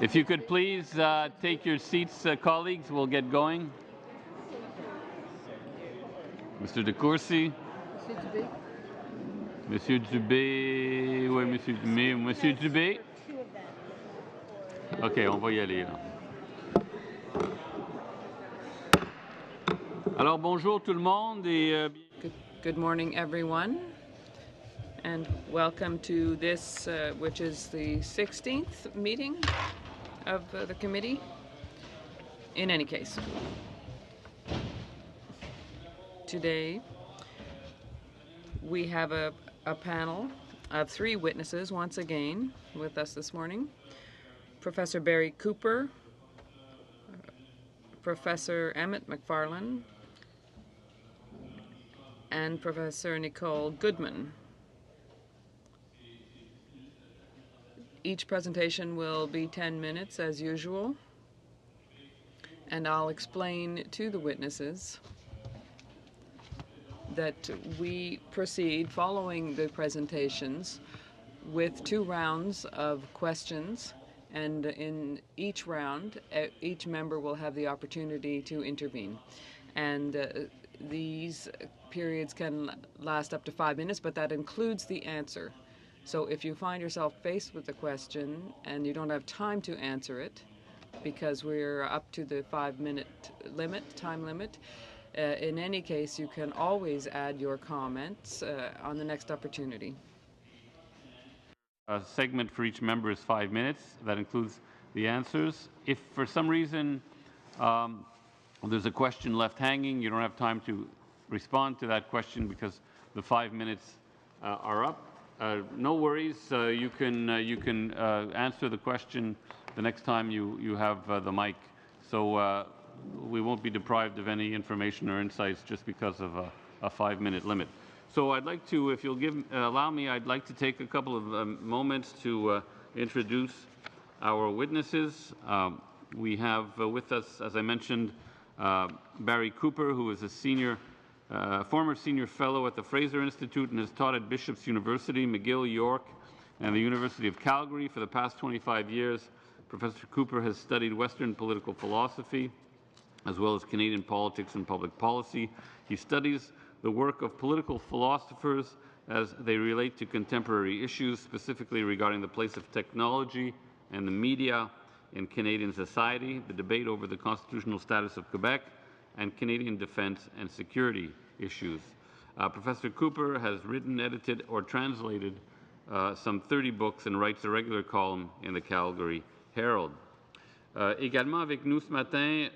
If you could please take your seats, colleagues, we'll get going. Mr. De Courcy. Monsieur Dubé. Oui, Monsieur Dubé. Monsieur Dubé. OK, on va y aller, là. Alors, bonjour tout le monde et Good morning, everyone, and welcome to this, which is the 16th meeting of the committee. In any case, today we have a panel of 3 witnesses once again with us this morning. Professor Barry Cooper, Professor Emmett McFarlane, and Professor Nicole Goodman. Each presentation will be 10 minutes as usual, and I'll explain to the witnesses that we proceed following the presentations with 2 rounds of questions, and in each round, each member will have the opportunity to intervene. And these periods can last up to 5 minutes, but that includes the answer. So if you find yourself faced with a question and you don't have time to answer it, because we're up to the 5-minute time limit, in any case, you can always add your comments on the next opportunity. a segment for each member is 5 minutes. That includes the answers. If for some reason there's a question left hanging, you don't have time to respond to that question because the 5 minutes are up, no worries. You can answer the question the next time you have the mic. So we won't be deprived of any information or insights just because of a 5-minute limit. So I'd like to, if you'll allow me, I'd like to take a couple of moments to introduce our witnesses. We have with us, as I mentioned, Barry Cooper, who is a former senior fellow at the Fraser Institute and has taught at Bishop's University, McGill, York, and the University of Calgary for the past 25 years. Professor Cooper has studied Western political philosophy, as well as Canadian politics and public policy. He studies the work of political philosophers as they relate to contemporary issues, specifically regarding the place of technology and the media in Canadian society, the debate over the constitutional status of Quebec, and Canadian defence and security issues. Professor Cooper has written, edited, or translated some 30 books and writes a regular column in the Calgary Herald. Également avec nous ce matin.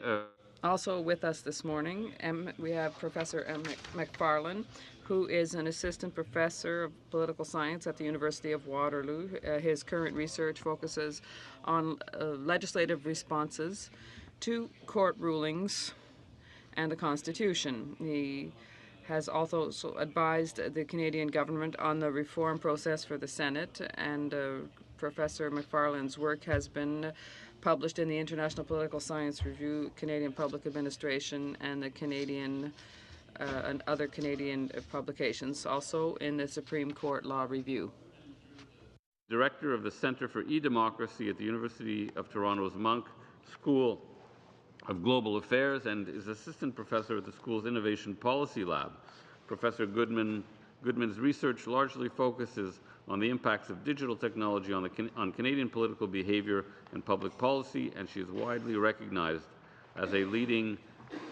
Also with us this morning, we have Professor Emmett McFarlane, who is an assistant professor of political science at the University of Waterloo. His current research focuses on legislative responses to court rulings and the Constitution. He has also advised the Canadian government on the reform process for the Senate, and Professor McFarlane's work has been published in the International Political Science Review, Canadian Public Administration, and the Canadian and other Canadian publications, also in the Supreme Court Law Review. Director of the Centre for E-Democracy at the University of Toronto's Munk School of Global Affairs and is assistant professor at the school's Innovation Policy Lab. Professor Goodman's research largely focuses on the impacts of digital technology on Canadian political behavior and public policy, and she is widely recognized as a leading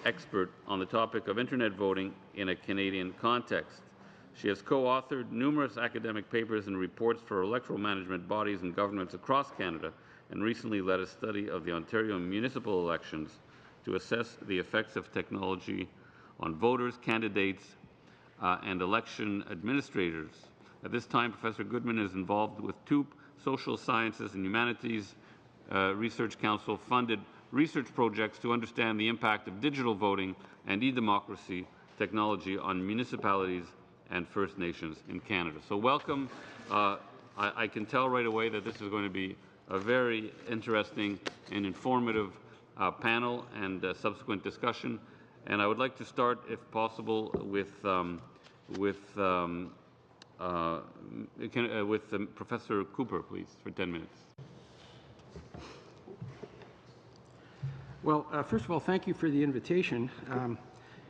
expert on the topic of Internet voting in a Canadian context. She has co-authored numerous academic papers and reports for electoral management bodies and governments across Canada, and recently led a study of the Ontario municipal elections to assess the effects of technology on voters, candidates, and election administrators. At this time, Professor Goodman is involved with 2 social sciences and humanities research council-funded research projects to understand the impact of digital voting and e-democracy technology on municipalities and First Nations in Canada. So welcome. I can tell right away that this is going to be a very interesting and informative panel and subsequent discussion. And I would like to start, if possible, with Professor Cooper, please, for 10 minutes. Well, first of all, thank you for the invitation.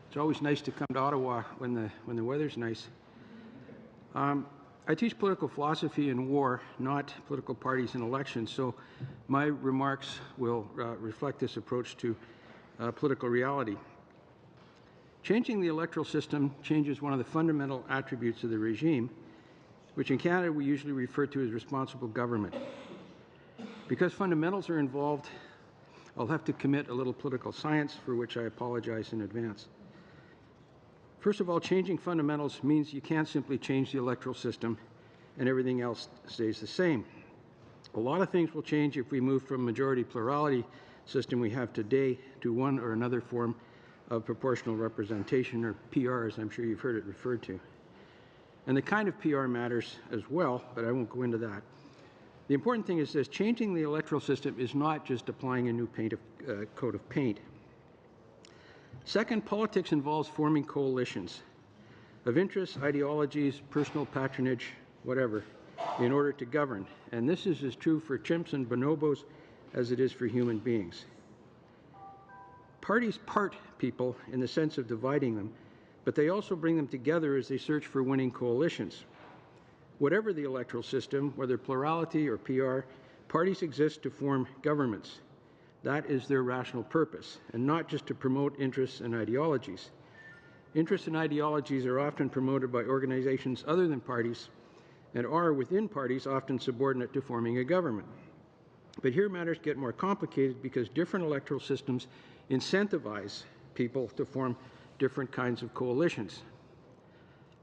It's always nice to come to Ottawa when the weather's nice. I teach political philosophy and war, not political parties and elections, so my remarks will reflect this approach to political reality. Changing the electoral system changes one of the fundamental attributes of the regime, which in Canada we usually refer to as responsible government. Because fundamentals are involved, I'll have to commit a little political science, for which I apologize in advance. First of all, changing fundamentals means you can't simply change the electoral system and everything else stays the same. A lot of things will change if we move from majority plurality system we have today to one or another form of proportional representation, or PR, as I'm sure you've heard it referred to. And the kind of PR matters as well, but I won't go into that. The important thing is this: changing the electoral system is not just applying a new coat of paint. Second, politics involves forming coalitions of interests, ideologies, personal patronage, whatever, in order to govern. And this is as true for chimps and bonobos as it is for human beings. Parties part people in the sense of dividing them, but they also bring them together as they search for winning coalitions. Whatever the electoral system, whether plurality or PR, parties exist to form governments. That is their rational purpose, and not just to promote interests and ideologies. Interests and ideologies are often promoted by organizations other than parties, and are, within parties, often subordinate to forming a government. But here matters get more complicated because different electoral systems incentivize people to form different kinds of coalitions.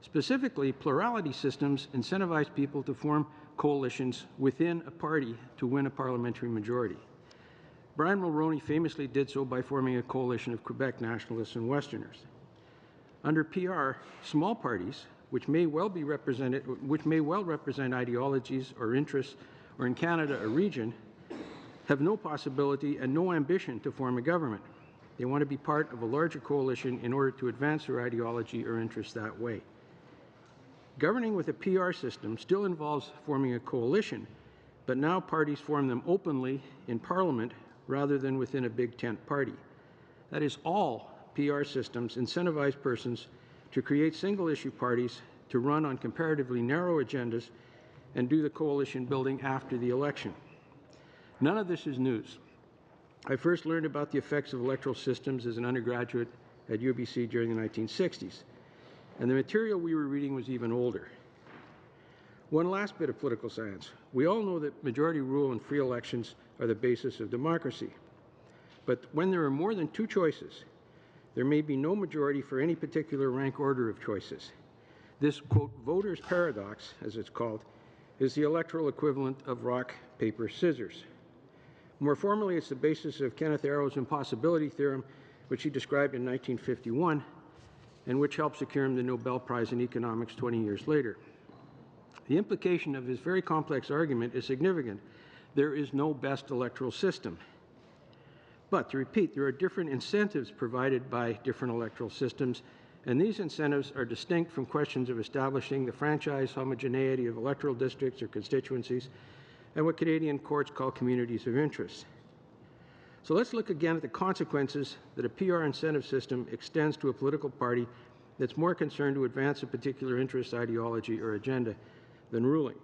Specifically, plurality systems incentivize people to form coalitions within a party to win a parliamentary majority. Brian Mulroney famously did so by forming a coalition of Quebec nationalists and Westerners. Under PR, small parties, which may well represent ideologies or interests, or in Canada, a region, have no possibility and no ambition to form a government. They want to be part of a larger coalition in order to advance their ideology or interests that way. Governing with a PR system still involves forming a coalition, but now parties form them openly in Parliament rather than within a big tent party. That is, all PR systems incentivize persons to create single-issue parties to run on comparatively narrow agendas and do the coalition building after the election. None of this is news. I first learned about the effects of electoral systems as an undergraduate at UBC during the 1960s, and the material we were reading was even older. One last bit of political science. We all know that majority rule and free elections are the basis of democracy. But when there are more than two choices, there may be no majority for any particular rank order of choices. This, quote, voter's paradox, as it's called, is the electoral equivalent of rock, paper, scissors. More formally, it's the basis of Kenneth Arrow's impossibility theorem, which he described in 1951, and which helped secure him the Nobel Prize in Economics 20 years later. The implication of his very complex argument is significant. There is no best electoral system. But, to repeat, there are different incentives provided by different electoral systems, and these incentives are distinct from questions of establishing the franchise homogeneity of electoral districts or constituencies, and what Canadian courts call communities of interest. So let's look again at the consequences that a PR incentive system extends to a political party that's more concerned to advance a particular interest, ideology, or agenda than ruling.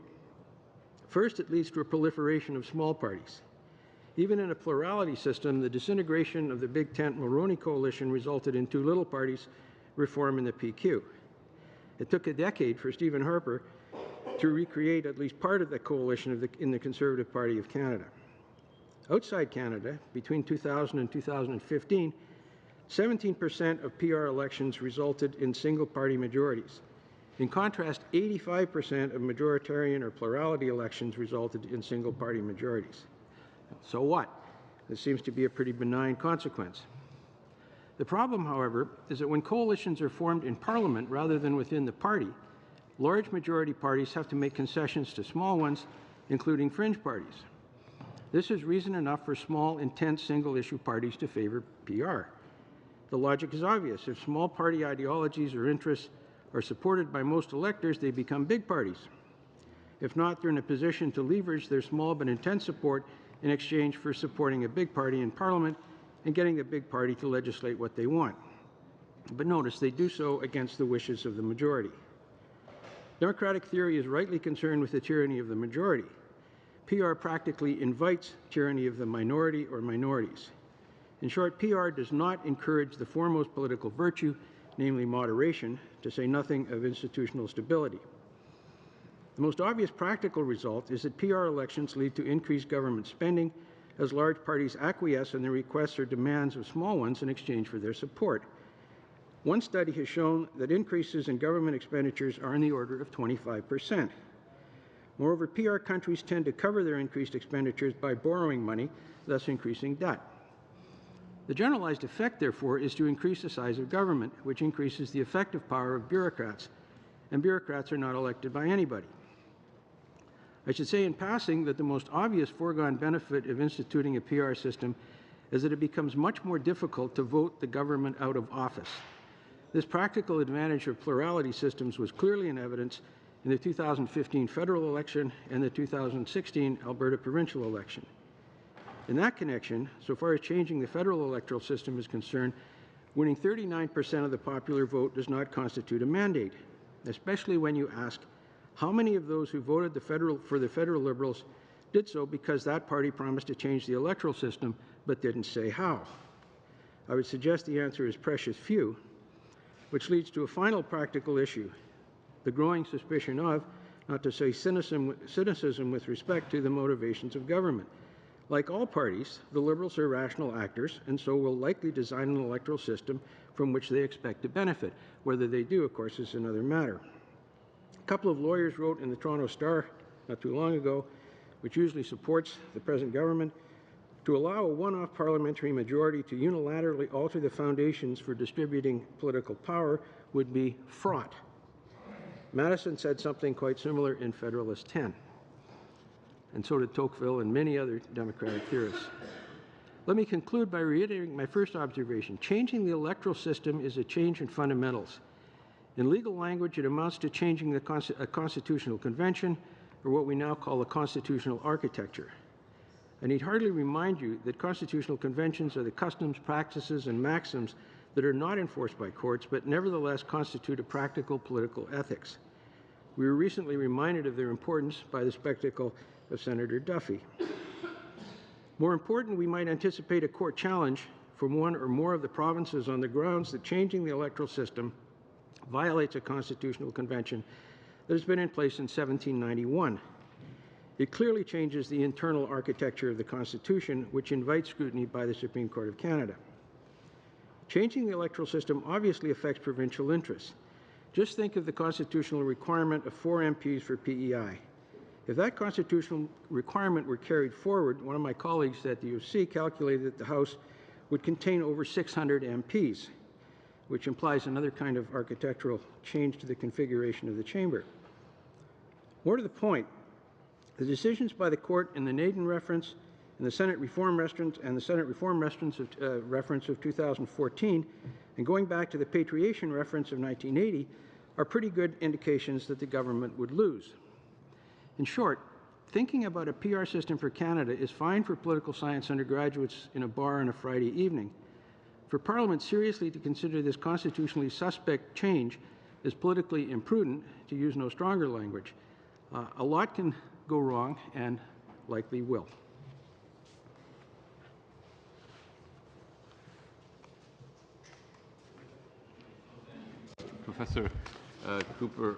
First, it leads to a proliferation of small parties. Even in a plurality system, the disintegration of the Big Tent Mulroney coalition resulted in two little parties, Reform and the PQ. It took a decade for Stephen Harper to recreate at least part of the coalition in the Conservative Party of Canada. Outside Canada, between 2000 and 2015, 17% of PR elections resulted in single-party majorities. In contrast, 85% of majoritarian or plurality elections resulted in single-party majorities. So what? This seems to be a pretty benign consequence. The problem, however, is that when coalitions are formed in Parliament rather than within the party, large majority parties have to make concessions to small ones, including fringe parties. This is reason enough for small, intense, single-issue parties to favor PR. The logic is obvious. If small party ideologies or interests are supported by most electors, they become big parties. If not, they're in a position to leverage their small but intense support in exchange for supporting a big party in Parliament and getting the big party to legislate what they want. But notice, they do so against the wishes of the majority. Democratic theory is rightly concerned with the tyranny of the majority. PR practically invites tyranny of the minority or minorities. In short, PR does not encourage the foremost political virtue, namely moderation, to say nothing of institutional stability. The most obvious practical result is that PR elections lead to increased government spending as large parties acquiesce in the requests or demands of small ones in exchange for their support. One study has shown that increases in government expenditures are in the order of 25%. Moreover, PR countries tend to cover their increased expenditures by borrowing money, thus increasing debt. The generalized effect, therefore, is to increase the size of government, which increases the effective power of bureaucrats, and bureaucrats are not elected by anybody. I should say in passing that the most obvious foregone benefit of instituting a PR system is that it becomes much more difficult to vote the government out of office. This practical advantage of plurality systems was clearly in evidence in the 2015 federal election and the 2016 Alberta provincial election. In that connection, so far as changing the federal electoral system is concerned, winning 39% of the popular vote does not constitute a mandate, especially when you ask how many of those who voted for the federal Liberals did so because that party promised to change the electoral system but didn't say how. I would suggest the answer is precious few, which leads to a final practical issue, the growing suspicion of, not to say cynicism with respect to the motivations of government. Like all parties, the Liberals are rational actors and so will likely design an electoral system from which they expect to benefit. Whether they do, of course, is another matter. A couple of lawyers wrote in the Toronto Star not too long ago, which usually supports the present government, to allow a one-off parliamentary majority to unilaterally alter the foundations for distributing political power would be fraught. Madison said something quite similar in Federalist 10, and so did Tocqueville and many other democratic theorists. Let me conclude by reiterating my first observation. Changing the electoral system is a change in fundamentals. In legal language, it amounts to changing a constitutional convention, or what we now call a constitutional architecture. I need hardly remind you that constitutional conventions are the customs, practices, and maxims that are not enforced by courts, but nevertheless constitute a practical political ethics. We were recently reminded of their importance by the spectacle of Senator Duffy. More important, we might anticipate a court challenge from one or more of the provinces on the grounds that changing the electoral system violates a constitutional convention that has been in place since 1791. It clearly changes the internal architecture of the Constitution, which invites scrutiny by the Supreme Court of Canada. Changing the electoral system obviously affects provincial interests. Just think of the constitutional requirement of 4 MPs for PEI. If that constitutional requirement were carried forward, one of my colleagues at the U of C calculated that the House would contain over 600 MPs, which implies another kind of architectural change to the configuration of the chamber. More to the point, the decisions by the court in the Naden reference and the Senate Reform reference of 2014, and going back to the Patriation reference of 1980, are pretty good indications that the government would lose. In short, thinking about a PR system for Canada is fine for political science undergraduates in a bar on a Friday evening. For Parliament seriously to consider this constitutionally suspect change is politically imprudent, to use no stronger language. A lot can go wrong, and likely will. Professor Cooper,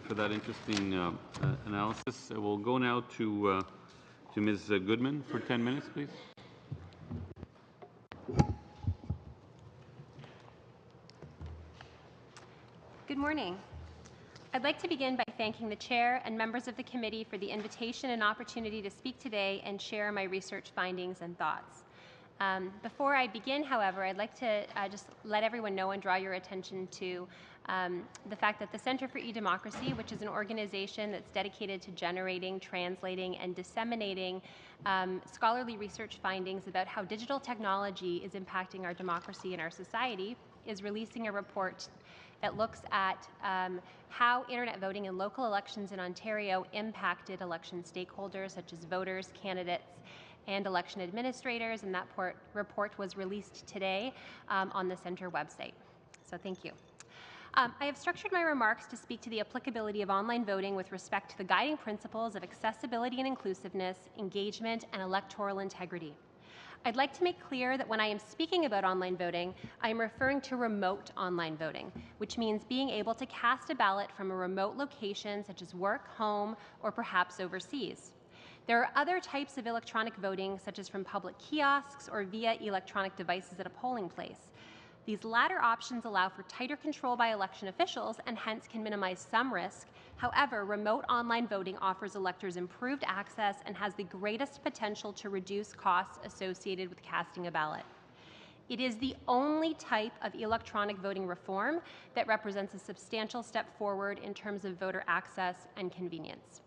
for that interesting analysis. We'll go now to Ms. Goodman for 10 minutes, please. Good morning. I'd like to begin by thanking the Chair and members of the committee for the invitation and opportunity to speak today and share my research findings and thoughts. Before I begin, however, I'd like to just let everyone know and draw your attention to the fact that the Centre for E-Democracy, which is an organization that's dedicated to generating, translating, and disseminating scholarly research findings about how digital technology is impacting our democracy and our society, is releasing a report that looks at how internet voting in local elections in Ontario impacted election stakeholders such as voters, candidates, and election administrators, and that report was released today on the Centre website. So thank you. I have structured my remarks to speak to the applicability of online voting with respect to the guiding principles of accessibility and inclusiveness, engagement, and electoral integrity. I'd like to make clear that when I am speaking about online voting, I am referring to remote online voting, which means being able to cast a ballot from a remote location such as work, home, or perhaps overseas. There are other types of electronic voting, such as from public kiosks or via electronic devices at a polling place. These latter options allow for tighter control by election officials and hence can minimize some risk. However, remote online voting offers electors improved access and has the greatest potential to reduce costs associated with casting a ballot. It is the only type of electronic voting reform that represents a substantial step forward in terms of voter access and convenience.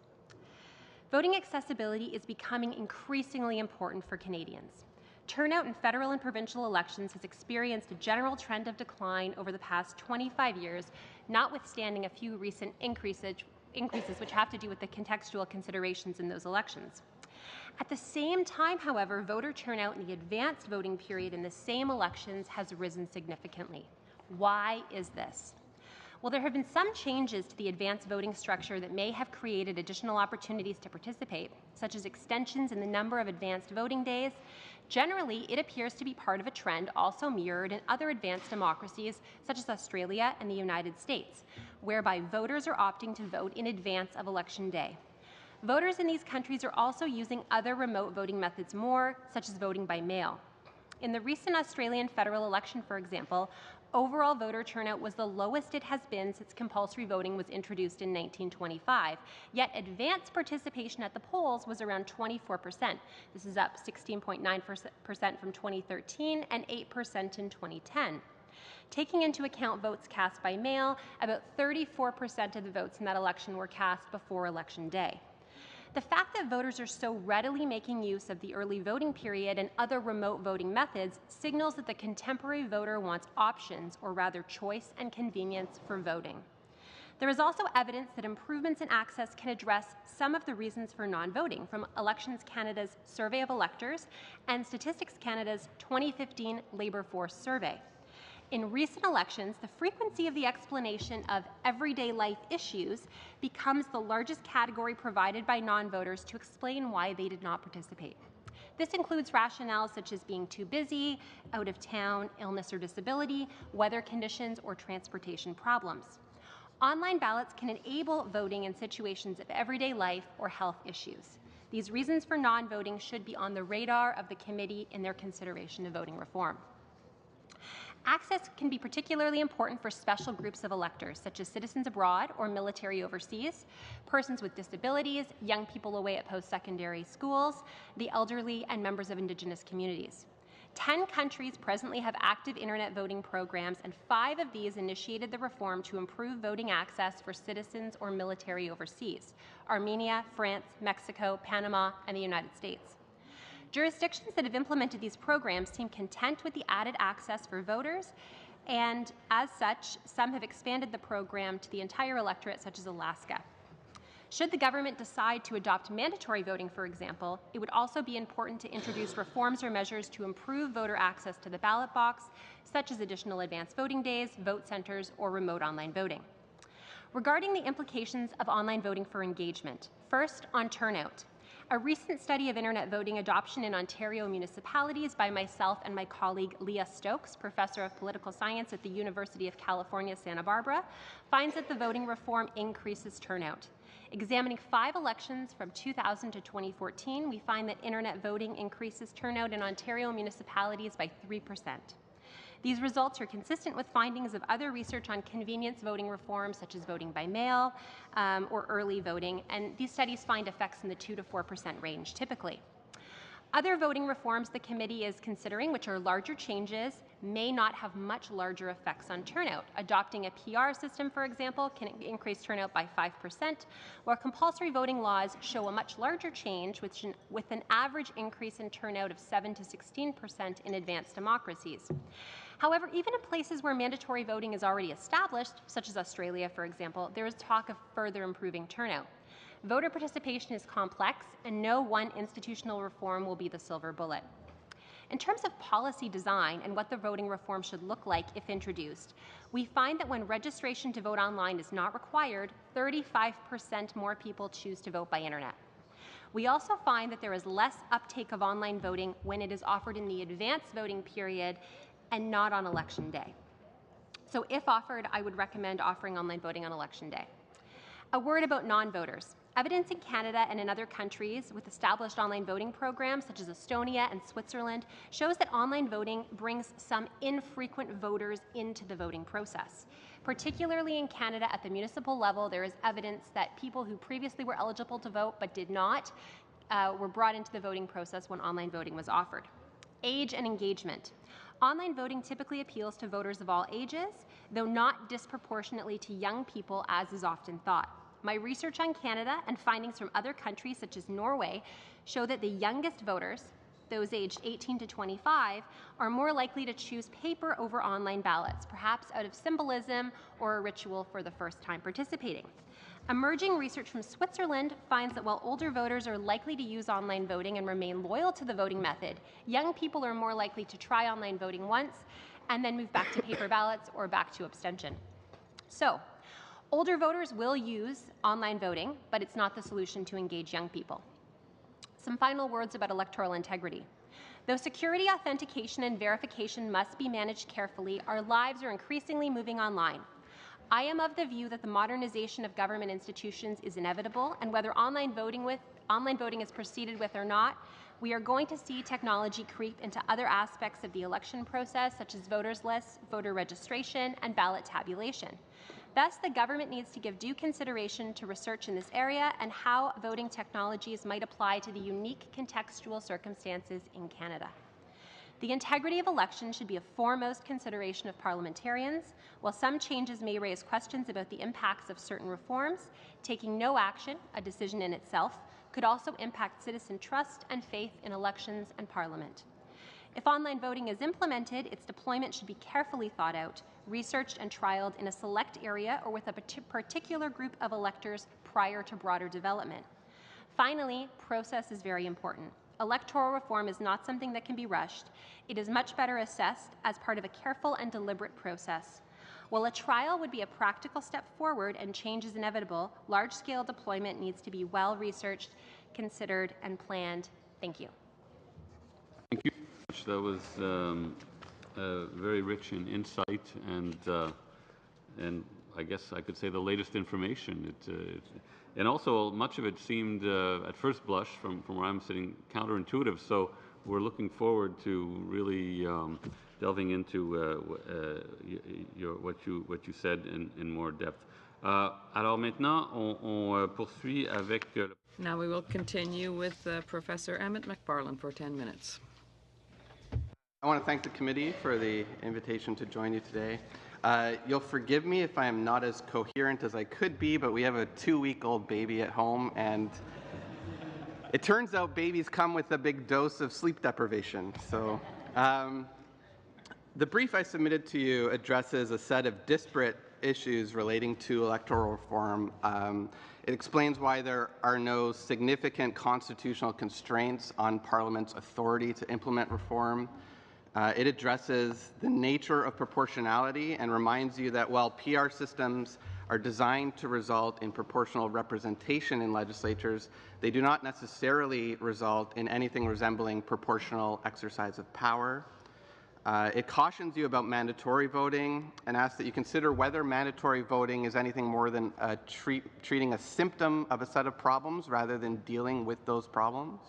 Voting accessibility is becoming increasingly important for Canadians. Turnout in federal and provincial elections has experienced a general trend of decline over the past 25 years, notwithstanding a few recent increases which have to do with the contextual considerations in those elections. At the same time, however, voter turnout in the advanced voting period in the same elections has risen significantly. Why is this? Well, there have been some changes to the advanced voting structure that may have created additional opportunities to participate, such as extensions in the number of advanced voting days. Generally, it appears to be part of a trend also mirrored in other advanced democracies, such as Australia and the United States, whereby voters are opting to vote in advance of Election Day. Voters in these countries are also using other remote voting methods more, such as voting by mail. In the recent Australian federal election, for example, overall voter turnout was the lowest it has been since compulsory voting was introduced in 1925, yet advanced participation at the polls was around 24%. This is up 16.9% from 2013 and 8% in 2010. Taking into account votes cast by mail, about 34% of the votes in that election were cast before Election Day. The fact that voters are so readily making use of the early voting period and other remote voting methods signals that the contemporary voter wants options, or rather choice and convenience for voting. There is also evidence that improvements in access can address some of the reasons for non-voting from Elections Canada's Survey of Electors and Statistics Canada's 2015 Labour Force Survey. In recent elections, the frequency of the explanation of everyday life issues becomes the largest category provided by non-voters to explain why they did not participate. This includes rationales such as being too busy, out of town, illness or disability, weather conditions, or transportation problems. Online ballots can enable voting in situations of everyday life or health issues. These reasons for non-voting should be on the radar of the committee in their consideration of voting reform. Access can be particularly important for special groups of electors, such as citizens abroad or military overseas, persons with disabilities, young people away at post-secondary schools, the elderly, and members of Indigenous communities. 10 countries presently have active internet voting programs, and 5 of these initiated the reform to improve voting access for citizens or military overseas: Armenia, France, Mexico, Panama, and the United States. Jurisdictions that have implemented these programs seem content with the added access for voters, and as such, some have expanded the program to the entire electorate, such as Alaska. Should the government decide to adopt mandatory voting, for example, it would also be important to introduce reforms or measures to improve voter access to the ballot box, such as additional advanced voting days, vote centers, or remote online voting. Regarding the implications of online voting for engagement, first on turnout. A recent study of internet voting adoption in Ontario municipalities by myself and my colleague Leah Stokes, professor of political science at the University of California, Santa Barbara, finds that the voting reform increases turnout. Examining 5 elections from 2000 to 2014, we find that internet voting increases turnout in Ontario municipalities by 3%. These results are consistent with findings of other research on convenience voting reforms, such as voting by mail or early voting, and these studies find effects in the 2 to 4% range typically. Other voting reforms the committee is considering, which are larger changes, may not have much larger effects on turnout. Adopting a PR system, for example, can increase turnout by 5%, while compulsory voting laws show a much larger change, with an average increase in turnout of 7 to 16% in advanced democracies. However, even in places where mandatory voting is already established, such as Australia, for example, there is talk of further improving turnout. Voter participation is complex, and no one institutional reform will be the silver bullet. In terms of policy design and what the voting reform should look like if introduced, we find that when registration to vote online is not required, 35% more people choose to vote by internet. We also find that there is less uptake of online voting when it is offered in the advance voting period and not on election day. So if offered, I would recommend offering online voting on election day. A word about non-voters. Evidence in Canada and in other countries with established online voting programs, such as Estonia and Switzerland, shows that online voting brings some infrequent voters into the voting process. Particularly in Canada at the municipal level, there is evidence that people who previously were eligible to vote but did not were brought into the voting process when online voting was offered. Age and engagement. Online voting typically appeals to voters of all ages, though not disproportionately to young people, as is often thought. My research on Canada and findings from other countries, such as Norway, show that the youngest voters, those aged 18 to 25, are more likely to choose paper over online ballots, perhaps out of symbolism or a ritual for the first time participating. Emerging research from Switzerland finds that while older voters are likely to use online voting and remain loyal to the voting method, young people are more likely to try online voting once and then move back to paper ballots or back to abstention. So, older voters will use online voting, but it's not the solution to engage young people. Some final words about electoral integrity. Though security, authentication, and verification must be managed carefully, our lives are increasingly moving online. I am of the view that the modernization of government institutions is inevitable, and whether online voting is proceeded with or not, we are going to see technology creep into other aspects of the election process, such as voters lists, voter registration, and ballot tabulation. Thus, the government needs to give due consideration to research in this area and how voting technologies might apply to the unique contextual circumstances in Canada. The integrity of elections should be a foremost consideration of parliamentarians. While some changes may raise questions about the impacts of certain reforms, taking no action, a decision in itself, could also impact citizen trust and faith in elections and parliament. If online voting is implemented, its deployment should be carefully thought out, researched and trialed in a select area or with a particular group of electors prior to broader development. Finally, process is very important. Electoral reform is not something that can be rushed. It is much better assessed as part of a careful and deliberate process. While a trial would be a practical step forward and change is inevitable, large-scale deployment needs to be well-researched, considered, and planned. Thank you. Thank you very much. That was very rich in insight and I guess I could say the latest information. And also much of it seemed at first blush from where I'm sitting counterintuitive. So we're looking forward to really delving into what you said in more depth. Alors maintenant, on poursuit avec. Now we will continue with Professor Emmett McFarlane for 10 minutes. I want to thank the committee for the invitation to join you today. You'll forgive me if I am not as coherent as I could be, but we have a 2-week-old baby at home, and it turns out babies come with a big dose of sleep deprivation. So the brief I submitted to you addresses a set of disparate issues relating to electoral reform. It explains why there are no significant constitutional constraints on Parliament's authority to implement reform. It addresses the nature of proportionality and reminds you that while PR systems are designed to result in proportional representation in legislatures, they do not necessarily result in anything resembling proportional exercise of power. It cautions you about mandatory voting and asks that you consider whether mandatory voting is anything more than treating a symptom of a set of problems rather than dealing with those problems.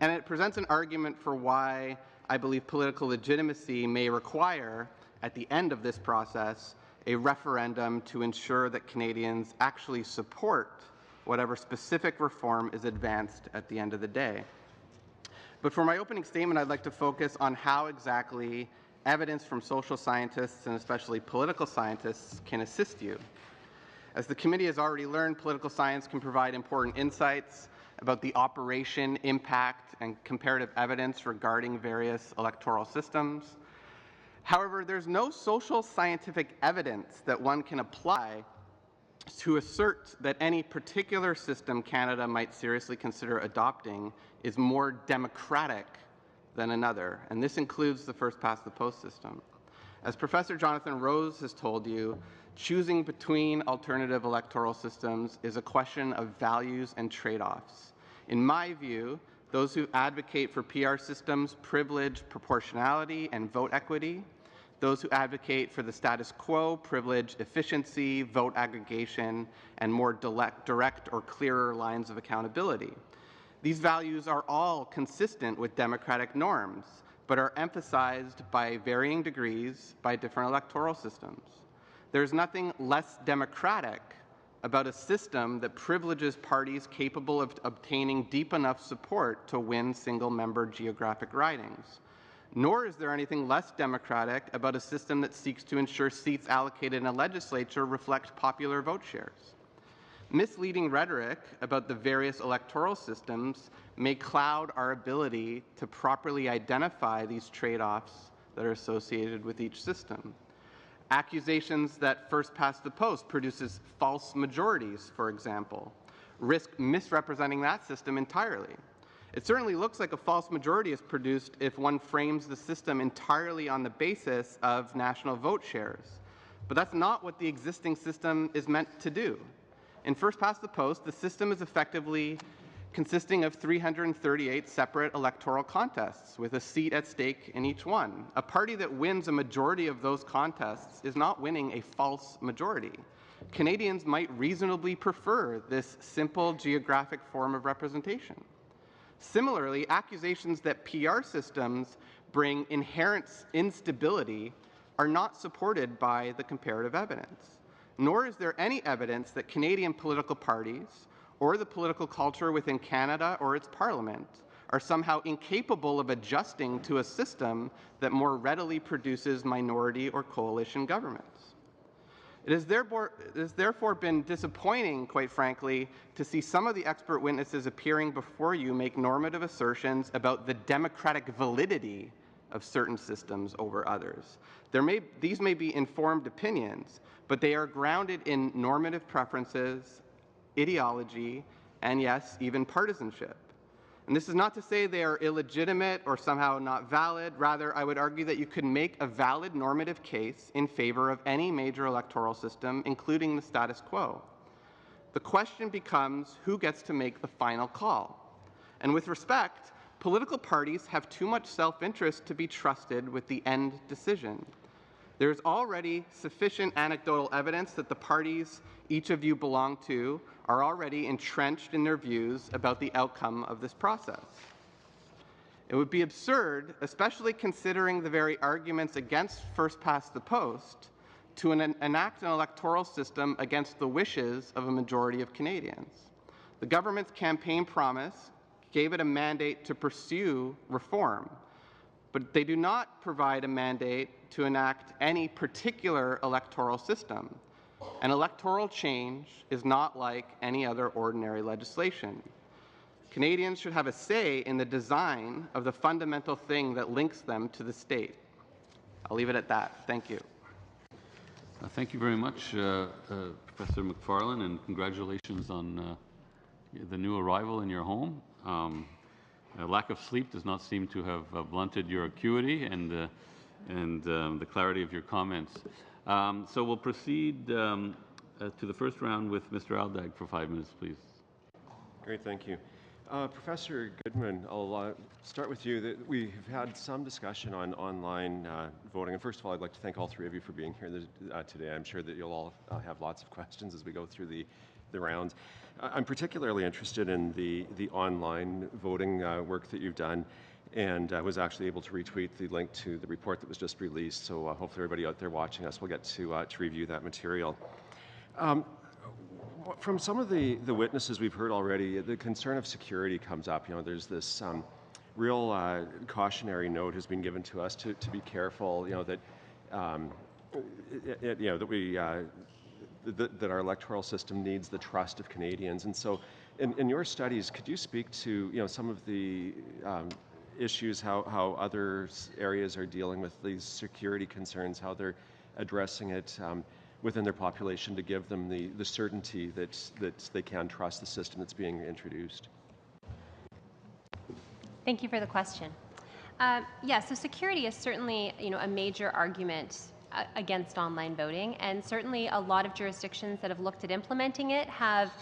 And it presents an argument for why I believe political legitimacy may require, at the end of this process, a referendum to ensure that Canadians actually support whatever specific reform is advanced at the end of the day. But for my opening statement, I'd like to focus on how exactly evidence from social scientists and especially political scientists can assist you. As the committee has already learned, political science can provide important insights about the operation, impact, and comparative evidence regarding various electoral systems. However, there's no social scientific evidence that one can apply To assert that any particular system Canada might seriously consider adopting is more democratic than another, and this includes the first-past-the-post system. As Professor Jonathan Rose has told you, choosing between alternative electoral systems is a question of values and trade-offs. In my view, those who advocate for PR systems privilege proportionality and vote equity. Those who advocate for the status quo privilege efficiency, vote aggregation, and more direct or clearer lines of accountability. These values are all consistent with democratic norms, but are emphasized by varying degrees by different electoral systems. There's nothing less democratic about a system that privileges parties capable of obtaining deep enough support to win single-member geographic ridings. Nor is there anything less democratic about a system that seeks to ensure seats allocated in a legislature reflect popular vote shares. Misleading rhetoric about the various electoral systems may cloud our ability to properly identify these trade-offs that are associated with each system. Accusations that first-past-the-post produces false majorities, for example, risk misrepresenting that system entirely. It certainly looks like a false majority is produced if one frames the system entirely on the basis of national vote shares. But that's not what the existing system is meant to do. In first-past-the-post, the system is effectively consisting of 338 separate electoral contests with a seat at stake in each one. A party that wins a majority of those contests is not winning a false majority. Canadians might reasonably prefer this simple geographic form of representation. Similarly, accusations that PR systems bring inherent instability are not supported by the comparative evidence. Nor is there any evidence that Canadian political parties or the political culture within Canada or its parliament are somehow incapable of adjusting to a system that more readily produces minority or coalition governments. It has therefore been disappointing, quite frankly, to see some of the expert witnesses appearing before you make normative assertions about the democratic validity of certain systems over others. These may be informed opinions, but they are grounded in normative preferences, ideology, and yes, even partisanship. And this is not to say they are illegitimate or somehow not valid. Rather, I would argue that you could make a valid normative case in favor of any major electoral system, including the status quo. The question becomes who gets to make the final call. And with respect, political parties have too much self-interest to be trusted with the end decision. There is already sufficient anecdotal evidence that the parties each of you belong to are already entrenched in their views about the outcome of this process. It would be absurd, especially considering the very arguments against first-past-the-post, to enact an electoral system against the wishes of a majority of Canadians. The government's campaign promise gave it a mandate to pursue reform, but they do not provide a mandate to enact any particular electoral system. An electoral change is not like any other ordinary legislation. Canadians should have a say in the design of the fundamental thing that links them to the state. I'll leave it at that. Thank you. Thank you very much, Professor McFarlane, and congratulations on the new arrival in your home. A lack of sleep does not seem to have blunted your acuity and the clarity of your comments. So we'll proceed to the first round with Mr. Aldag for 5 minutes, please. Great, thank you. Professor Goodman, I'll start with you. We've had some discussion on online voting. And first of all, I'd like to thank all three of you for being here today. I'm sure that you'll all have lots of questions as we go through the rounds. I'm particularly interested in the online voting work that you've done, and I was actually able to retweet the link to the report that was just released, so hopefully everybody out there watching us will get to review that material. From some of the witnesses we've heard already, the concern of security comes up. You know, there's this real cautionary note has been given to us to be careful. You know that that our electoral system needs the trust of Canadians. And so, in your studies, could you speak to some of the issues, how other areas are dealing with these security concerns, how they're addressing it? within their population to give them the certainty that they can trust the system that's being introduced? Thank you for the question. Yeah, so security is certainly, a major argument against online voting, and certainly a lot of jurisdictions that have looked at implementing it have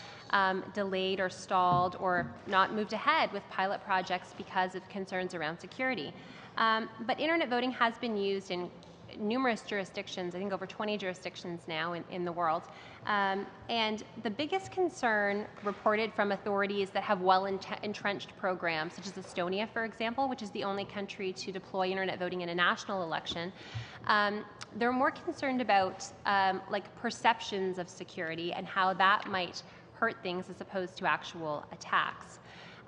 delayed or stalled or not moved ahead with pilot projects because of concerns around security. But internet voting has been used in numerous jurisdictions, I think over 20 jurisdictions now in the world. And the biggest concern reported from authorities that have well-entrenched programs, such as Estonia, for example, which is the only country to deploy internet voting in a national election, they're more concerned about perceptions of security and how that might hurt things as opposed to actual attacks.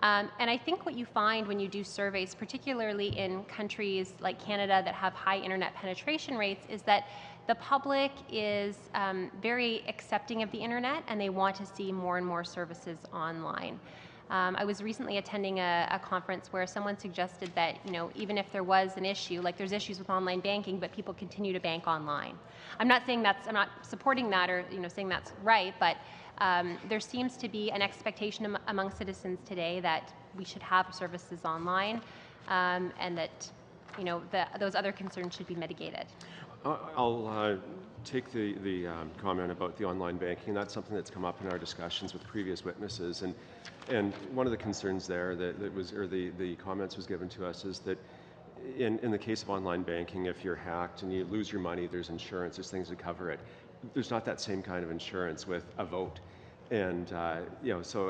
And I think what you find when you do surveys, particularly in countries like Canada that have high internet penetration rates, is that the public is very accepting of the internet and they want to see more and more services online. I was recently attending a conference where someone suggested that, even if there was an issue, like there's issues with online banking, but people continue to bank online. I'm not supporting that or, saying that's right, but there seems to be an expectation among citizens today that we should have services online, and that, those other concerns should be mitigated. I'll take the comment about the online banking. That's something that's come up in our discussions with previous witnesses, and one of the concerns there the comments was given to us is that in the case of online banking, if you're hacked and you lose your money, there's insurance, there's things to cover it. There's not that same kind of insurance with a vote. And, so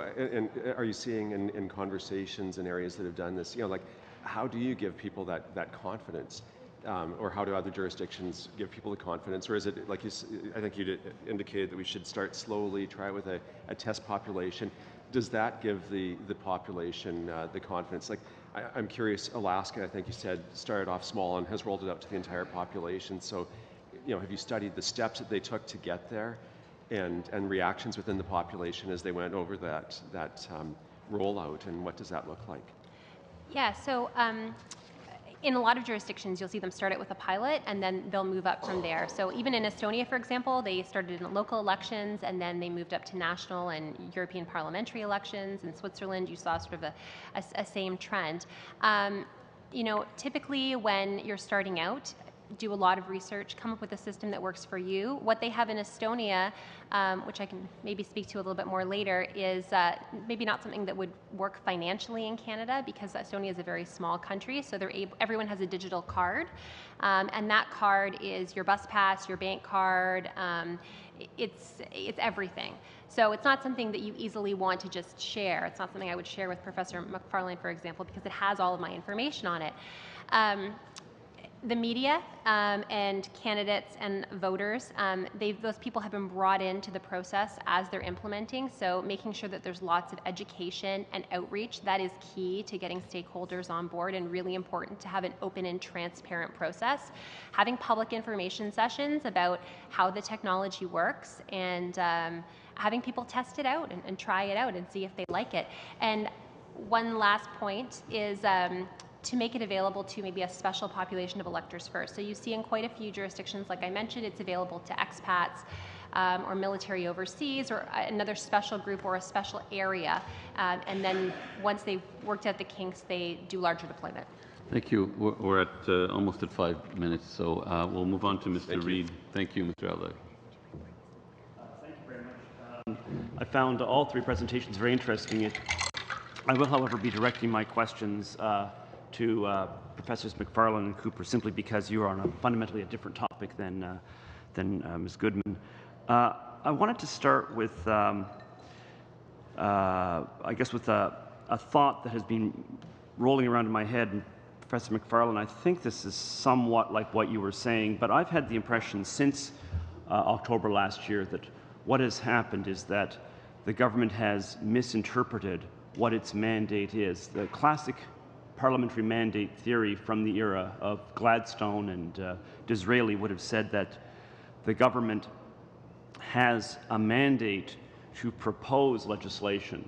are you seeing in conversations in areas that have done this, how do you give people that confidence? Or how do other jurisdictions give people the confidence? Or is it, I think you indicated that we should start slowly, try with a test population. Does that give the population the confidence? I'm curious, Alaska, I think you said, started off small and has rolled it up to the entire population. So, have you studied the steps that they took to get there and reactions within the population as they went over that rollout, and what does that look like? Yeah, so in a lot of jurisdictions, you'll see them start it with a pilot and then they'll move up from there. So even in Estonia, for example, they started in local elections and then they moved up to national and European parliamentary elections. In Switzerland, you saw sort of a same trend. Typically when you're starting out, do a lot of research, come up with a system that works for you. What they have in Estonia, which I can maybe speak to a little bit more later, is maybe not something that would work financially in Canada because Estonia is a very small country, so everyone has a digital card, and that card is your bus pass, your bank card, it's everything. So it's not something that you easily want to just share. It's not something I would share with Professor McFarlane, for example, because it has all of my information on it. The media and candidates and voters, those people have been brought into the process as they're implementing, so making sure that there's lots of education and outreach, that is key to getting stakeholders on board and really important to have an open and transparent process. Having public information sessions about how the technology works and having people test it out and try it out and see if they like it. And one last point is to make it available to maybe a special population of electors first. So you see in quite a few jurisdictions, like I mentioned, it's available to expats or military overseas or another special group or a special area. And then once they've worked out the kinks, they do larger deployment. Thank you. We're at almost at 5 minutes, so we'll move on to Mr. Reid. Thank you, Mr. Aldag. Thank you very much. I found all three presentations very interesting. I will, however, be directing my questions to Professors McFarlane and Cooper simply because you are on fundamentally a different topic than Ms. Goodman. I wanted to start with, I guess, with a thought that has been rolling around in my head. And Professor McFarlane, I think this is somewhat like what you were saying, but I've had the impression since October last year that what has happened is that the government has misinterpreted what its mandate is. The classic parliamentary mandate theory from the era of Gladstone and Disraeli would have said that the government has a mandate to propose legislation,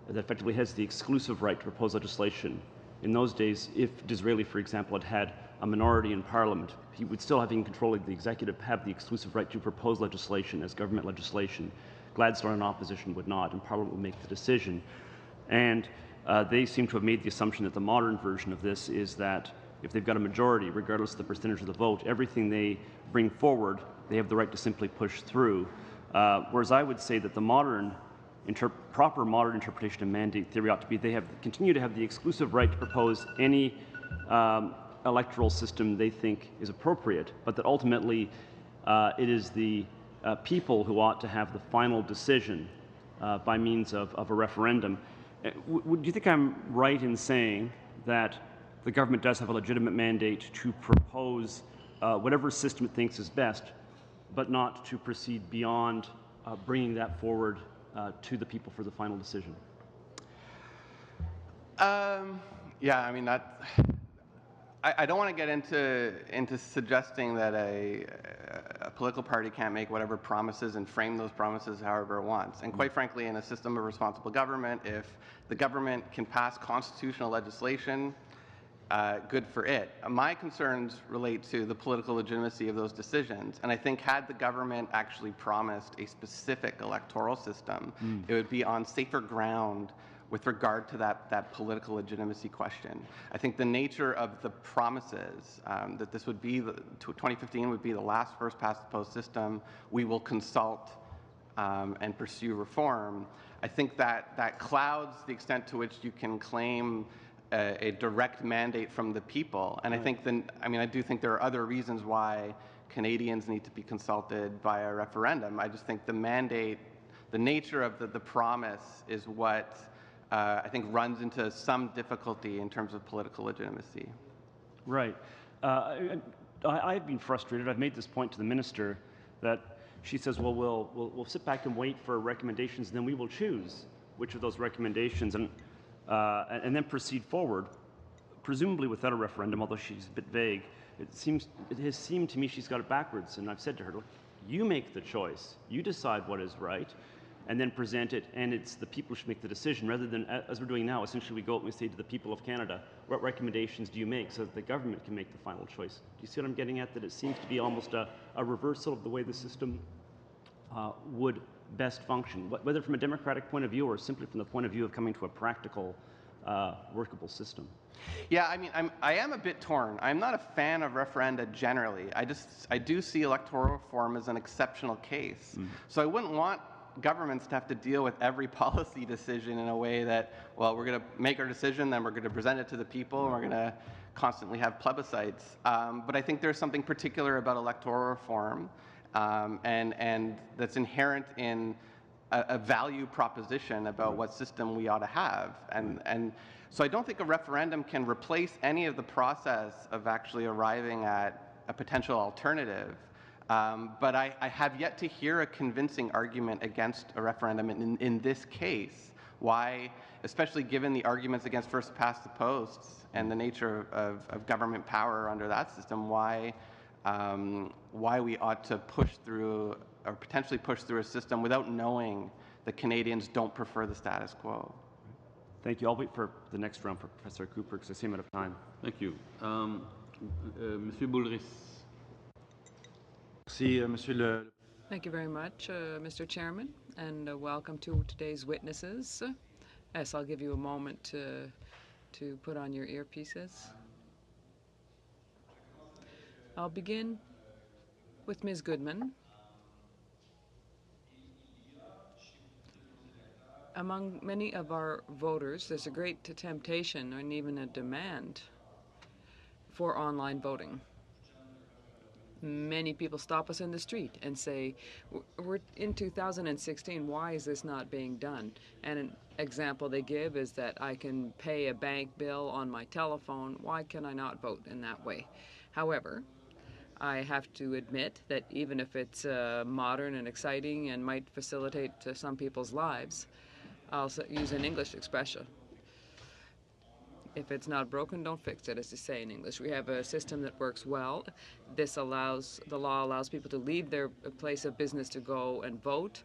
that effectively has the exclusive right to propose legislation. In those days, if Disraeli, for example, had a minority in Parliament, he would still, having control of the executive, have the exclusive right to propose legislation as government legislation. Gladstone in opposition would not, and Parliament would make the decision. And they seem to have made the assumption that the modern version of this is that if they've got a majority, regardless of the percentage of the vote, everything they bring forward, they have the right to simply push through. Whereas I would say that the proper modern interpretation of mandate theory ought to be they continue to have the exclusive right to propose any electoral system they think is appropriate, but that ultimately it is the people who ought to have the final decision by means of a referendum. Do you think I'm right in saying that the government does have a legitimate mandate to propose whatever system it thinks is best, but not to proceed beyond bringing that forward to the people for the final decision? Yeah, I mean, I don't want to get into suggesting that a political party can't make whatever promises and frame those promises however it wants. And quite frankly, in a system of responsible government, if the government can pass constitutional legislation, good for it. My concerns relate to the political legitimacy of those decisions. And I think had the government actually promised a specific electoral system, it would be on safer ground with regard to that political legitimacy question. I think the nature of the promises, that this would be, 2015 would be the last first past the post system, we will consult and pursue reform, I think that clouds the extent to which you can claim a direct mandate from the people. And I think I do think there are other reasons why Canadians need to be consulted via referendum. I just think the mandate, the nature of the promise is what I think runs into some difficulty in terms of political legitimacy. Right. I've been frustrated. I've made this point to the minister that she says, well, we'll sit back and wait for recommendations, and then we will choose which of those recommendations and then proceed forward, presumably without a referendum, although she's a bit vague. It has seemed to me she's got it backwards, and I've said to her, look, you make the choice, you decide what is right, and then present it, and it's the people who should make the decision, rather than, as we're doing now, essentially we go out and we say to the people of Canada, what recommendations do you make so that the government can make the final choice? Do you see what I'm getting at? That it seems to be almost a reversal of the way the system would best function, whether from a democratic point of view or simply from the point of view of coming to a practical, workable system. Yeah, I mean, I am a bit torn. I'm not a fan of referenda generally. I do see electoral reform as an exceptional case. So I wouldn't want governments to have to deal with every policy decision in a way that, well, we're going to make our decision, then we're going to present it to the people, and we're going to constantly have plebiscites. But I think there's something particular about electoral reform, and that's inherent in a value proposition about what system we ought to have. And so I don't think a referendum can replace any of the process of actually arriving at a potential alternative. But I have yet to hear a convincing argument against a referendum in this case. Why, especially given the arguments against first past the post and the nature of government power under that system, why we ought to push through or potentially push through a system without knowing that Canadians don't prefer the status quo. Thank you. I'll wait for the next round for Professor Cooper because I see I'm out of time. Thank you. Monsieur Boulris. Thank you very much, Mr. Chairman, and welcome to today's witnesses. Yes, I'll give you a moment to put on your earpieces. I'll begin with Ms. Goodman. Among many of our voters, there's a great temptation and even a demand for online voting. Many people stop us in the street and say, we're in 2016, why is this not being done? And an example they give is that I can pay a bank bill on my telephone. Why can I not vote in that way? However, I have to admit that even if it's modern and exciting and might facilitate some people's lives, I'll use an English expression. If it's not broken, don't fix it, as they say in English. We have a system that works well. The law allows people to leave their place of business to go and vote.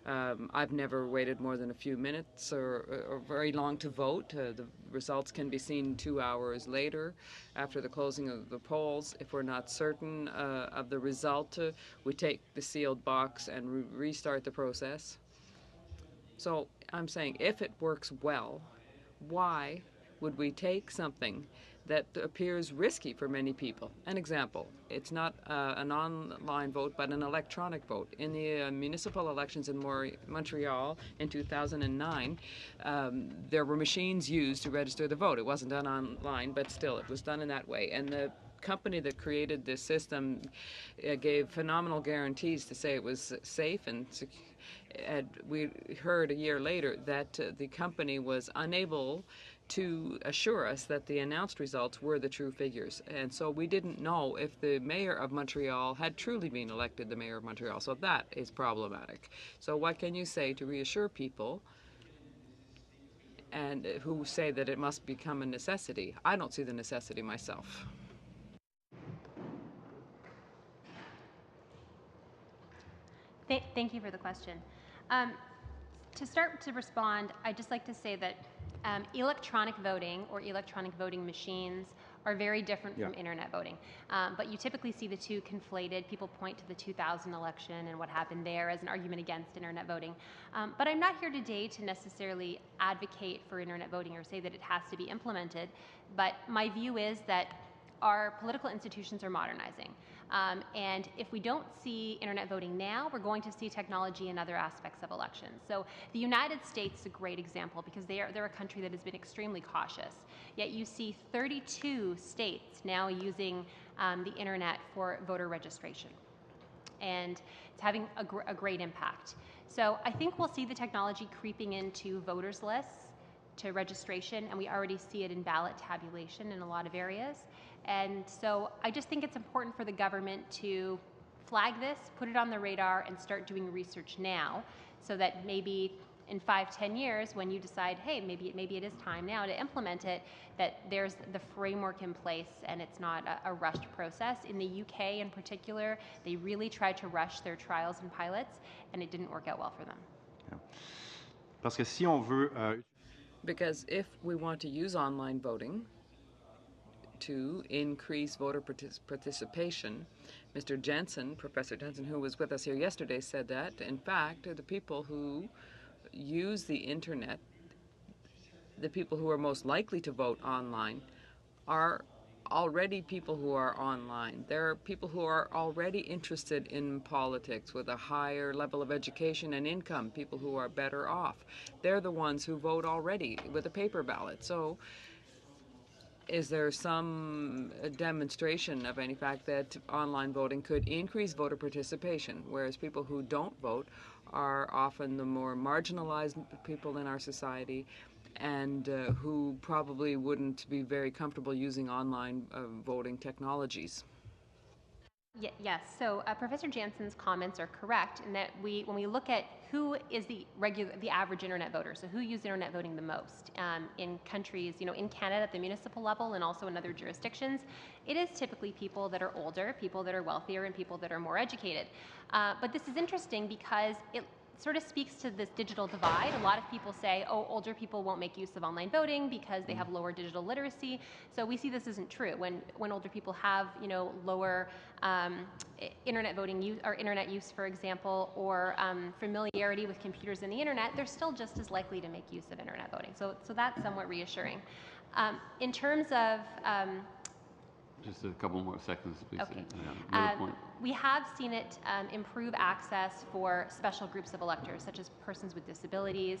I've never waited more than a few minutes or very long to vote. The results can be seen 2 hours later after the closing of the polls. If we're not certain of the result, we take the sealed box and restart the process. So I'm saying if it works well, why would we take something that appears risky for many people? An example, it's not an online vote, but an electronic vote. In the municipal elections in Montreal in 2009, there were machines used to register the vote. It wasn't done online, but still, it was done in that way. And the company that created this system gave phenomenal guarantees to say it was safe and secure. And we heard a year later that the company was unable to assure us that the announced results were the true figures. And so we didn't know if the mayor of Montreal had truly been elected the mayor of Montreal. So that is problematic. So what can you say to reassure people and who say that it must become a necessity? I don't see the necessity myself. Thank you for the question. To start to respond, I'd just like to say that electronic voting or electronic voting machines are very different from internet voting. But you typically see the two conflated. People point to the 2000 election and what happened there as an argument against internet voting. But I'm not here today to necessarily advocate for internet voting or say that it has to be implemented. But my view is that our political institutions are modernizing. And if we don't see internet voting now, we're going to see technology in other aspects of elections. So the United States is a great example because they're a country that has been extremely cautious. Yet you see 32 states now using the internet for voter registration. And it's having a great impact. So I think we'll see the technology creeping into voters' lists, to registration, and we already see it in ballot tabulation in a lot of areas. And so I just think it's important for the government to flag this, put it on the radar, and start doing research now so that maybe in 5-10 years when you decide, hey, maybe it is time now to implement it, that there's the framework in place and it's not a rushed process. In the UK in particular, they really tried to rush their trials and pilots, and it didn't work out well for them. Yeah. Parce que si on veut Because if we want to use online voting to increase voter participation, Mr. Jensen, Professor Jensen, who was with us here yesterday, said that, in fact, the people who use the internet, the people who are most likely to vote online, are already people who are online. There are people who are already interested in politics with a higher level of education and income, people who are better off. They're the ones who vote already with a paper ballot. So is there some demonstration of any fact that online voting could increase voter participation, whereas people who don't vote are often the more marginalized people in our society and who probably wouldn't be very comfortable using online voting technologies? Yes, so Professor Jansen's comments are correct in that when we look at who is the average internet voter, so who uses internet voting the most in countries, in Canada at the municipal level and also in other jurisdictions, it is typically people that are older, people that are wealthier, and people that are more educated. But this is interesting because it sort of speaks to this digital divide. A lot of people say, oh, older people won't make use of online voting because they have lower digital literacy. So we see this isn't true. When older people have, lower internet voting use, or internet use, for example, or familiarity with computers and the internet, they're still just as likely to make use of internet voting. So that's somewhat reassuring. In terms of just a couple more seconds, please. Okay. Another point. We have seen it improve access for special groups of electors, such as persons with disabilities.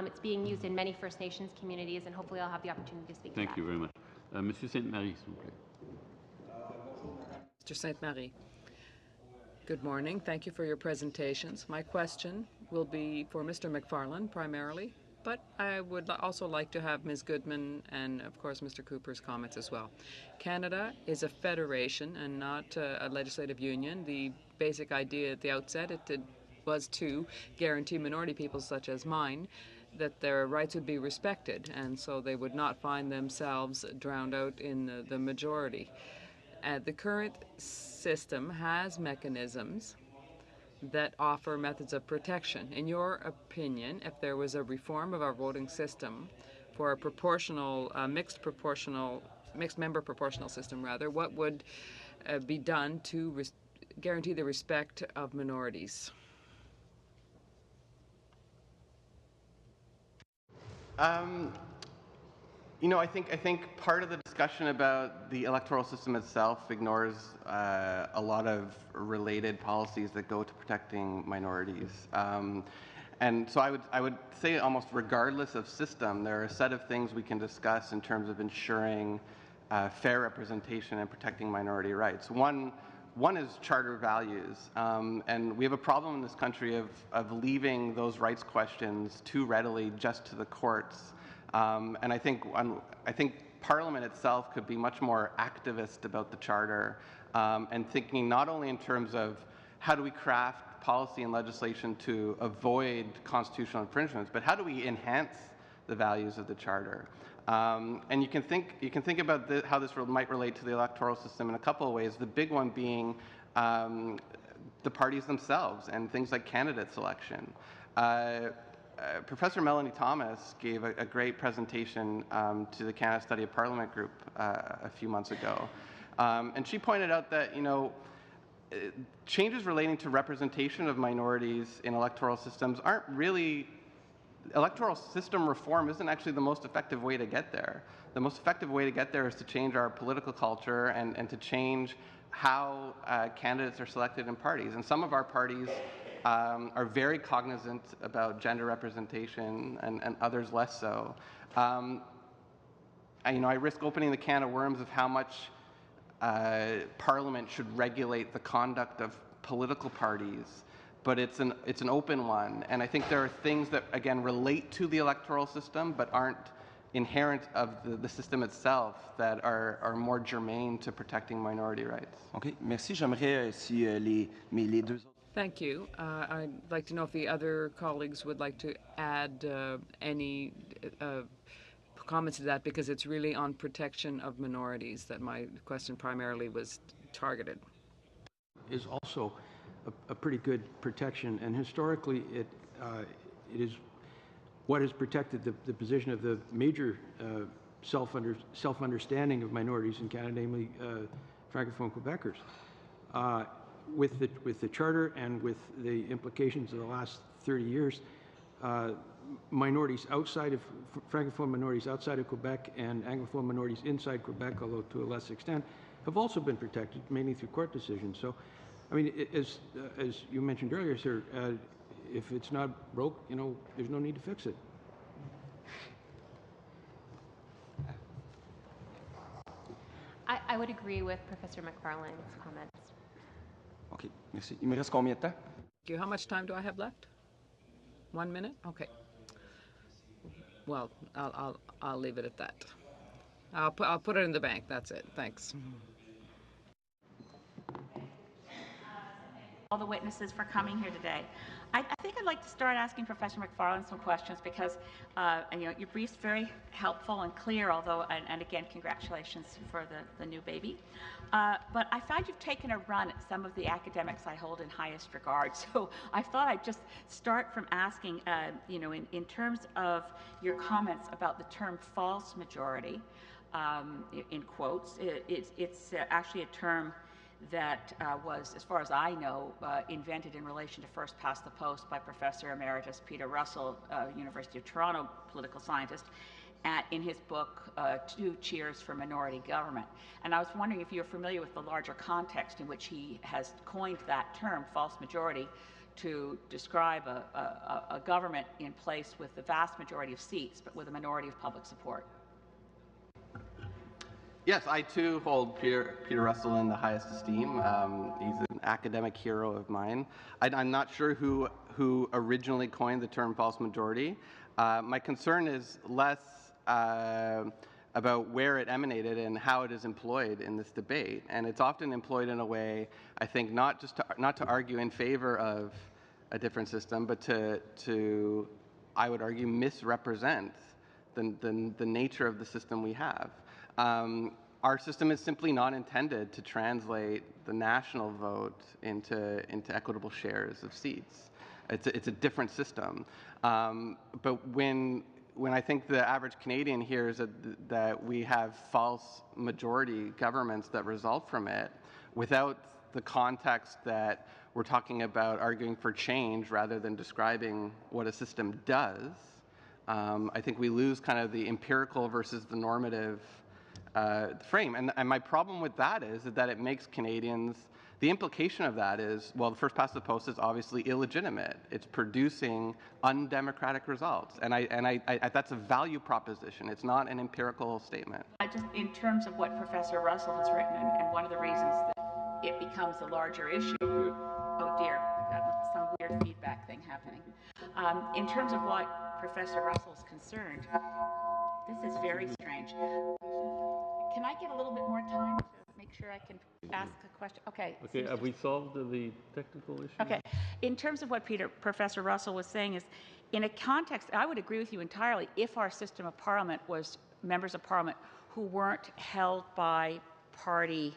It's being used in many First Nations communities, and hopefully I'll have the opportunity to speak to that. Thank you very much. Monsieur Sainte-Marie, s'il vous plaît. Mr. Sainte-Marie. Good morning. Thank you for your presentations. My question will be for Mr. McFarlane primarily, but I would also like to have Ms. Goodman and, of course, Mr. Cooper's comments as well. Canada is a federation and not a legislative union. The basic idea at the outset was to guarantee minority peoples such as mine that their rights would be respected, and so they would not find themselves drowned out in the majority. The current system has mechanisms that offer methods of protection. In your opinion, if there was a reform of our voting system for a proportional, mixed member proportional system rather, what would be done to guarantee the respect of minorities? You know, I think part of the discussion about the electoral system itself ignores a lot of related policies that go to protecting minorities. And so I would say almost regardless of system, there are a set of things we can discuss in terms of ensuring fair representation and protecting minority rights. One is charter values, and we have a problem in this country of leaving those rights questions too readily just to the courts. And I think Parliament itself could be much more activist about the Charter and thinking not only in terms of how do we craft policy and legislation to avoid constitutional infringements, but how do we enhance the values of the Charter? And you can think about how this might relate to the electoral system in a couple of ways. The big one being the parties themselves and things like candidate selection. Professor Melanie Thomas gave a great presentation to the Canada Study of Parliament group a few months ago. And she pointed out that, you know, changes relating to representation of minorities in electoral systems aren't really, electoral system reform isn't actually the most effective way to get there. The most effective way to get there is to change our political culture and to change how candidates are selected in parties. And some of our parties are very cognizant about gender representation and others less so. I risk opening the can of worms of how much Parliament should regulate the conduct of political parties, but it's an open one. And I think there are things that, again, relate to the electoral system but aren't inherent of the system itself that are more germane to protecting minority rights. OK. Merci. J'aimerais si les deux autres. Thank you. I'd like to know if the other colleagues would like to add any comments to that, because it's really on protection of minorities that my question primarily was targeted. Is also a pretty good protection, and historically it is what has protected the position of the major self-understanding of minorities in Canada, namely Francophone Quebecers. With the Charter and with the implications of the last 30 years, minorities outside of, Francophone minorities outside of Quebec and Anglophone minorities inside Quebec, although to a less extent, have also been protected, mainly through court decisions. So, I mean, as you mentioned earlier, sir, if it's not broke, you know, there's no need to fix it. I would agree with Professor McFarlane's comments. OK. Merci. Il me reste combien de temps? How much time do I have left? 1 minute? Okay. Well, I'll leave it at that. I'll put it in the bank. That's it. Thanks. All the witnesses for coming here today. I think I'd like to start asking Professor McFarlane some questions because your brief's very helpful and clear, although, and again, congratulations for the new baby. But I find you've taken a run at some of the academics I hold in highest regard. So I thought I'd just start from asking, in terms of your comments about the term false majority, in quotes, it's actually a term that was, as far as I know, invented in relation to first past the post by Professor Emeritus Peter Russell, University of Toronto political scientist, in his book, Two Cheers for Minority Government. And I was wondering if you're familiar with the larger context in which he has coined that term, false majority, to describe a government in place with the vast majority of seats, but with a minority of public support. Yes, I too hold Peter Russell in the highest esteem. He's an academic hero of mine. I'm not sure who originally coined the term false majority. My concern is less about where it emanated and how it is employed in this debate. And it's often employed in a way, I think, not to argue in favor of a different system, but to I would argue, misrepresent the nature of the system we have. Our system is simply not intended to translate the national vote into equitable shares of seats. It's a different system. But when I think the average Canadian hears that we have false majority governments that result from it, without the context that we're talking about arguing for change rather than describing what a system does, I think we lose kind of the empirical versus the normative frame. And my problem with that is that it makes Canadians, the implication of that is, well, the first past the post is obviously illegitimate. It's producing undemocratic results. And that's a value proposition. It's not an empirical statement. Just in terms of what Professor Russell has written, and one of the reasons that it becomes a larger issue, oh dear, I've got some weird feedback thing happening. In terms of what Professor Russell's concerned, this is very strange. Can I get a little bit more time to make sure I can ask a question? Okay. Okay, have we solved the technical issue? Okay. In terms of what Professor Russell was saying is, in a context, I would agree with you entirely if our system of parliament was members of parliament who weren't held by party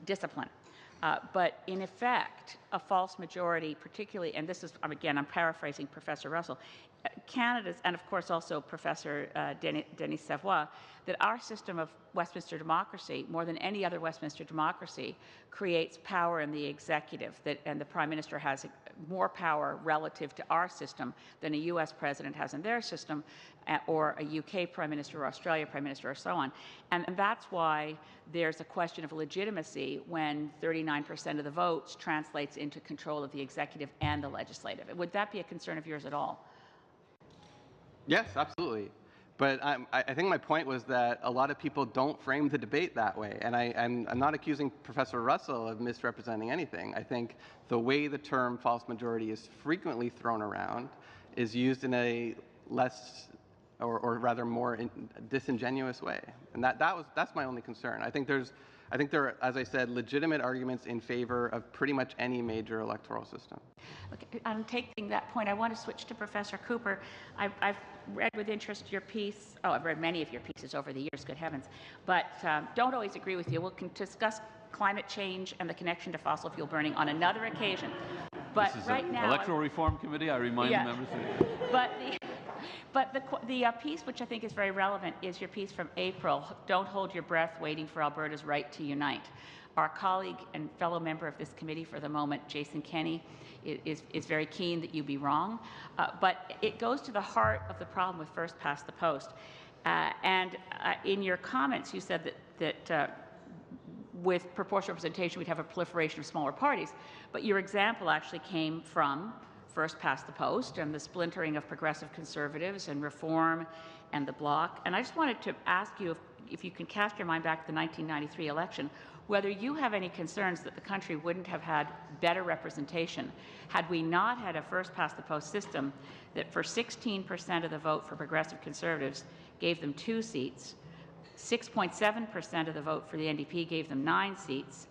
discipline. But in effect, a false majority, particularly, and this is, again, I'm paraphrasing Professor Russell, Canada's, and of course also Professor Denis Savoy, that our system of Westminster democracy, more than any other Westminster democracy, creates power in the executive, and the Prime Minister has more power relative to our system than a US president has in their system, or a UK Prime Minister, or Australia Prime Minister, or so on. And that's why there's a question of legitimacy when 39% of the votes translates into control of the executive and the legislative. Would that be a concern of yours at all? Yes, absolutely. But I think my point was that a lot of people don't frame the debate that way. And I'm not accusing Professor Russell of misrepresenting anything. I think the way the term false majority is frequently thrown around is used in a less, or rather more disingenuous way. And that's my only concern. I think there are, as I said, legitimate arguments in favor of pretty much any major electoral system. Okay, I'm taking that point. I want to switch to Professor Cooper. I've read with interest your piece. Oh, I've read many of your pieces over the years, good heavens. But don't always agree with you. We can discuss climate change and the connection to fossil fuel burning on another occasion. But this is right now, Electoral Reform Committee, I remind the members. But the piece, which I think is very relevant, is your piece from April, Don't Hold Your Breath Waiting for Alberta's Right to Unite. Our colleague and fellow member of this committee for the moment, Jason Kenney, is very keen that you be wrong. But it goes to the heart of the problem with first past the post. In your comments, you said that with proportional representation, we'd have a proliferation of smaller parties. But your example actually came from first past the post and the splintering of progressive conservatives and reform and the bloc. And I just wanted to ask you if you can cast your mind back to the 1993 election, whether you have any concerns that the country wouldn't have had better representation had we not had a first past the post system that for 16% of the vote for progressive conservatives gave them 2 seats, 6.7% of the vote for the NDP gave them 9 seats,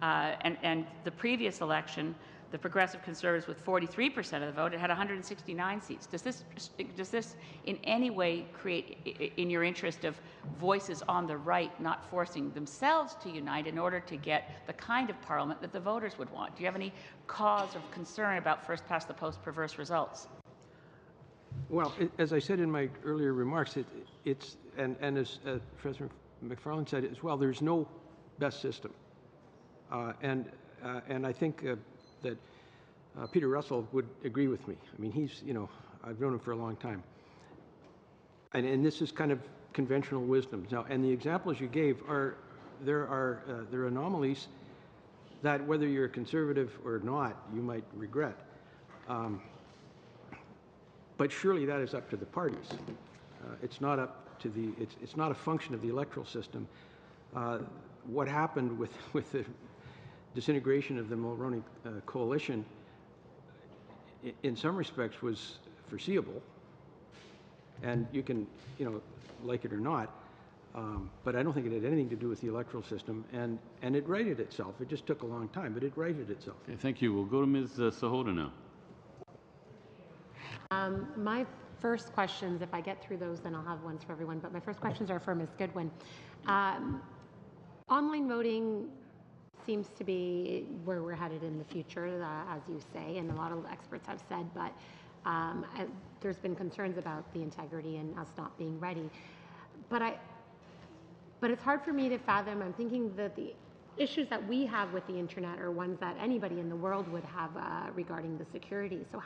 and the previous election, the progressive conservatives with 43% of the vote, it had 169 seats. Does this in any way create, in your interest of voices on the right not forcing themselves to unite in order to get the kind of parliament that the voters would want? Do you have any cause of concern about first past the post perverse results? Well, as I said in my earlier remarks, and as Professor McFarlane said as well, there's no best system. And I think that Peter Russell would agree with me. I mean, I've known him for a long time. And this is kind of conventional wisdom. Now, and the examples you gave there are anomalies that whether you're a conservative or not, you might regret. But surely that is up to the parties. It's not up to it's not a function of the electoral system. What happened with the disintegration of the Mulroney coalition, in some respects, was foreseeable, and you can, like it or not, but I don't think it had anything to do with the electoral system, and it righted itself. It just took a long time, but it righted itself. Okay, thank you. We'll go to Ms. Sahota now. My first questions, if I get through those, then I'll have ones for everyone, but my first questions are for Ms. Goodwin. Online voting seems to be where we're headed in the future, as you say, and a lot of experts have said, but there's been concerns about the integrity and us not being ready. But it's hard for me to fathom. I'm thinking that the issues that we have with the internet are ones that anybody in the world would have regarding the security. So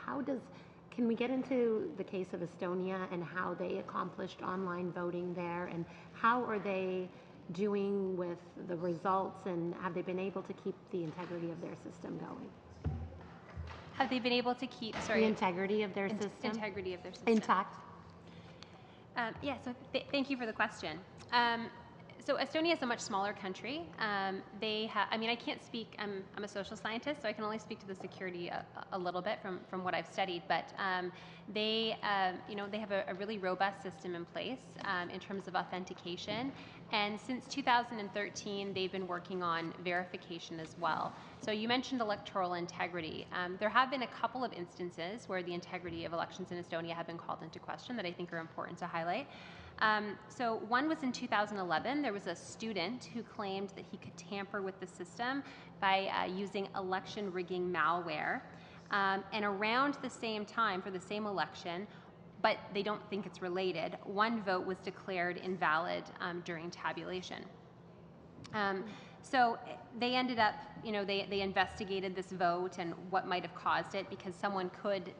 can we get into the case of Estonia and how they accomplished online voting there, and how are they doing with the results, and have they been able to keep the integrity of their system going? Have they been able to keep, the integrity of their system? Integrity of their system. Intact. Yeah, so thank you for the question. So Estonia is a much smaller country. They have, I mean, I can't speak, I'm a social scientist, so I can only speak to the security a little bit from what I've studied, but they have a really robust system in place in terms of authentication. And since 2013, they've been working on verification as well. So you mentioned electoral integrity. There have been a couple of instances where the integrity of elections in Estonia have been called into question that I think are important to highlight. So one was in 2011. There was a student who claimed that he could tamper with the system by using election rigging malware. And around the same time, for the same election, but they don't think it's related, one vote was declared invalid during tabulation. So they ended up, they investigated this vote and what might have caused it, because someone could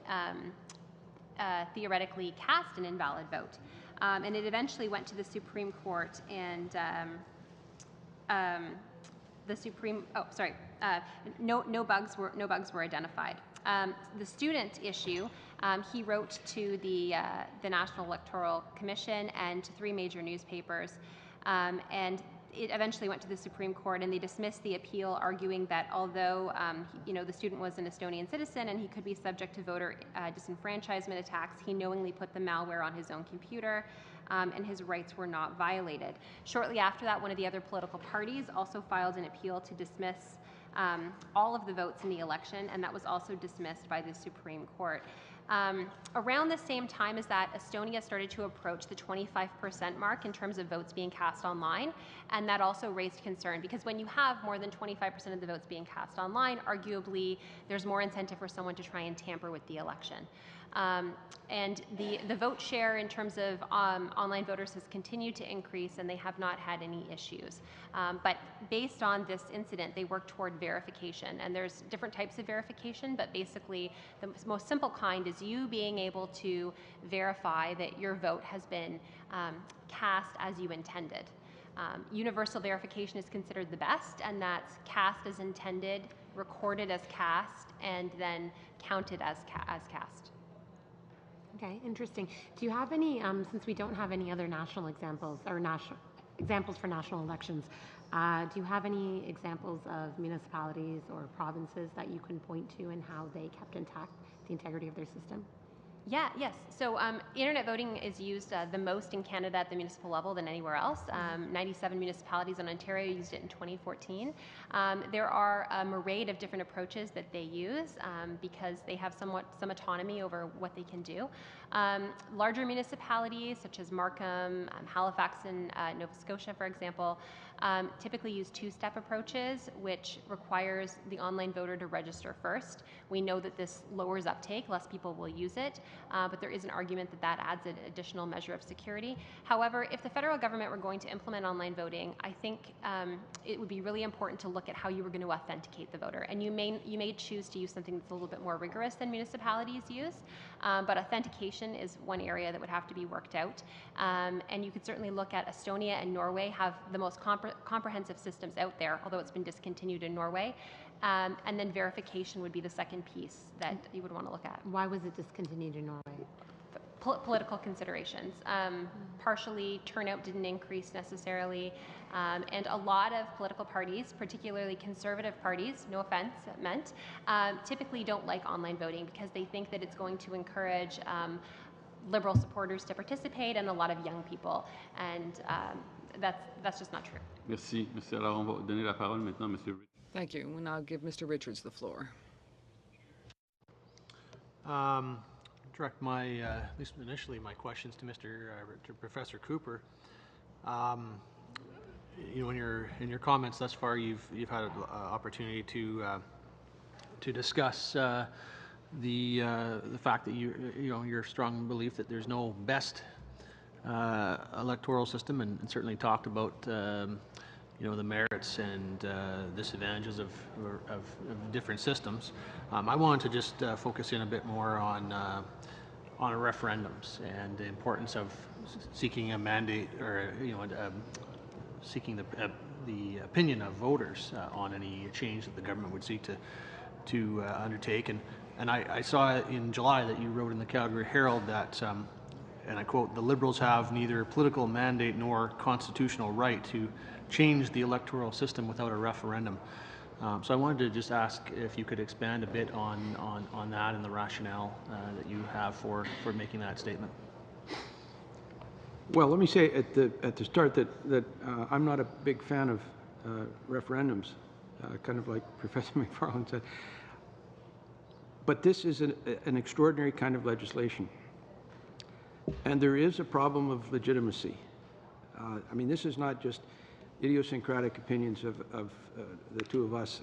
theoretically cast an invalid vote. And it eventually went to the Supreme Court, and no bugs were identified. The student issue, he wrote to the National Electoral Commission and to 3 major newspapers, and it eventually went to the Supreme Court, and they dismissed the appeal, arguing that although the student was an Estonian citizen and he could be subject to voter disenfranchisement attacks, he knowingly put the malware on his own computer, and his rights were not violated. Shortly after that, one of the other political parties also filed an appeal to dismiss all of the votes in the election, and that was also dismissed by the Supreme Court. Around the same time as that, Estonia started to approach the 25% mark in terms of votes being cast online, and that also raised concern, because when you have more than 25% of the votes being cast online, arguably there's more incentive for someone to try and tamper with the election. And the vote share in terms of online voters has continued to increase, and they have not had any issues. But based on this incident, they work toward verification, and there's different types of verification, but basically the most simple kind is you being able to verify that your vote has been cast as you intended. Universal verification is considered the best, and that's cast as intended, recorded as cast, and then counted as cast. Okay, interesting. Do you have any, since we don't have any other national examples, or examples for national elections, do you have any examples of municipalities or provinces that you can point to and how they kept intact the integrity of their system? Yes. So internet voting is used the most in Canada at the municipal level than anywhere else. 97 municipalities in Ontario used it in 2014. There are a myriad of different approaches that they use because they have some autonomy over what they can do. Larger municipalities such as Markham, Halifax, and Nova Scotia, for example, typically use 2-step approaches, which requires the online voter to register first. We know that this lowers uptake, less people will use it, but there is an argument that that adds an additional measure of security. However, if the federal government were going to implement online voting, I think it would be really important to look at how you were going to authenticate the voter. And you may choose to use something that's a little bit more rigorous than municipalities use, but authentication is one area that would have to be worked out. And you could certainly look at Estonia and Norway have the most comprehensive systems out there, although it's been discontinued in Norway. And then verification would be the second piece that you would want to look at. Why was it discontinued in Norway? Political considerations. Partially, turnout didn't increase necessarily, and a lot of political parties, particularly conservative parties, no offense meant, typically don't like online voting because they think that it's going to encourage Liberal supporters to participate and a lot of young people, and that's just not true. Merci. Alors, on va donner la parole maintenant à Monsieur. Thank you. We'll now give Mr. Richards the floor. Direct at least initially, my questions to Professor Cooper. in your comments thus far, you've had an opportunity to discuss the fact that your strong belief that there's no best electoral system, and certainly talked about the merits and disadvantages of different systems. I wanted to just focus in a bit more on referendums and the importance of seeking a mandate, or seeking the opinion of voters on any change that the government would seek to undertake. And I saw in July that you wrote in the Calgary Herald that, and I quote, "The Liberals have neither political mandate nor constitutional right to change the electoral system without a referendum." So I wanted to just ask if you could expand a bit on that and the rationale that you have for making that statement. Well, let me say at the start that I'm not a big fan of referendums, kind of like Professor McFarlane said. But this is an extraordinary kind of legislation. And there is a problem of legitimacy. I mean, this is not just idiosyncratic opinions of the two of us.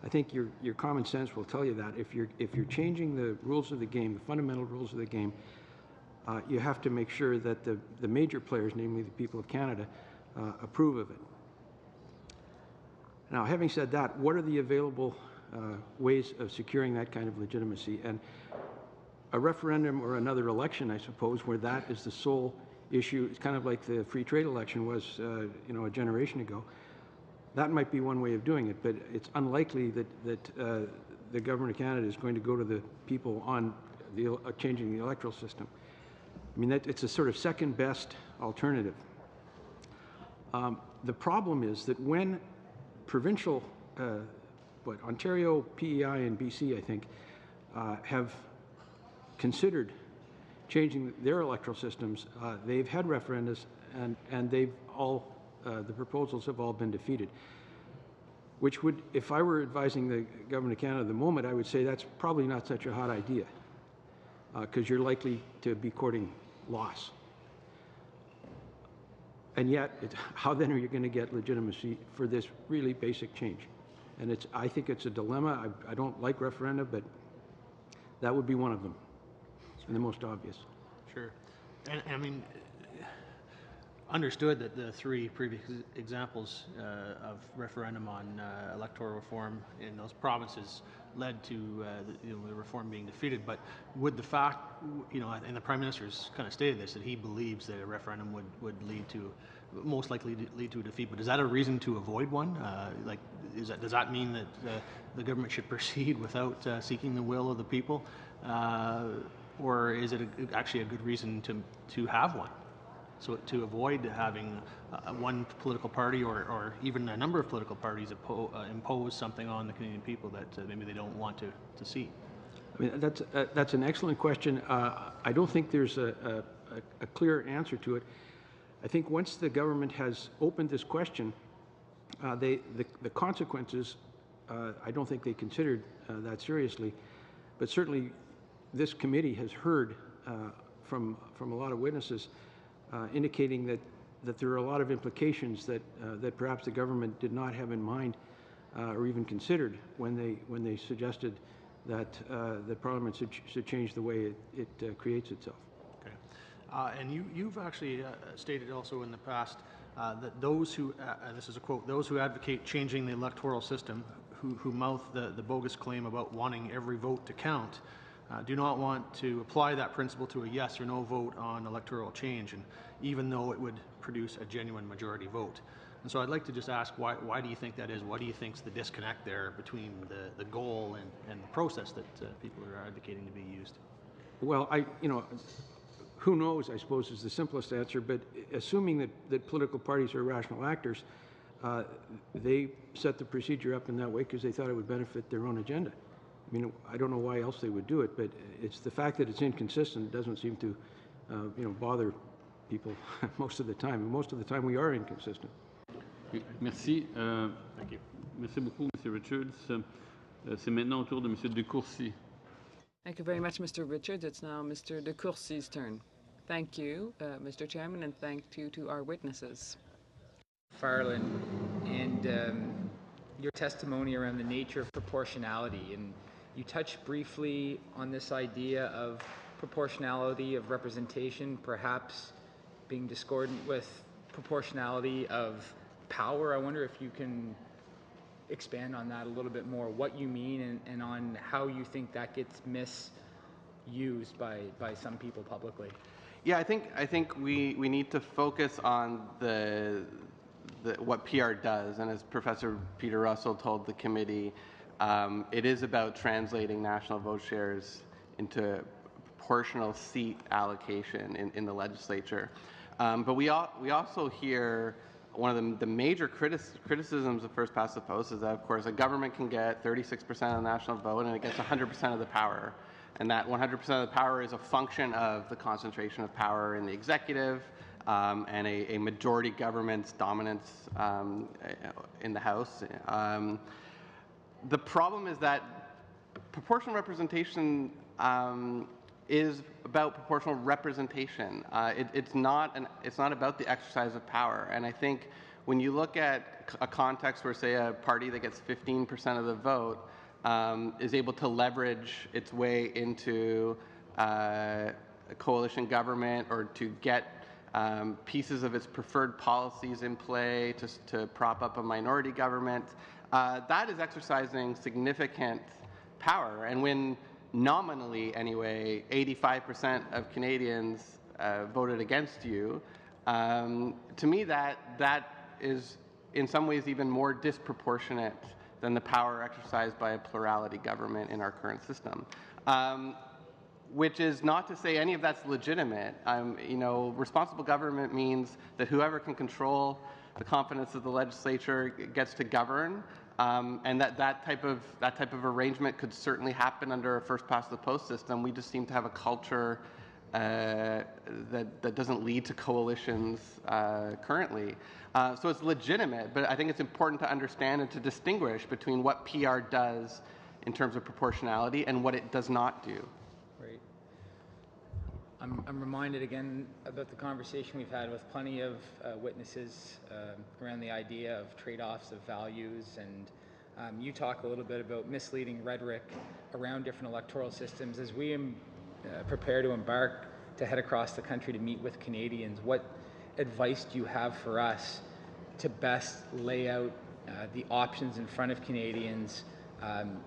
I think your common sense will tell you that if you're changing the rules of the game, the fundamental rules of the game, you have to make sure that the major players, namely the people of Canada, approve of it. Now, having said that, what are the available ways of securing that kind of legitimacy? And a referendum or another election, I suppose, where that is the sole issue, it's kind of like the free trade election was, a generation ago. That might be one way of doing it, but it's unlikely that the government of Canada is going to go to the people on changing the electoral system. I mean, it's a sort of second best alternative. The problem is that when provincial, Ontario, PEI, and BC, I think, have considered changing their electoral systems, they've had referendums, and they've all, the proposals have all been defeated. Which would, if I were advising the Government of Canada at the moment, I would say that's probably not such a hot idea, because you're likely to be courting loss. And yet, how then are you going to get legitimacy for this really basic change? And I think it's a dilemma. I don't like referenda, but that would be one of them, and the most obvious. Sure. And I mean, understood that the three previous examples of referendum on electoral reform in those provinces led to the reform being defeated. But would the fact, and the Prime Minister's kind of stated this, that he believes that a referendum would lead to, most likely lead to a defeat. But is that a reason to avoid one? Does that mean that the government should proceed without seeking the will of the people, or is it actually a good reason to have one? So to avoid having one political party or even a number of political parties impose something on the Canadian people that maybe they don't want to see. I mean, that's an excellent question. I don't think there's a clear answer to it. I think once the government has opened this question, the consequences, I don't think they considered that seriously. But certainly this committee has heard from a lot of witnesses indicating that there are a lot of implications that perhaps the government did not have in mind or even considered when they suggested that the Parliament should change the way it creates itself. Okay. And you've actually stated also in the past that those who, and this is a quote, those who advocate changing the electoral system, who mouth the bogus claim about wanting every vote to count, do not want to apply that principle to a yes or no vote on electoral change, and even though it would produce a genuine majority vote. And so I'd like to just ask, why do you think that is? What do you think is the disconnect there between the goal and the process that people are advocating to be used? Well, who knows, I suppose, is the simplest answer, but assuming that political parties are rational actors, they set the procedure up in that way because they thought it would benefit their own agenda. I mean, I don't know why else they would do it, but it's the fact that it's inconsistent doesn't seem to, bother people most of the time. And most of the time, we are inconsistent. Merci. Thank you. Merci beaucoup, M. Richards. C'est maintenant au tour de M. Decourcy. Thank you very much, Mr. Richards. It's now Mr. Decourcy's turn. Thank you, Mr. Chairman, and thank you to our witnesses. Farland, and your testimony around the nature of proportionality. And you touched briefly on this idea of proportionality of representation, perhaps being discordant with proportionality of power. I wonder if you can expand on that a little bit more, what you mean, and on how you think that gets misused by some people publicly. Yeah, I think we need to focus on what PR does, and as Professor Peter Russell told the committee, it is about translating national vote shares into proportional seat allocation in the legislature. But we also hear one of the major criticisms of first past the post is that, of course, a government can get 36% of the national vote and it gets 100% of the power. And that 100% of the power is a function of the concentration of power in the executive and a majority government's dominance in the House. The problem is that proportional representation is about proportional representation. It's not about the exercise of power. And I think when you look at a context where, say, a party that gets 15% of the vote is able to leverage its way into a coalition government or to get pieces of its preferred policies in play to prop up a minority government, that is exercising significant power. And when nominally, anyway, 85% of Canadians voted against you, to me that is in some ways even more disproportionate than the power exercised by a plurality government in our current system. Which is not to say any of that's legitimate. Responsible government means that whoever can control the confidence of the legislature gets to govern, and that type of arrangement could certainly happen under a first past the post system. We just seem to have a culture that doesn't lead to coalitions currently. So it's legitimate, but I think it's important to understand and to distinguish between what PR does in terms of proportionality and what it does not do. Right. I'm reminded again about the conversation we've had with plenty of witnesses around the idea of trade-offs of values, and you talk a little bit about misleading rhetoric around different electoral systems. As we prepare to embark to head across the country to meet with Canadians, what advice do you have for us to best lay out the options in front of Canadians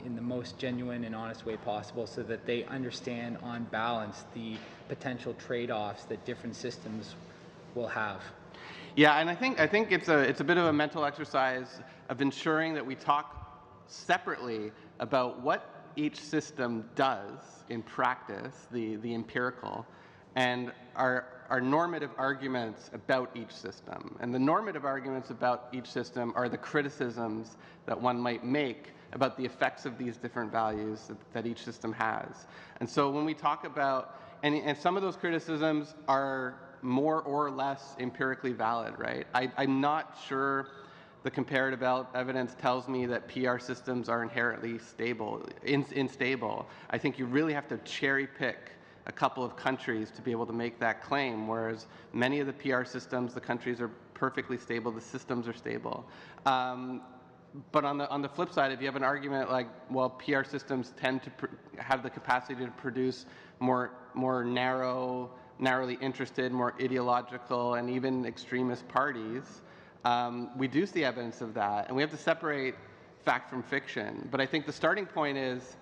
in the most genuine and honest way possible so that they understand on balance the potential trade-offs that different systems will have? Yeah, and I think it's a bit of a mental exercise of ensuring that we talk separately about what each system does in practice, the empirical, and our normative arguments about each system. And the normative arguments about each system are the criticisms that one might make about the effects of these different values that each system has. And so when we talk about, and some of those criticisms are more or less empirically valid, right? I'm not sure the comparative evidence tells me that PR systems are inherently unstable. I think you really have to cherry pick a couple of countries to be able to make that claim, whereas many of the PR systems, the countries are perfectly stable, the systems are stable. But on the flip side, if you have an argument like, well, PR systems tend to have the capacity to produce more narrowly interested, more ideological, and even extremist parties, we do see evidence of that, and we have to separate fact from fiction. But I think the starting point is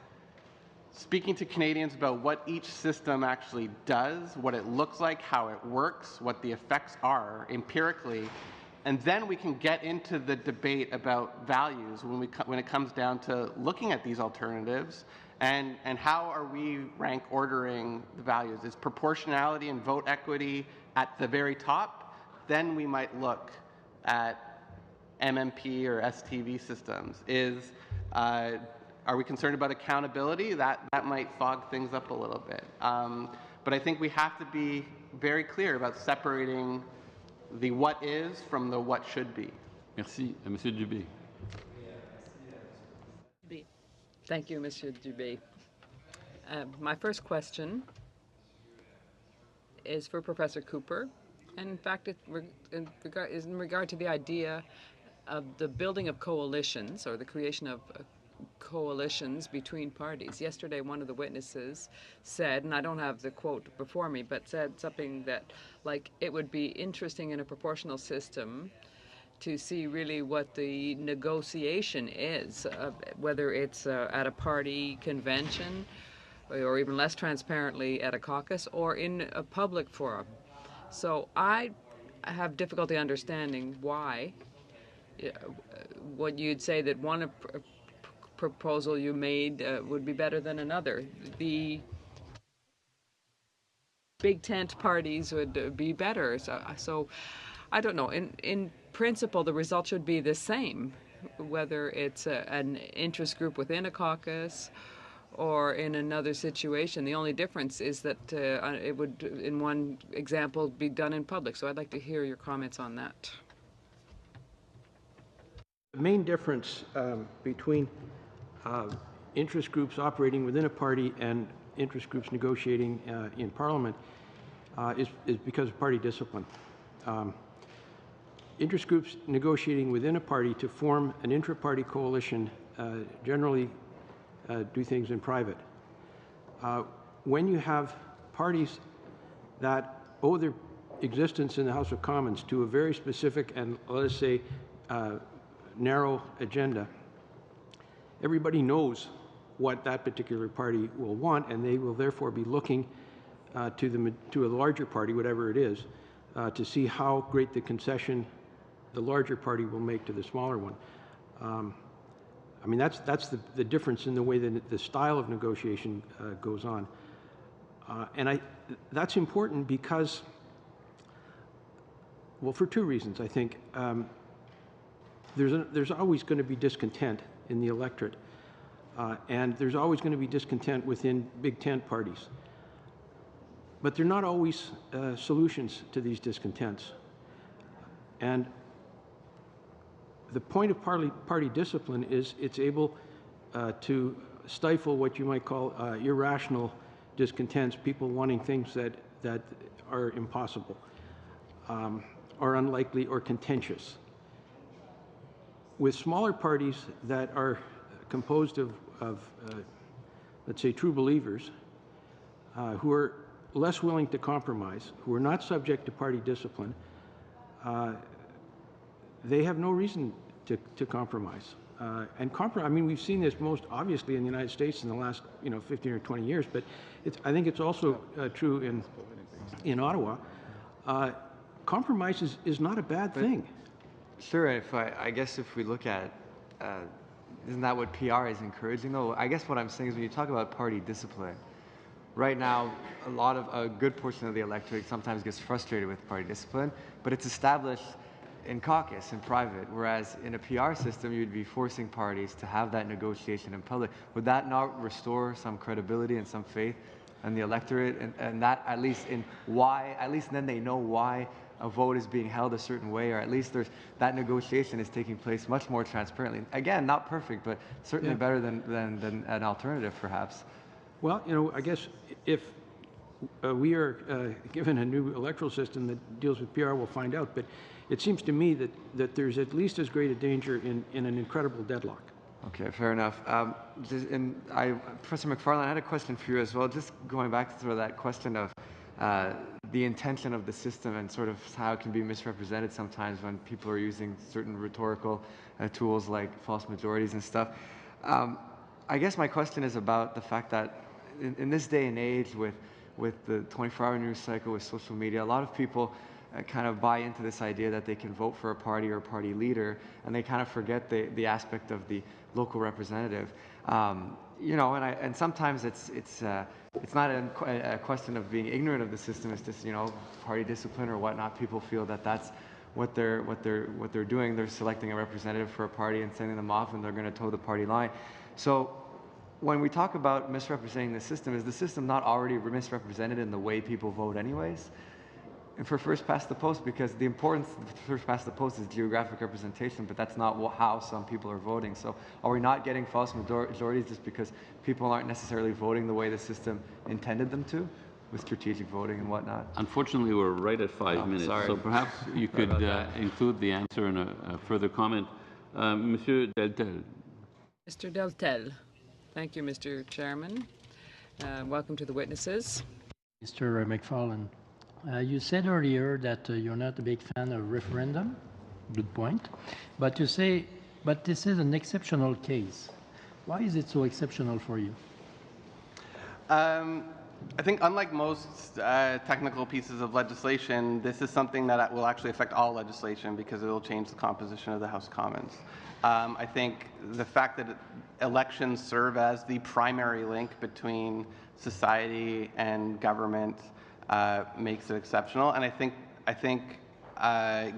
speaking to Canadians about what each system actually does, what it looks like, how it works, what the effects are empirically, and then we can get into the debate about values when it comes down to looking at these alternatives and how are we rank ordering the values. Is proportionality and vote equity at the very top? Then we might look at MMP or STV systems. Are we concerned about accountability? That might fog things up a little bit. But I think we have to be very clear about separating the what is from the what should be. Merci. Monsieur Dubé. Thank you, Monsieur Dubé. My first question is for Professor Cooper. And in fact, in regard to the idea of the building of coalitions or the creation of coalitions between parties. Yesterday, one of the witnesses said, and I don't have the quote before me, but said something that, like, it would be interesting in a proportional system to see really what the negotiation is, whether it's at a party convention or even less transparently at a caucus or in a public forum. So I have difficulty understanding why what you'd say that one proposal you made would be better than another. The big tent parties would be better. So I don't know. In principle, the result should be the same, whether it's an interest group within a caucus or in another situation. The only difference is that it would, in one example, be done in public. So I'd like to hear your comments on that. The main difference between interest groups operating within a party and interest groups negotiating in Parliament is because of party discipline. Interest groups negotiating within a party to form an intra-party coalition generally do things in private. When you have parties that owe their existence in the House of Commons to a very specific and, let us say, narrow agenda, everybody knows what that particular party will want, and they will therefore be looking to a larger party, whatever it is, to see how great the concession the larger party will make to the smaller one. I mean, that's the difference in the way that the style of negotiation goes on. And that's important because, well, for two reasons, I think. There's always going to be discontent in the electorate, and there's always going to be discontent within big tent parties. But they're not always solutions to these discontents. And the point of party discipline is it's able to stifle what you might call irrational discontents, people wanting things that are impossible, or unlikely or contentious. With smaller parties that are composed of let's say, true believers who are less willing to compromise, who are not subject to party discipline, they have no reason to compromise. I mean, we've seen this most obviously in the United States in the last 15 or 20 years, but I think it's also true in Ottawa. Compromise is not a bad thing. Sure, I guess if we look at, isn't that what PR is encouraging though? I guess what I'm saying is when you talk about party discipline, right now a good portion of the electorate sometimes gets frustrated with party discipline, but it's established in caucus, in private, whereas in a PR system you'd be forcing parties to have that negotiation in public. Would that not restore some credibility and some faith in the electorate, and that at least then they know why a vote is being held a certain way, or at least that negotiation is taking place much more transparently. Again, not perfect, but certainly better than an alternative, perhaps. Well, I guess if we are given a new electoral system that deals with PR, we'll find out. But it seems to me that there's at least as great a danger in an incredible deadlock. Okay, fair enough. Professor McFarland, I had a question for you as well, just going back to sort of that question of the intention of the system and sort of how it can be misrepresented sometimes when people are using certain rhetorical tools like false majorities and stuff. I guess my question is about the fact that in this day and age with the 24-hour news cycle, with social media, a lot of people kind of buy into this idea that they can vote for a party or a party leader, and they kind of forget the aspect of the local representative. And sometimes it's not a question of being ignorant of the system. It's just party discipline or whatnot. People feel that that's what they're doing. They're selecting a representative for a party and sending them off, and they're going to toe the party line. So when we talk about misrepresenting the system, is the system not already misrepresented in the way people vote anyways? And for first past the post, because the importance of first past the post is geographic representation, but that's not how some people are voting. So are we not getting false majorities just because people aren't necessarily voting the way the system intended them to? with strategic voting and whatnot. Unfortunately, we're right at 5 minutes, sorry. so perhaps you could include the answer in a further comment. Monsieur Deltel. Mr. Deltel. Thank you, Mr. Chairman. Welcome to the witnesses. Mr. McFarlane, you said earlier that you're not a big fan of referendum. Good point. But you say, but this is an exceptional case. Why is it so exceptional for you? I think unlike most technical pieces of legislation, this is something that will actually affect all legislation because it will change the composition of the House of Commons. I think the fact that elections serve as the primary link between society and government makes it exceptional. And I think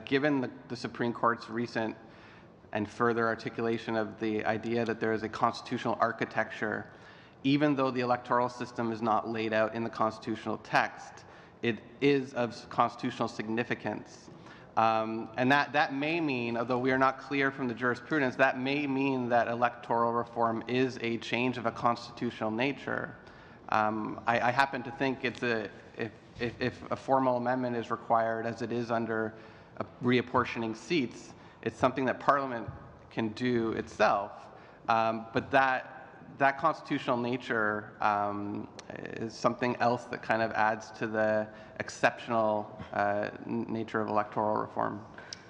given the Supreme Court's recent and further articulation of the idea that there is a constitutional architecture, even though the electoral system is not laid out in the constitutional text, it is of constitutional significance. And that may mean, although we are not clear from the jurisprudence, that may mean that electoral reform is a change of a constitutional nature. I happen to think if a formal amendment is required, as it is under reapportioning seats, it's something that Parliament can do itself. But that constitutional nature is something else that kind of adds to the exceptional nature of electoral reform.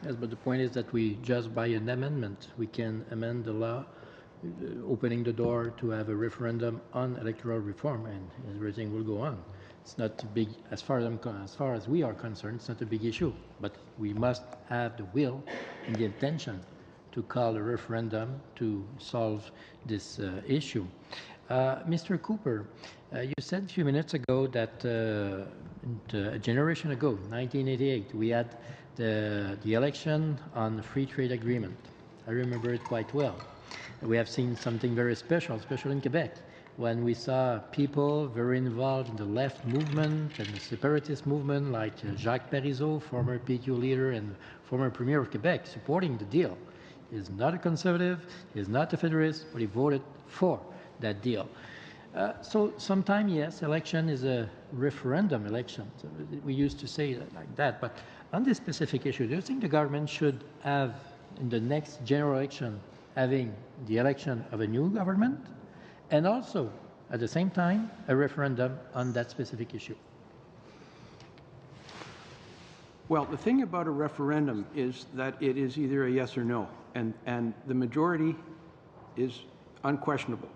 Yes, but the point is that we just by an amendment, we can amend the law, opening the door to have a referendum on electoral reform, and everything will go on. It's not a big, as far as we are concerned, it's not a big issue. But we must have the will and the intention to call a referendum to solve this issue. Mr. Cooper, you said a few minutes ago that a generation ago, 1988, we had the election on the free trade agreement. I remember it quite well. We have seen something very special, especially in Quebec, when we saw people very involved in the left movement and the separatist movement, like Jacques Parizeau, former PQ leader and former Premier of Quebec, supporting the deal. He is not a conservative, he is not a federalist, but he voted for that deal. So sometimes, yes, election is a referendum election. So we used to say it like that. But on this specific issue, do you think the government should have, in the next general election, having the election of a new government, and also, at the same time, a referendum on that specific issue? Well, the thing about a referendum is that it is either a yes or no, and the majority is unquestionable.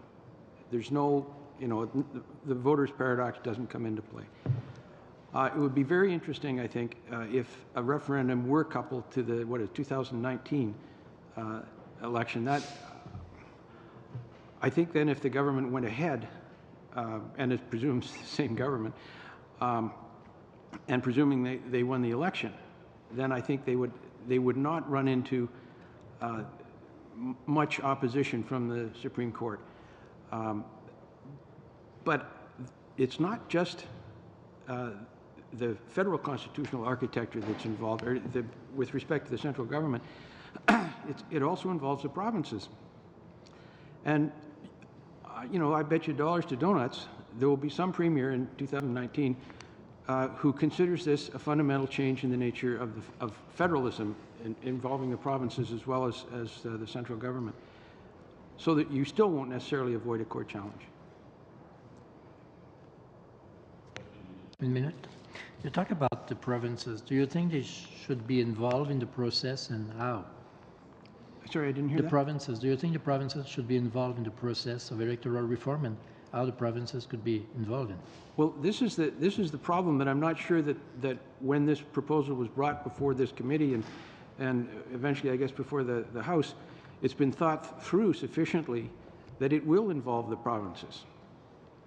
There's no, the voter's paradox doesn't come into play. It would be very interesting, I think, if a referendum were coupled to the, 2019 election. That, I think then if the government went ahead, and it presumes the same government, and presuming they won the election, then I think they would not run into much opposition from the Supreme Court. But it's not just the federal constitutional architecture that's involved, or with respect to the central government. It also involves the provinces. And, I bet you dollars to donuts, there will be some premier in 2019 who considers this a fundamental change in the nature of federalism involving the provinces as well as the central government, so that you still won't necessarily avoid a court challenge. 1 minute. You talk about the provinces. Do you think they should be involved in the process, and how? Sorry, I didn't hear the that. Provinces. Do you think the provinces should be involved in the process of electoral reform, and how the provinces could be involved in? Well, this is the problem, that I'm not sure that when this proposal was brought before this committee and eventually, I guess, before the House, it's been thought through sufficiently that it will involve the provinces.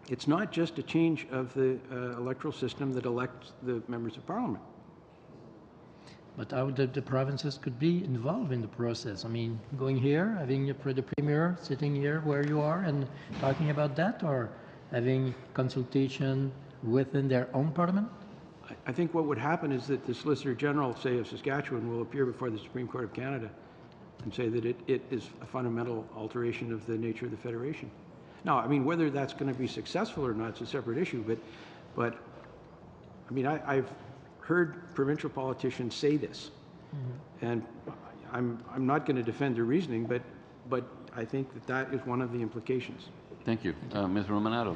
It's not just a change of the electoral system that elects the members of Parliament. But how the provinces could be involved in the process? I mean, going here, having the Premier sitting here where you are and talking about that, or having consultation within their own Parliament? I think what would happen is that the Solicitor General, say, of Saskatchewan, will appear before the Supreme Court of Canada and say that it is a fundamental alteration of the nature of the Federation. Now, I mean, whether that's going to be successful or not is a separate issue, but I mean, I've heard provincial politicians say this, and I'm not going to defend their reasoning, but I think that is one of the implications. Thank you. Ms. Romanato.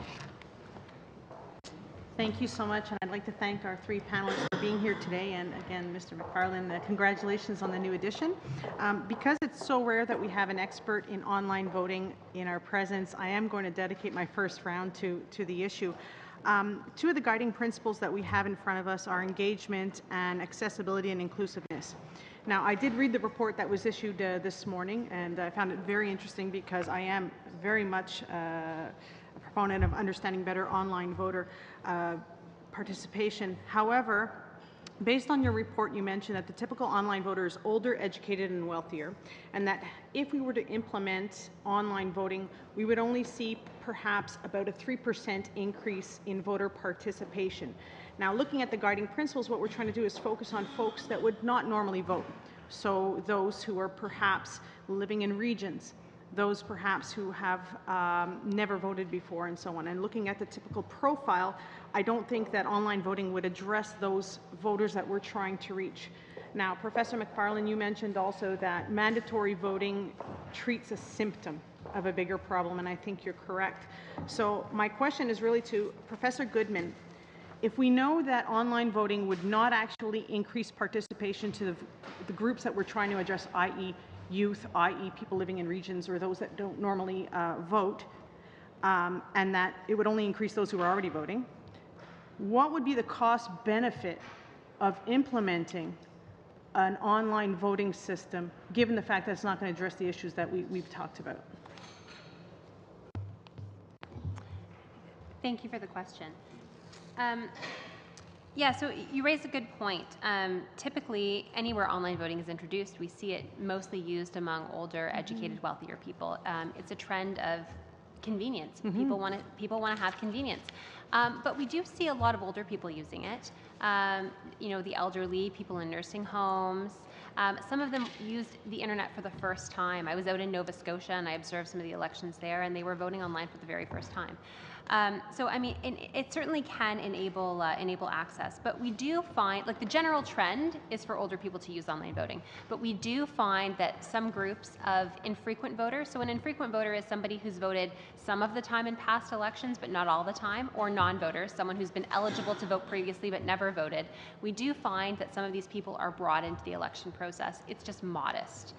Thank you so much, and I'd like to thank our three panelists for being here today, and again, Mr. McFarland, congratulations on the new edition. Because it's so rare that we have an expert in online voting in our presence, I am going to dedicate my first round to the issue. Two of the guiding principles that we have in front of us are engagement and accessibility and inclusiveness. Now, I did read the report that was issued this morning, and I found it very interesting because I am very much a proponent of understanding better online voter participation. However, based on your report, you mentioned that the typical online voter is older, educated, and wealthier, and that if we were to implement online voting, we would only see perhaps about a 3% increase in voter participation. Now, looking at the guiding principles, what we're trying to do is focus on folks that would not normally vote. So those who are perhaps living in regions, those perhaps who have never voted before, and so on. And looking at the typical profile, I don't think that online voting would address those voters that we're trying to reach. Now, Professor McFarland, you mentioned also that mandatory voting treats a symptom of a bigger problem, and I think you're correct. So my question is really to Professor Goodman. If we know that online voting would not actually increase participation to the groups that we're trying to address, i.e. youth, i.e. people living in regions or those that don't normally vote, and that it would only increase those who are already voting, what would be the cost benefit of implementing an online voting system, given the fact that it's not going to address the issues that we've talked about? Thank you for the question. Yeah, so you raise a good point. Typically, anywhere online voting is introduced, we see it mostly used among older, educated, wealthier people. It's a trend of convenience. People want to have convenience. But we do see a lot of older people using it. You know, the elderly, people in nursing homes. Some of them used the internet for the first time. I was out in Nova Scotia and I observed some of the elections there, and they were voting online for the very first time. So I mean, it certainly can enable access, but we do find, like, the general trend is for older people to use online voting, but we do find that some groups of infrequent voters, so an infrequent voter is somebody who's voted some of the time in past elections but not all the time, or non-voters, someone who's been eligible to vote previously but never voted. We do find that some of these people are brought into the election process. It's just modest.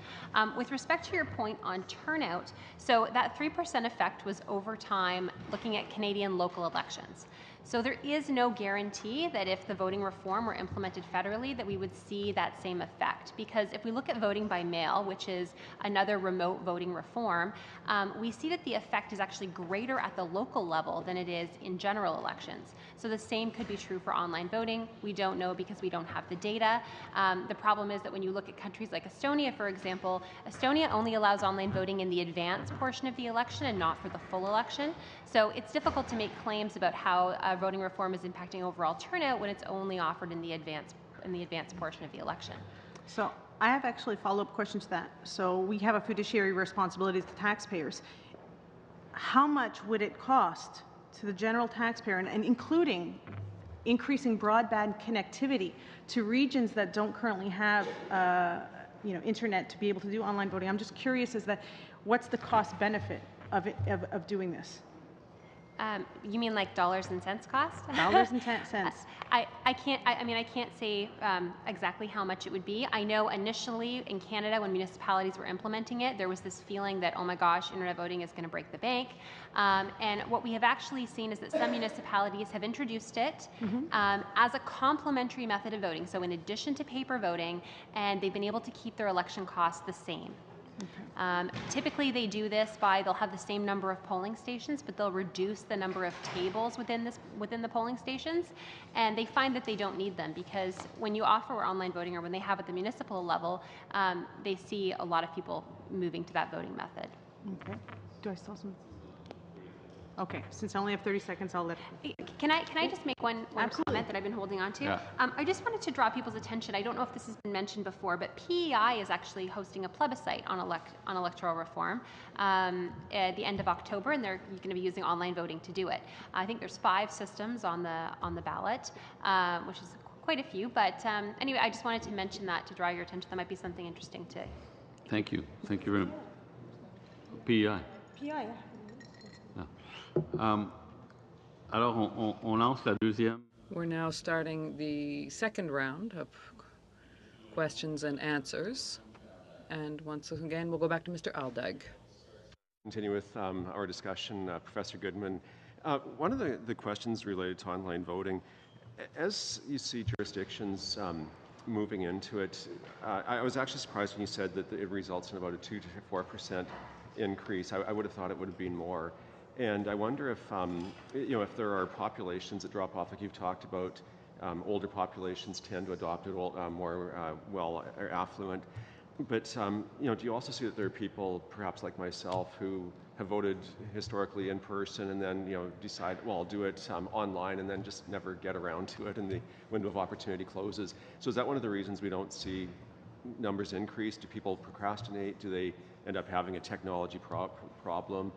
With respect to your point on turnout, so that 3% effect was over time looking at Canadian local elections. So there is no guarantee that if the voting reform were implemented federally that we would see that same effect. Because if we look at voting by mail, which is another remote voting reform, we see that the effect is actually greater at the local level than it is in general elections. So the same could be true for online voting. We don't know because we don't have the data. The problem is that when you look at countries like Estonia, for example, Estonia only allows online voting in the advance portion of the election and not for the full election. So it's difficult to make claims about how voting reform is impacting overall turnout when it's only offered in the advance portion of the election. So I have actually a follow-up question to that. So we have a fiduciary responsibility to taxpayers. How much would it cost to the general taxpayer, and including increasing broadband connectivity to regions that don't currently have internet to be able to do online voting? I'm just curious as that what's the cost benefit of doing this? You mean like dollars and cents cost? Dollars and cents. I can't say exactly how much it would be. I know initially in Canada when municipalities were implementing it, there was this feeling that, oh my gosh, internet voting is going to break the bank. And what we have actually seen is that some municipalities have introduced it as a complementary method of voting. So in addition to paper voting, and they've been able to keep their election costs the same. Okay. Typically they do this by, they'll have the same number of polling stations, but they'll reduce the number of tables within the polling stations, and they find that they don't need them because when you offer online voting, or when they have at the municipal level, they see a lot of people moving to that voting method. Okay. Do I still have some? Okay, since I only have 30 seconds, I'll let... Can I just make one comment that I've been holding on to? Yeah. I just wanted to draw people's attention. I don't know if this has been mentioned before, but PEI is actually hosting a plebiscite on electoral reform at the end of October, and they're going to be using online voting to do it. I think there's 5 systems on the ballot, which is quite a few. But anyway, I just wanted to mention that to draw your attention. That might be something interesting to... Thank you. Thank you very much. PEI. PI. Alors, on lance la deuxième. We're now starting the second round of questions and answers. And once again, we'll go back to Mr. Aldag. Continue with our discussion, Professor Goodman. One of the questions related to online voting, as you see jurisdictions moving into it, I was actually surprised when you said that it results in about a 2 to 4% increase. I would have thought it would have been more. And I wonder if, if there are populations that drop off, like you've talked about, older populations tend to adopt it more or affluent. But, do you also see that there are people, perhaps like myself, who have voted historically in person and then, decide, well, I'll do it online and then just never get around to it and the window of opportunity closes. So is that one of the reasons we don't see numbers increase? Do people procrastinate? Do they end up having a technology problem?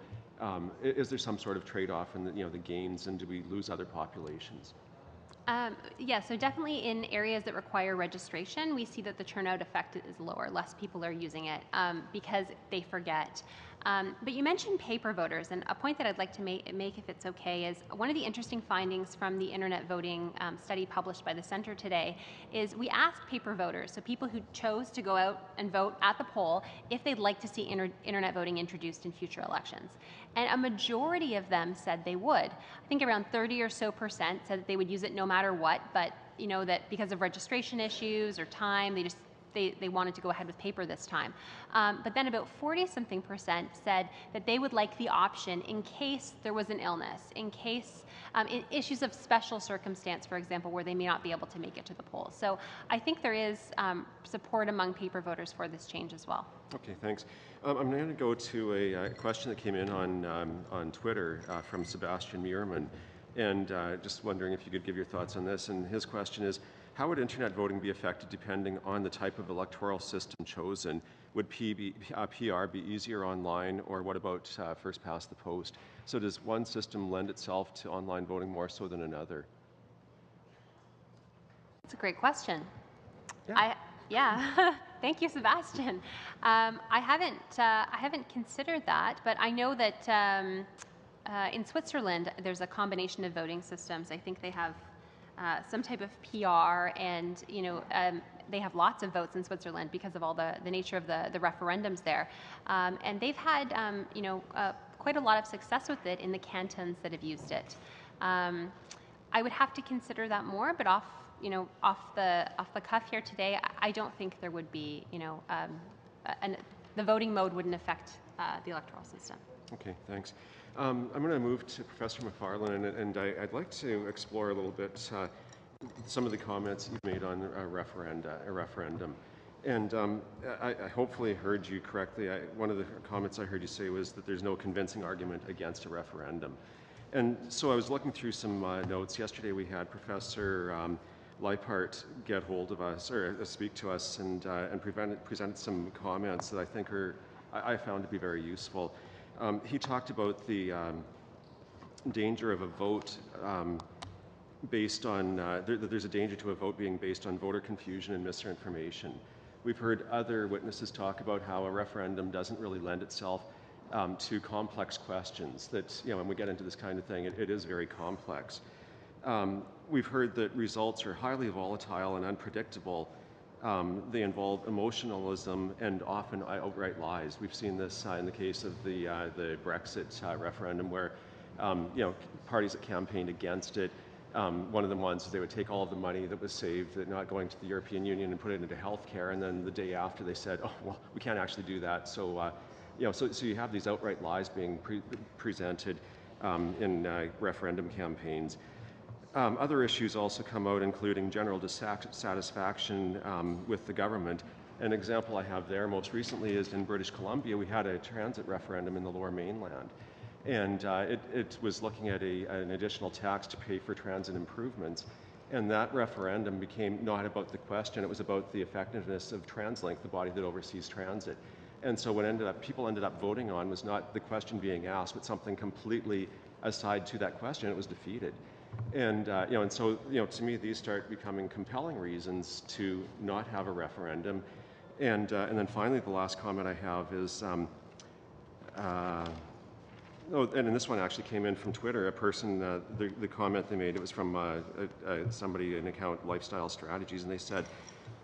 Is there some sort of trade-off in the gains, and do we lose other populations? Yeah, so definitely in areas that require registration, we see that the turnout effect is lower. Less people are using it because they forget. But you mentioned paper voters, and a point that I'd like to make, if it's okay, is one of the interesting findings from the internet voting study published by the Centre today is we asked paper voters, so people who chose to go out and vote at the poll, if they'd like to see internet voting introduced in future elections. And a majority of them said they would. I think around 30% or so said that they would use it no matter what, but that because of registration issues or time, they wanted to go ahead with paper this time. But then about 40-something% said that they would like the option in case there was an illness, in case in issues of special circumstance, for example, where they may not be able to make it to the polls. So I think there is support among paper voters for this change as well. Okay, thanks. I'm going to go to a question that came in on Twitter from Sebastian Muirman, and just wondering if you could give your thoughts on this. And his question is, how would internet voting be affected depending on the type of electoral system chosen? Would PR be easier online, or what about first past the post? So does one system lend itself to online voting more so than another? That's a great question. Yeah. Thank you, Sebastian. I haven't considered that, but I know that in Switzerland there's a combination of voting systems. I think they have some type of PR, and they have lots of votes in Switzerland because of all the nature of the referendums there, and they've had quite a lot of success with it in the cantons that have used it. I would have to consider that more, but off the cuff here today, I don't think there would be the voting mode wouldn't affect the electoral system. Okay, thanks. I'm going to move to Professor McFarlane, and I'd like to explore a little bit some of the comments you've made on a referendum. And I hopefully heard you correctly. One of the comments I heard you say was that there's no convincing argument against a referendum. And so I was looking through some notes. Yesterday we had Professor Leipart get hold of us, or speak to us, and presented some comments that I think I found to be very useful. He talked about the danger of a vote based on, there's a danger to a vote being based on voter confusion and misinformation. We've heard other witnesses talk about how a referendum doesn't really lend itself to complex questions, that, when we get into this kind of thing, it is very complex. We've heard that results are highly volatile and unpredictable. They involve emotionalism and often outright lies. We've seen this in the case of the Brexit referendum, where parties that campaigned against it, one of them was they would take all of the money that was saved, not going to the European Union, and put it into healthcare, and then the day after they said, oh, well, we can't actually do that. So, so you have these outright lies being presented in referendum campaigns. Other issues also come out, including general dissatisfaction with the government. An example I have there most recently is in British Columbia. We had a transit referendum in the Lower Mainland. And it was looking at an additional tax to pay for transit improvements. And that referendum became not about the question, it was about the effectiveness of TransLink, the body that oversees transit. And so what people ended up voting on was not the question being asked, but something completely aside to that question. It was defeated. And, and so, to me, these start becoming compelling reasons to not have a referendum. And then finally, the last comment I have is, and this one actually came in from Twitter. A person, the comment they made, it was from somebody, an account, Lifestyle Strategies, and they said,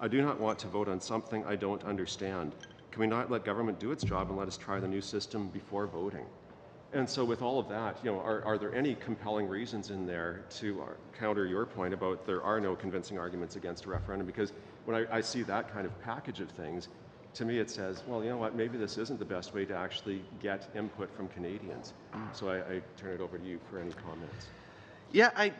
"I do not want to vote on something I don't understand. Can we not let government do its job and let us try the new system before voting?" And so with all of that, are there any compelling reasons in there to counter your point about there are no convincing arguments against a referendum? Because when I see that kind of package of things, to me it says, well, you know what, maybe this isn't the best way to actually get input from Canadians. So I turn it over to you for any comments. Yeah, I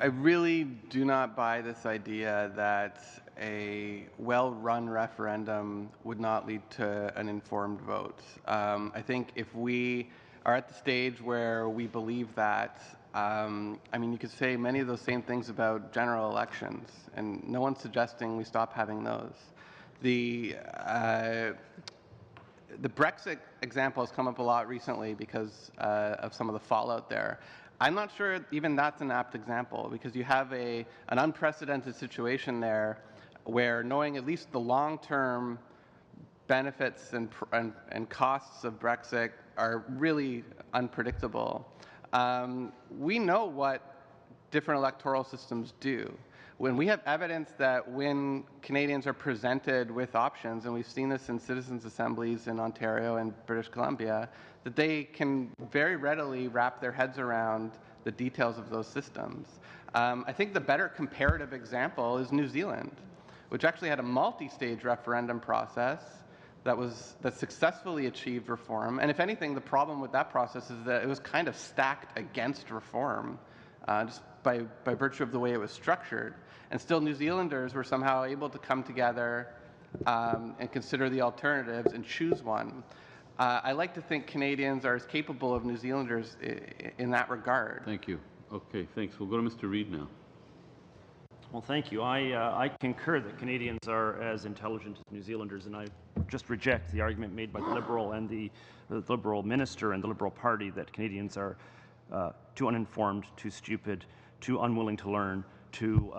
really do not buy this idea that a well-run referendum would not lead to an informed vote. I think if we are at the stage where we believe that, you could say many of those same things about general elections, and no one's suggesting we stop having those. The Brexit example has come up a lot recently because of some of the fallout there. I'm not sure even that's an apt example, because you have an unprecedented situation there where knowing at least the long-term benefits and costs of Brexit are really unpredictable. We know what different electoral systems do. When we have evidence that when Canadians are presented with options, and we've seen this in citizens' assemblies in Ontario and British Columbia, that they can very readily wrap their heads around the details of those systems. I think the better comparative example is New Zealand, which actually had a multi-stage referendum process that successfully achieved reform. And if anything, the problem with that process is that it was kind of stacked against reform, just by virtue of the way it was structured. And still, New Zealanders were somehow able to come together and consider the alternatives and choose one. I like to think Canadians are as capable of New Zealanders in that regard. Thank you. Okay, thanks. We'll go to Mr. Reid now. Well, thank you. I concur that Canadians are as intelligent as New Zealanders, and I just reject the argument made by the Liberal and the Liberal minister and the Liberal Party that Canadians are too uninformed, too stupid, too unwilling to learn, to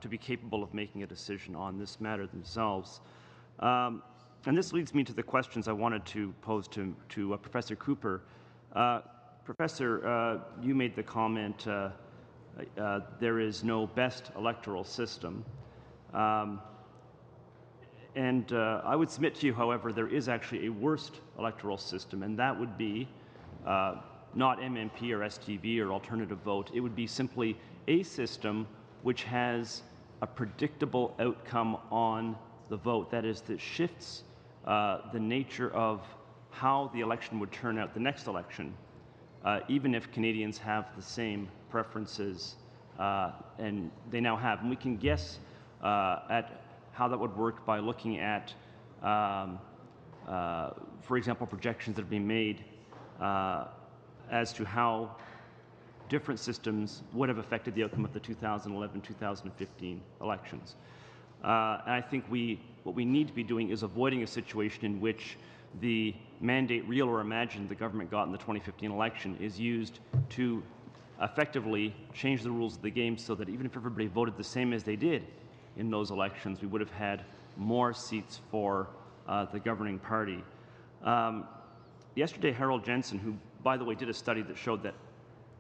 be capable of making a decision on this matter themselves. And this leads me to the questions I wanted to pose to Professor Cooper. Professor, you made the comment there is no best electoral system. And I would submit to you, however, there is actually a worst electoral system, and that would be not MMP or STV or alternative vote. It would be simply a system which has a predictable outcome on the vote. That is, that shifts the nature of how the election would turn out the next election, even if Canadians have the same preferences, and they now have. And we can guess at how that would work by looking at, for example, projections that have been made as to how different systems would have affected the outcome of the 2011-2015 elections. And I think what we need to be doing is avoiding a situation in which the mandate, real or imagined, the government got in the 2015 election is used to effectively change the rules of the game so that even if everybody voted the same as they did in those elections, we would have had more seats for the governing party. Yesterday, Harold Jensen, who, by the way, did a study that showed that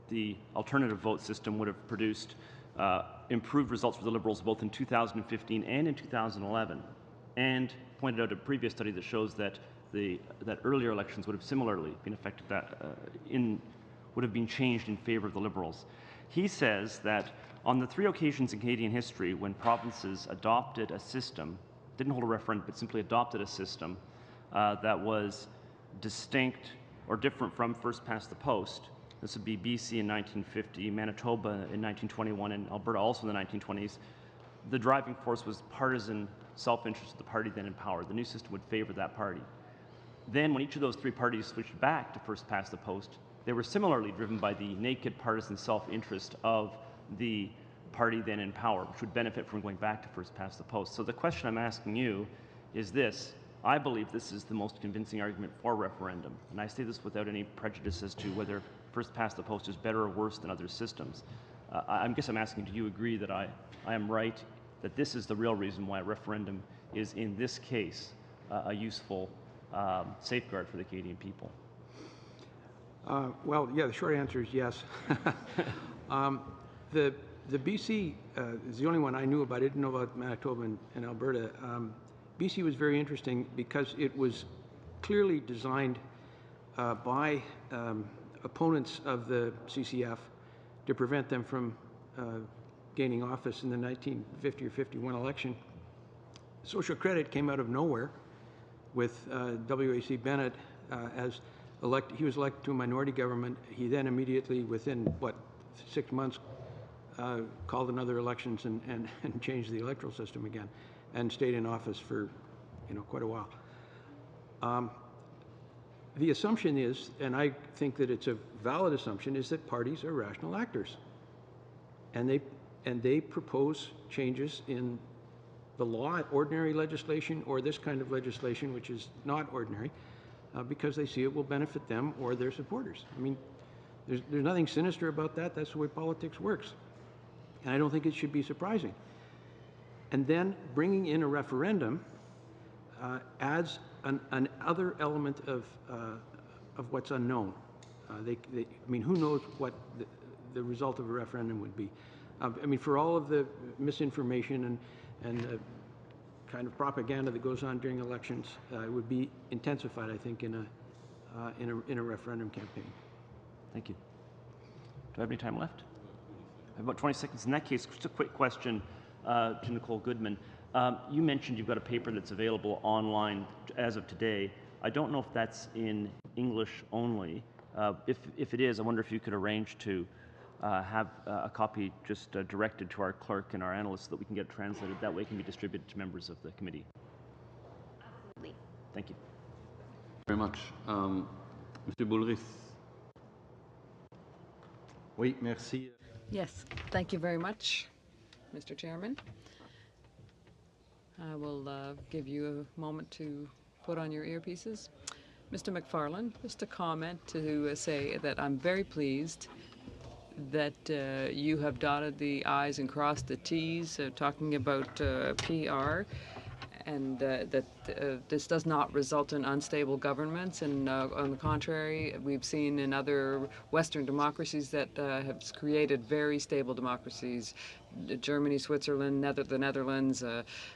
the alternative vote system would have produced improved results for the Liberals both in 2015 and in 2011, and pointed out a previous study that shows that that earlier elections would have similarly been affected, would have been changed in favor of the Liberals. He says that on the 3 occasions in Canadian history when provinces adopted a system, didn't hold a referendum, but simply adopted a system that was distinct or different from first past the post, this would be BC in 1950, Manitoba in 1921, and Alberta also in the 1920s, the driving force was partisan self-interest of the party then in power. The new system would favor that party. Then when each of those three parties switched back to first past the post, they were similarly driven by the naked partisan self-interest of the party then in power, which would benefit from going back to first past the post. So the question I'm asking you is this. I believe this is the most convincing argument for referendum, and I say this without any prejudice as to whether first past the post is better or worse than other systems. I guess I'm asking, do you agree that I am right, that this is the real reason why a referendum is, in this case, a useful safeguard for the Canadian people? Well, yeah, the short answer is yes. The BC is the only one I knew about. I didn't know about Manitoba and Alberta. BC was very interesting because it was clearly designed by opponents of the CCF to prevent them from gaining office in the 1950 or 51 election. Social Credit came out of nowhere with W.A.C. Bennett as elected. He was elected to a minority government. He then immediately, within 6 months, called another elections and changed the electoral system again, and stayed in office for, quite a while. The assumption is, and I think that it's a valid assumption, is that parties are rational actors, and they propose changes in the law, ordinary legislation, or this kind of legislation, which is not ordinary, because they see it will benefit them or their supporters. I mean, there's nothing sinister about that. That's the way politics works. And I don't think it should be surprising. And then bringing in a referendum adds an other element of what's unknown. I mean, who knows what the result of a referendum would be? I mean, for all of the misinformation and the kind of propaganda that goes on during elections, it would be intensified, I think, in a referendum campaign. Thank you. Do I have any time left? I have about 20 seconds. In that case, just a quick question to Nicole Goodman. You mentioned you've got a paper that's available online as of today. I don't know if that's in English only. If it is, I wonder if you could arrange to have a copy just directed to our clerk and our analysts so that we can get it translated. That way it can be distributed to members of the committee. Absolutely. Thank you. Very much. Mr. Boulris. Oui, merci. Yes, thank you very much, Mr. Chairman. I will give you a moment to put on your earpieces. Mr. McFarland, just a comment to say that I'm very pleased that you have dotted the I's and crossed the T's, talking about PR, and that this does not result in unstable governments. And on the contrary, we've seen in other Western democracies that have created very stable democracies, Germany, Switzerland, the Netherlands,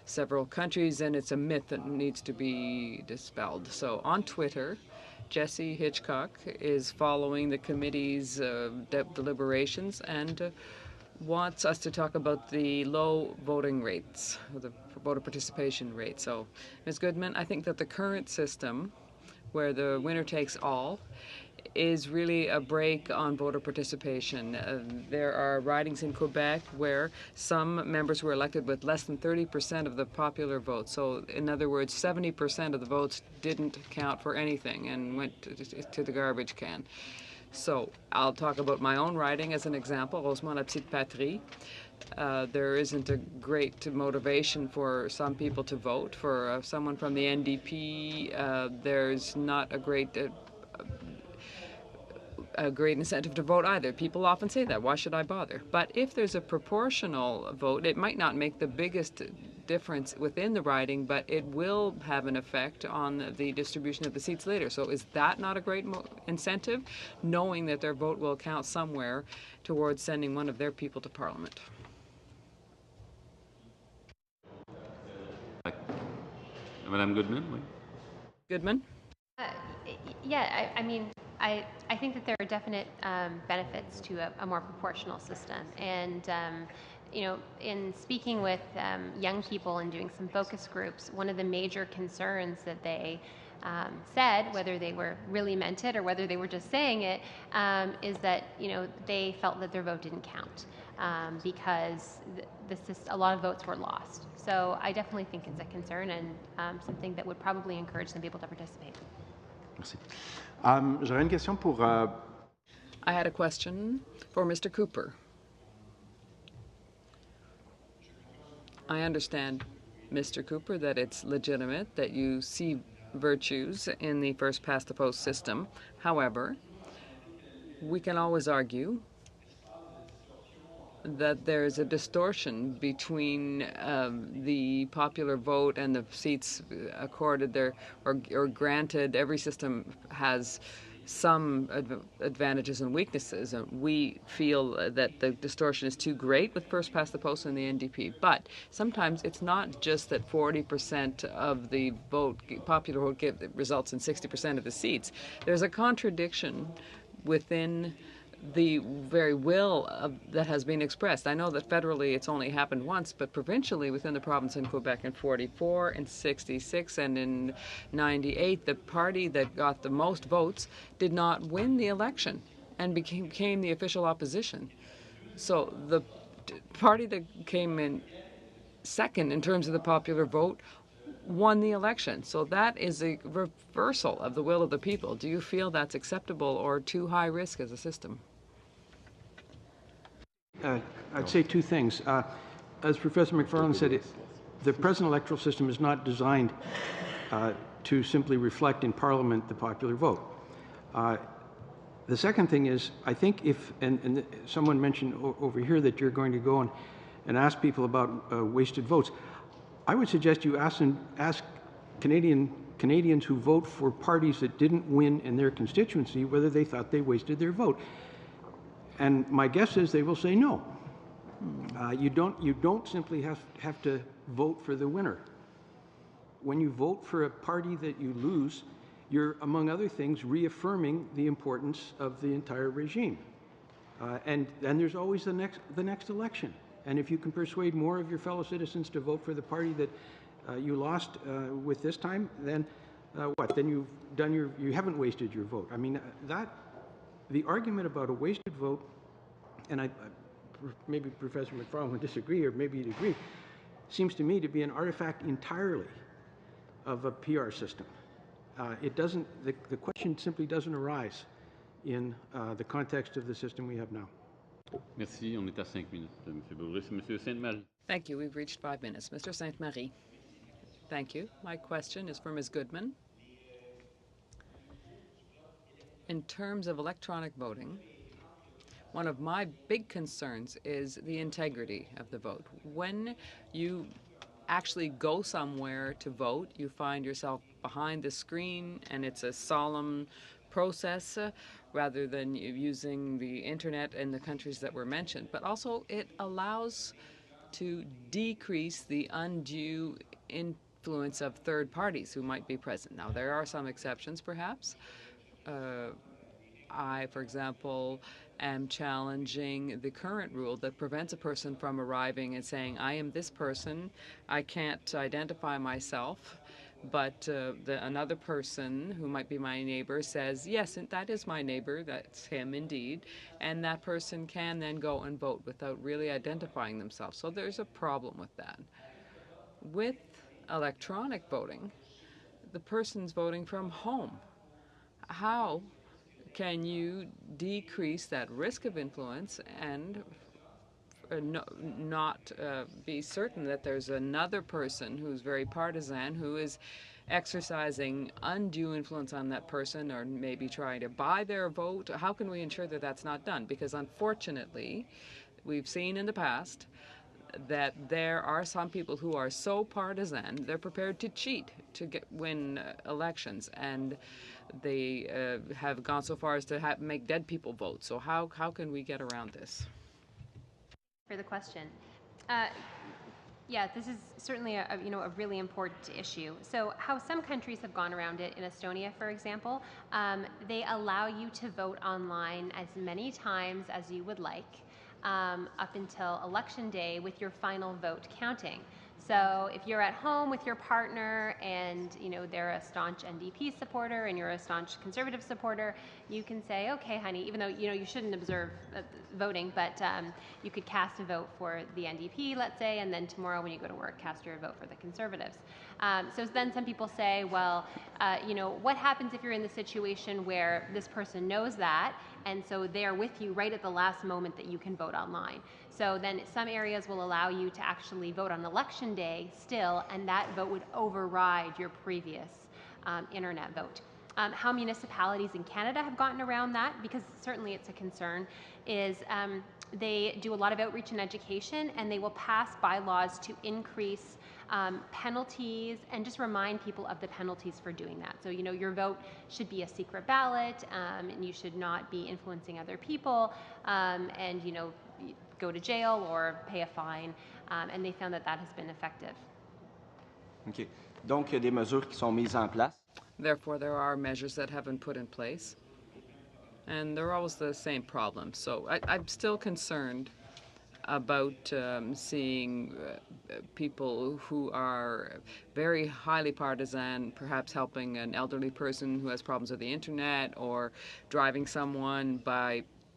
several countries, and it's a myth that needs to be dispelled. So on Twitter, Jesse Hitchcock is following the committee's deliberations and wants us to talk about the low voting rates, or the voter participation rate. So, Ms. Goodman, I think that the current system, where the winner takes all, is really a break on voter participation. There are ridings in Quebec where some members were elected with less than 30% of the popular vote. So, in other words, 70% of the votes didn't count for anything and went to the garbage can. So I'll talk about my own riding as an example, Rosemont La Petite Patrie. There isn't a great motivation for some people to vote. For someone from the NDP, there's not a great incentive to vote either. People often say that. Why should I bother? But if there's a proportional vote, it might not make the biggest difference within the riding, but it will have an effect on the distribution of the seats later. So is that not a great incentive, knowing that their vote will count somewhere towards sending one of their people to Parliament? Madame Goodman? Oui. Goodman? Yeah, I mean, I think that there are definite benefits to a more proportional system. And you know, in speaking with young people and doing some focus groups, one of the major concerns that they said, whether they were really meant it or whether they were just saying it, is that, you know, they felt that their vote didn't count because a lot of votes were lost. So I definitely think it's a concern and something that would probably encourage some people to participate. Merci. J'aurais une question pour... I had a question for Mr. Cooper. I understand, Mr. Cooper, that it's legitimate that you see virtues in the first past the post system. However, we can always argue that there's a distortion between the popular vote and the seats accorded there or granted. Every system has some advantages and weaknesses. We feel that the distortion is too great with first past the post and the NDP. But sometimes it's not just that 40% of the vote, popular vote, results in 60% of the seats. There's a contradiction within the very will that has been expressed. I know that federally it's only happened once, but provincially within the province in Quebec in 44, in 66, and in 98, the party that got the most votes did not win the election and became the official opposition. So the party that came in second in terms of the popular vote won the election. So that is a reversal of the will of the people. Do you feel that's acceptable or too high risk as a system? I'd say two things. As Professor McFarland said, the present electoral system is not designed to simply reflect in Parliament the popular vote. The second thing is, I think if, and someone mentioned over here that you're going to go and ask people about wasted votes, I would suggest you ask Canadians who vote for parties that didn't win in their constituency whether they thought they wasted their vote. And my guess is they will say no. You don't simply have to vote for the winner. When you vote for a party that you lose, you're, among other things, reaffirming the importance of the entire regime. And there's always the next election. And if you can persuade more of your fellow citizens to vote for the party that you lost with this time, then what? Then you haven't wasted your vote. I mean, the argument about a wasted vote, and maybe Professor McFarland would disagree, or maybe he'd agree, seems to me to be an artifact entirely of a PR system. It doesn't. The question simply doesn't arise in the context of the system we have now. Merci. On est à 5 minutes, M. Bourris. Monsieur Sainte-Marie. Thank you. We've reached 5 minutes. Mr. Sainte-Marie. Thank you. My question is for Ms. Goodman. In terms of electronic voting, one of my big concerns is the integrity of the vote. When you actually go somewhere to vote, you find yourself behind the screen, and it's a solemn process rather than using the internet in the countries that were mentioned. But also it allows to decrease the undue influence of third parties who might be present. Now, there are some exceptions, perhaps. I, for example, am challenging the current rule that prevents a person from arriving and saying, I am this person, I can't identify myself, but another person who might be my neighbor says, yes, that is my neighbor, that's him indeed, and that person can then go and vote without really identifying themselves. So there's a problem with that. With electronic voting, the person's voting from home. How can you decrease that risk of influence and not be certain that there's another person who's very partisan who is exercising undue influence on that person or maybe trying to buy their vote? How can we ensure that that's not done? Because unfortunately, we've seen in the past that there are some people who are so partisan they're prepared to cheat to win elections, and they have gone so far as to make dead people vote. So how can we get around this? For the question. Yeah, this is certainly a really important issue. So how some countries have gone around it, in Estonia, for example, they allow you to vote online as many times as you would like up until election day with your final vote counting. So if you're at home with your partner and they're a staunch NDP supporter and you're a staunch Conservative supporter, you can say, okay, honey, even though you shouldn't observe voting, but you could cast a vote for the NDP, let's say, and then tomorrow when you go to work, cast your vote for the Conservatives. So then some people say, well, what happens if you're in the situation where this person knows that, and so they're with you right at the last moment that you can vote online? So then some areas will allow you to actually vote on election day still, and that vote would override your previous internet vote. How municipalities in Canada have gotten around that, because certainly it's a concern, is they do a lot of outreach and education, and they will pass bylaws to increase penalties and just remind people of the penalties for doing that. So, your vote should be a secret ballot, and you should not be influencing other people, and, go to jail or pay a fine, and they found that that has been effective. OK. Donc, il y a des mesures qui sont mises en place. Therefore, there are measures that have been put in place, and they're always the same problem. So I'm still concerned about seeing people who are very highly partisan, perhaps helping an elderly person who has problems with the internet or driving someone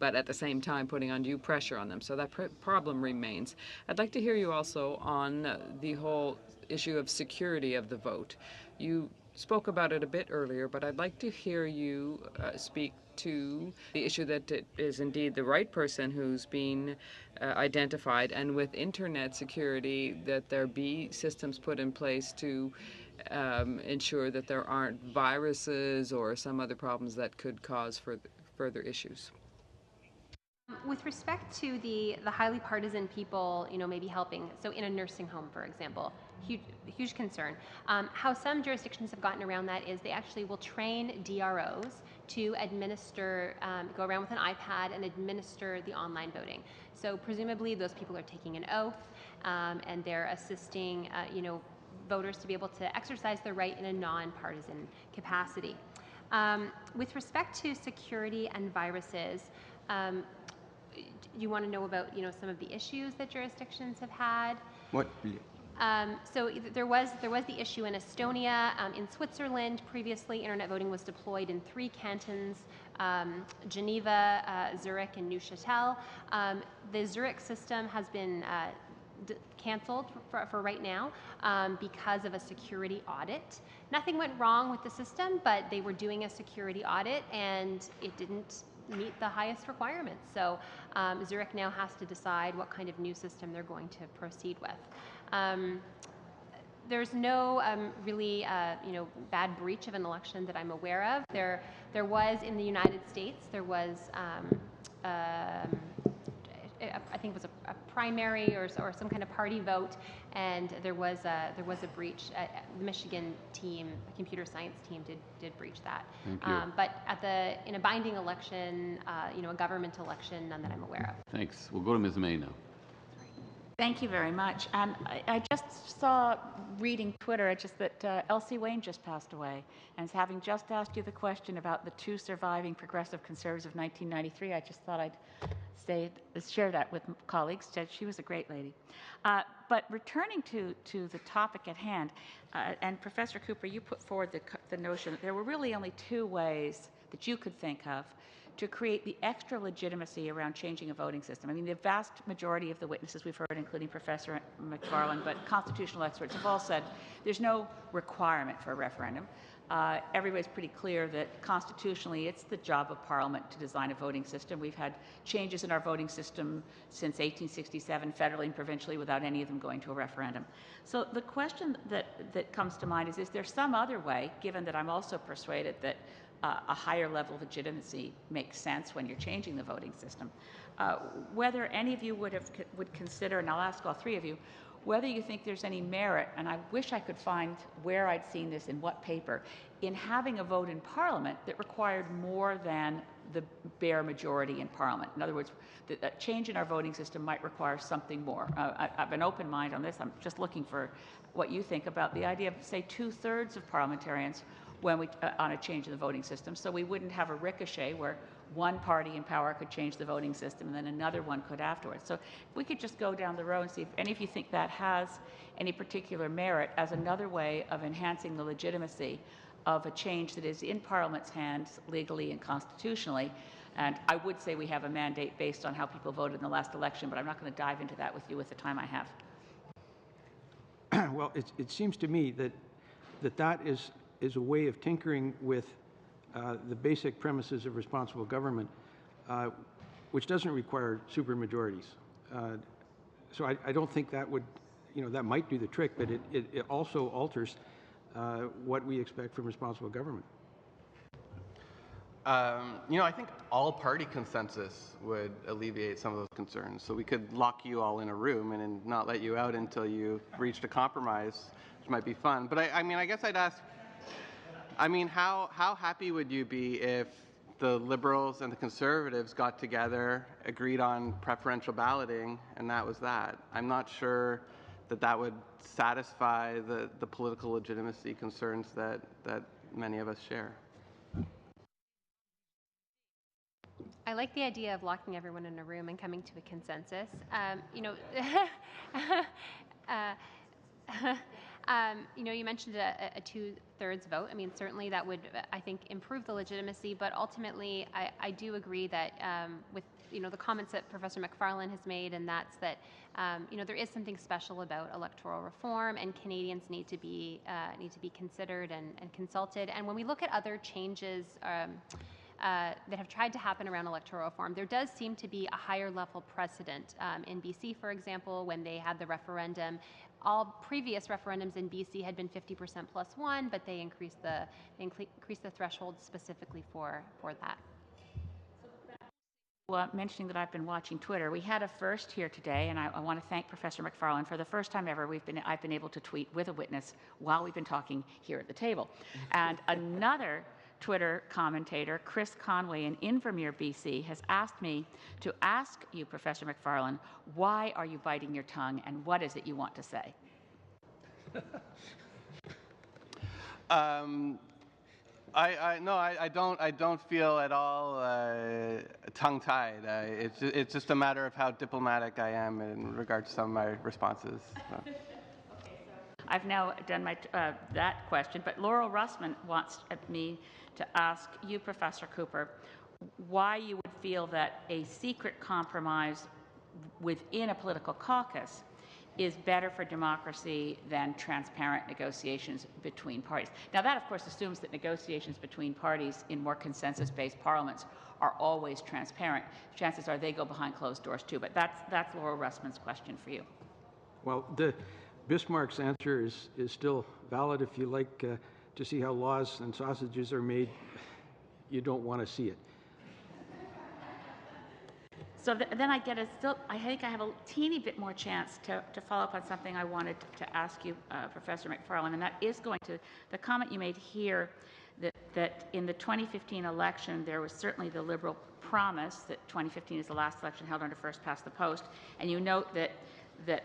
but at the same time putting undue pressure on them. So that problem remains. I'd like to hear you also on the whole issue of security of the vote. You spoke about it a bit earlier, but I'd like to hear you speak to the issue that it is indeed the right person who's been identified, and with internet security, that there be systems put in place to ensure that there aren't viruses or some other problems that could cause further issues. With respect to the highly partisan people, maybe helping, so in a nursing home, for example, huge concern. How some jurisdictions have gotten around that is they actually will train DROs to administer, go around with an iPad and administer the online voting. So presumably those people are taking an oath, and they're assisting, voters to be able to exercise their right in a non-partisan capacity. With respect to security and viruses, you want to know about some of the issues that jurisdictions have had? What? So there was the issue in Estonia. In Switzerland, previously, internet voting was deployed in 3 cantons, Geneva, Zurich, and Neuchâtel. The Zurich system has been canceled for right now because of a security audit. Nothing went wrong with the system, but they were doing a security audit, and it didn't meet the highest requirements. So Zurich now has to decide what kind of new system they're going to proceed with. There's no really bad breach of an election that I'm aware of. There was in the United States, there was I think it was a primary or some kind of party vote, and there was a breach. The Michigan team, the computer science team, did breach that. Thank you. But in a binding election, a government election, none that I'm aware of. Thanks. We'll go to Ms. May now. Thank you very much. And I just saw, reading Twitter, that Elsie Wayne just passed away. And having just asked you the question about the 2 surviving progressive conservatives of 1993, I just thought I'd share that with colleagues. She was a great lady. But returning to the topic at hand, and Professor Cooper, you put forward the notion that there were really only 2 ways that you could think of to create the extra legitimacy around changing a voting system. I mean, the vast majority of the witnesses we've heard, including Professor McFarlane, but constitutional experts have all said there's no requirement for a referendum. Everybody's pretty clear that constitutionally it's the job of Parliament to design a voting system. We've had changes in our voting system since 1867, federally and provincially, without any of them going to a referendum. So the question that comes to mind is there some other way, given that I'm also persuaded that a higher level of legitimacy makes sense when you're changing the voting system, whether any of you would consider, and I'll ask all 3 of you, whether you think there's any merit, and I wish I could find where I'd seen this in what paper, in having a vote in Parliament that required more than the bare majority in Parliament. In other words, a change in our voting system might require something more. I have an open mind on this. I'm just looking for what you think about the idea of, say, 2/3 of parliamentarians when on a change in the voting system, so we wouldn't have a ricochet where one party in power could change the voting system and then another one could afterwards. So if we could just go down the road and see if any of you think that has any particular merit as another way of enhancing the legitimacy of a change that is in Parliament's hands legally and constitutionally. And I would say we have a mandate based on how people voted in the last election, but I'm not going to dive into that with you with the time I have. Well, it seems to me that is a way of tinkering with the basic premises of responsible government, which doesn't require supermajorities. So I don't think that would, that might do the trick, but it also alters what we expect from responsible government. I think all-party consensus would alleviate some of those concerns. So we could lock you all in a room and not let you out until you reached a compromise, which might be fun. But I guess I'd ask, how happy would you be if the Liberals and the Conservatives got together, agreed on preferential balloting, and that was that? I'm not sure that would satisfy the political legitimacy concerns that many of us share. I like the idea of locking everyone in a room and coming to a consensus. You mentioned a two-thirds vote. I mean, certainly that would, I think, improve the legitimacy. But ultimately, I do agree that with the comments that Professor McFarlane has made, and that's that there is something special about electoral reform, and Canadians need to be considered and consulted. And when we look at other changes that have tried to happen around electoral reform, there does seem to be a higher level precedent. In BC, for example, when they had the referendum, all previous referendums in BC had been 50% plus one, but they increased the threshold specifically for that. Well, mentioning that I've been watching Twitter, we had a first here today, and I want to thank Professor McFarlane. For the first time ever, I've been able to tweet with a witness while we've been talking here at the table. And another Twitter commentator, Chris Conway in Invermere, BC, has asked me to ask you, Professor McFarlane, why are you biting your tongue, and what is it you want to say? I don't feel at all tongue-tied. It's just a matter of how diplomatic I am in regards to some of my responses. So. I've now done my that question, but Laurel Russman wants me to ask you, Professor Cooper, why you would feel that a secret compromise within a political caucus is better for democracy than transparent negotiations between parties. Now that, of course, assumes that negotiations between parties in more consensus-based parliaments are always transparent. Chances are they go behind closed doors too, but that's Laurel Russman's question for you. Well, Bismarck's answer is still valid. If you like to see how laws and sausages are made, you don't want to see it. So then I think I have a teeny bit more chance to follow up on something I wanted to ask you, Professor McFarlane, and that is going to the comment you made here that in the 2015 election there was certainly the Liberal promise that 2015 is the last election held under first past the post, and you note that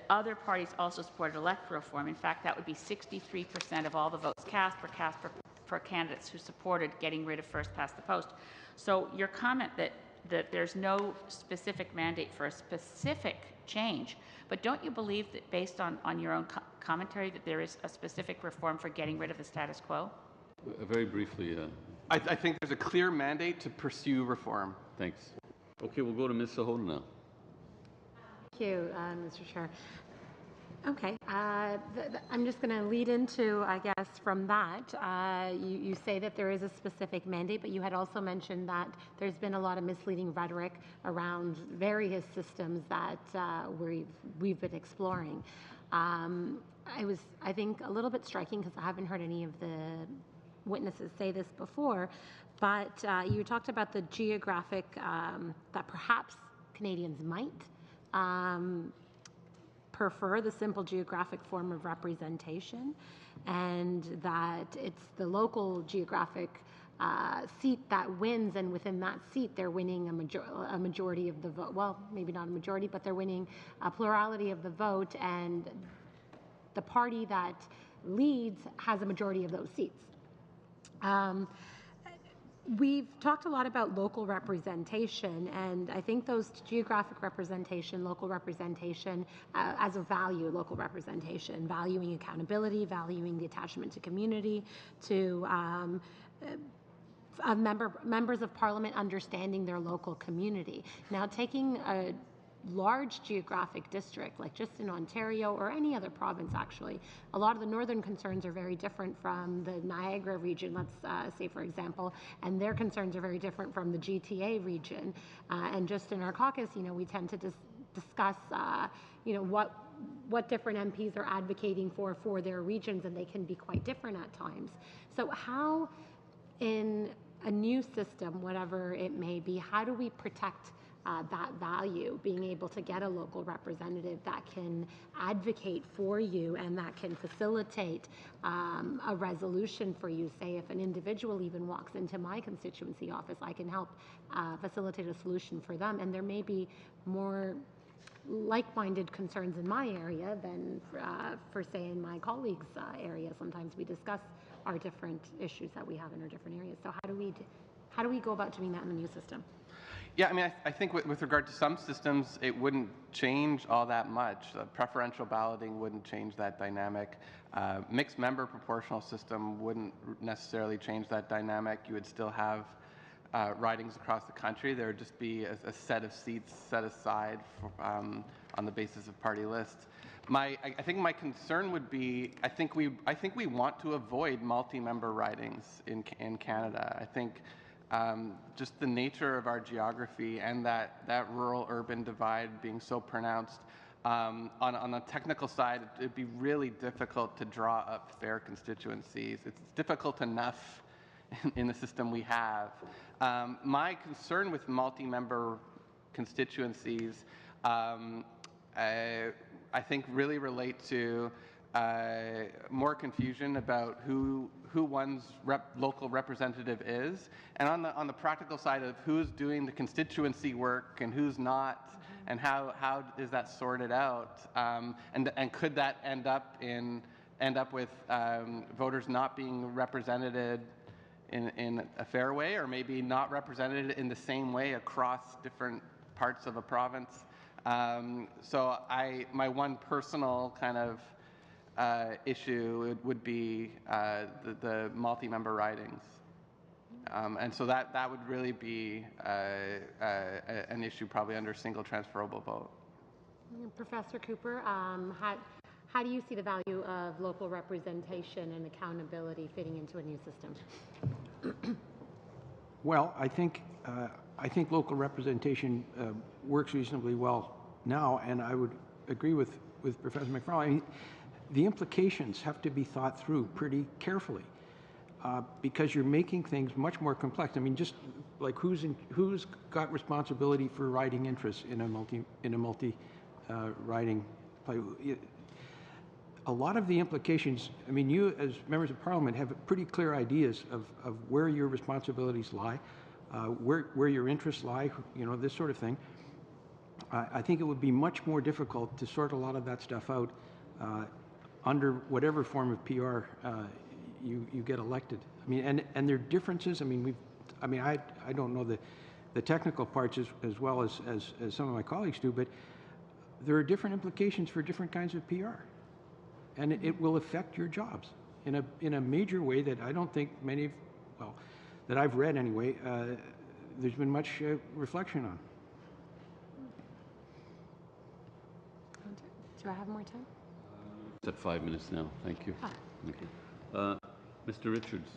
other parties also supported electoral reform. In fact, that would be 63% of all the votes cast were cast for candidates who supported getting rid of first past the post. So your comment that there's no specific mandate for a specific change, but don't you believe that based on your own commentary that there is a specific reform for getting rid of the status quo? Very briefly. I think there's a clear mandate to pursue reform. Thanks. Okay, we'll go to Ms. Sahota now. Thank you, Mr. Chair. Okay, I'm just going to lead into, I guess, from that. You say that there is a specific mandate, but you had also mentioned that there's been a lot of misleading rhetoric around various systems that we've been exploring. I was, I think, a little bit striking because I haven't heard any of the witnesses say this before, but you talked about the geographic, that perhaps Canadians might prefer the simple geographic form of representation, and that it's the local geographic seat that wins, and within that seat they're winning a majority of the vote. Well, maybe not a majority, but they're winning a plurality of the vote, and the party that leads has a majority of those seats. We've talked a lot about local representation, and I think those geographic representation, local representation as a value, local representation, valuing accountability, valuing the attachment to community, to members of parliament understanding their local community. Now, taking a large geographic district, like just in Ontario or any other province actually, a lot of the northern concerns are very different from the Niagara region, let's say for example, and their concerns are very different from the GTA region. And just in our caucus, we tend to discuss, what different MPs are advocating for their regions, and they can be quite different at times. So how, in a new system, whatever it may be, how do we protect that value, being able to get a local representative that can advocate for you and that can facilitate a resolution for you? Say if an individual even walks into my constituency office, I can help facilitate a solution for them, and there may be more like-minded concerns in my area than for say in my colleagues' area. Sometimes we discuss our different issues that we have in our different areas. So how do we go about doing that in the new system? Yeah, I mean, I think with regard to some systems, it wouldn't change all that much. Preferential balloting wouldn't change that dynamic. Mixed member proportional system wouldn't necessarily change that dynamic. You would still have ridings across the country. There would just be a set of seats set aside for, on the basis of party lists. I think my concern would be, I think we want to avoid multi-member ridings in Canada. I think just the nature of our geography and that rural-urban divide being so pronounced, on the technical side, it'd be really difficult to draw up fair constituencies. It's difficult enough in the system we have. My concern with multi-member constituencies, I think, really relate to more confusion about who one's local representative is, and on the practical side of who's doing the constituency work and who's not, and how is that sorted out, and could that end up with voters not being represented in a fair way, or maybe not represented in the same way across different parts of a province. So my one personal kind of issue would be the multi-member ridings. And so that would really be an issue probably under single transferable vote. Professor Cooper, how do you see the value of local representation and accountability fitting into a new system? Well, I think local representation works reasonably well now, and I would agree with Professor McFarlane. I mean, the implications have to be thought through pretty carefully because you're making things much more complex. I mean, just like who's got responsibility for riding interests in a multi riding play. A lot of the implications, I mean, you as members of parliament have pretty clear ideas of where your responsibilities lie, where your interests lie, this sort of thing. I think it would be much more difficult to sort a lot of that stuff out under whatever form of PR you get elected. I mean, and there are differences. I mean, I don't know the technical parts as well as some of my colleagues do, but there are different implications for different kinds of PR. And it will affect your jobs in a major way that I don't think that I've read anyway, there's been much reflection on. Do I have more time? It's at 5 minutes now. Thank you. Okay. Mr. Richards.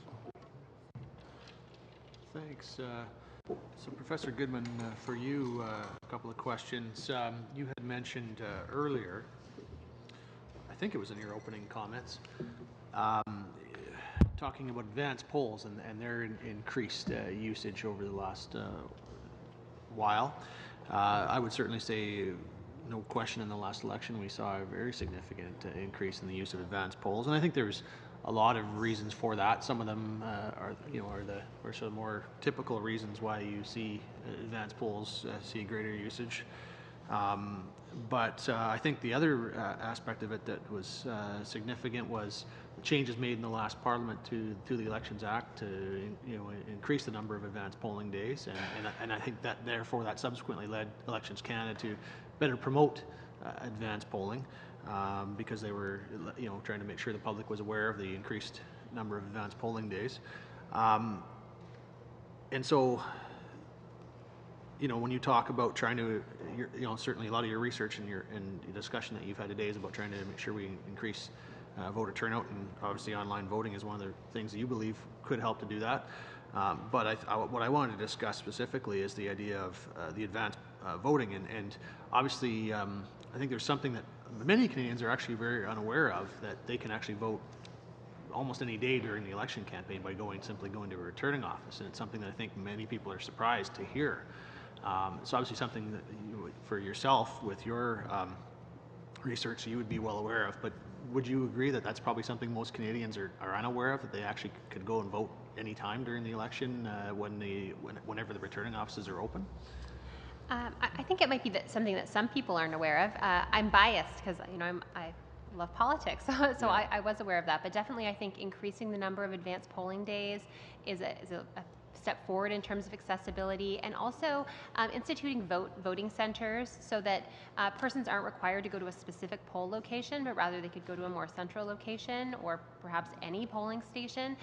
Thanks. So Professor Goodman, for you, a couple of questions. You had mentioned earlier, I think it was in your opening comments, talking about advanced polls and their increased usage over the last while. I would certainly say, no question, in the last election we saw a very significant increase in the use of advanced polls, and I think there's a lot of reasons for that. Some of them are sort of more typical reasons why you see advanced polls see greater usage. But I think the other aspect of it that was significant was the changes made in the last Parliament to the Elections Act to increase the number of advanced polling days, and I think that therefore that subsequently led Elections Canada to better promote advanced polling because they were trying to make sure the public was aware of the increased number of advanced polling days, and so. When you talk about trying to, certainly a lot of your research and your discussion that you've had today is about trying to make sure we increase voter turnout, and obviously online voting is one of the things that you believe could help to do that. But what I wanted to discuss specifically is the idea of the advanced voting, and obviously I think there's something that many Canadians are actually very unaware of, that they can actually vote almost any day during the election campaign by simply going to a returning office, and it's something that I think many people are surprised to hear. It's obviously something that for yourself, with your research, you would be well aware of, but would you agree that that's probably something most Canadians are unaware of, that they actually could go and vote any time during the election whenever the returning offices are open? I think it might be something that some people aren't aware of. I'm biased because I love politics, so I was aware of that. But definitely, I think increasing the number of advanced polling days is a step forward in terms of accessibility, and also instituting voting centers so that persons aren't required to go to a specific poll location, but rather they could go to a more central location or perhaps any polling station.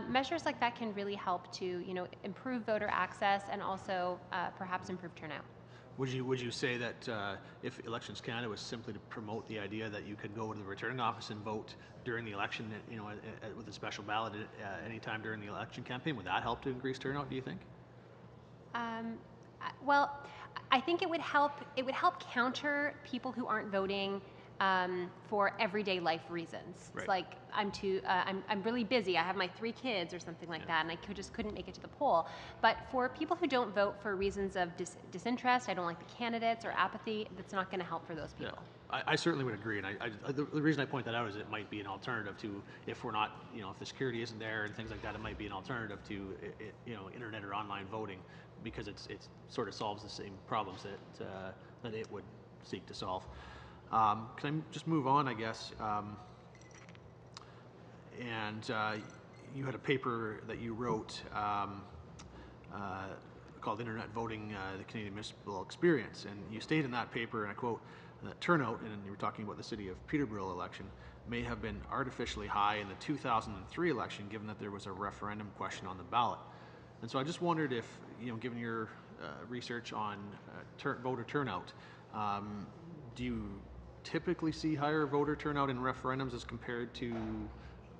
Measures like that can really help to improve voter access and also perhaps improve turnout. Would you say that if Elections Canada was simply to promote the idea that you could go to the returning office and vote during the election, with a special ballot any time during the election campaign, would that help to increase turnout, do you think? Well, I think it would help. It would help counter people who aren't voting for everyday life reasons. Right. It's like I'm really busy. I have my 3 kids or something like that, and I just couldn't make it to the poll. But for people who don't vote for reasons of disinterest, I don't like the candidates, or apathy, that's not going to help for those people. Yeah. I certainly would agree, and the reason I point that out is it might be an alternative to, if we're not, if the security isn't there and things like that, it might be an alternative to, internet or online voting, because it sort of solves the same problems that it would seek to solve. Can I just move on, I guess? You had a paper that you wrote called Internet Voting, the Canadian Municipal Experience, and you state in that paper, and I quote, that turnout, and you were talking about the city of Peterborough election, may have been artificially high in the 2003 election, given that there was a referendum question on the ballot. And so I just wondered if, given your research on voter turnout, do you typically see higher voter turnout in referendums as compared to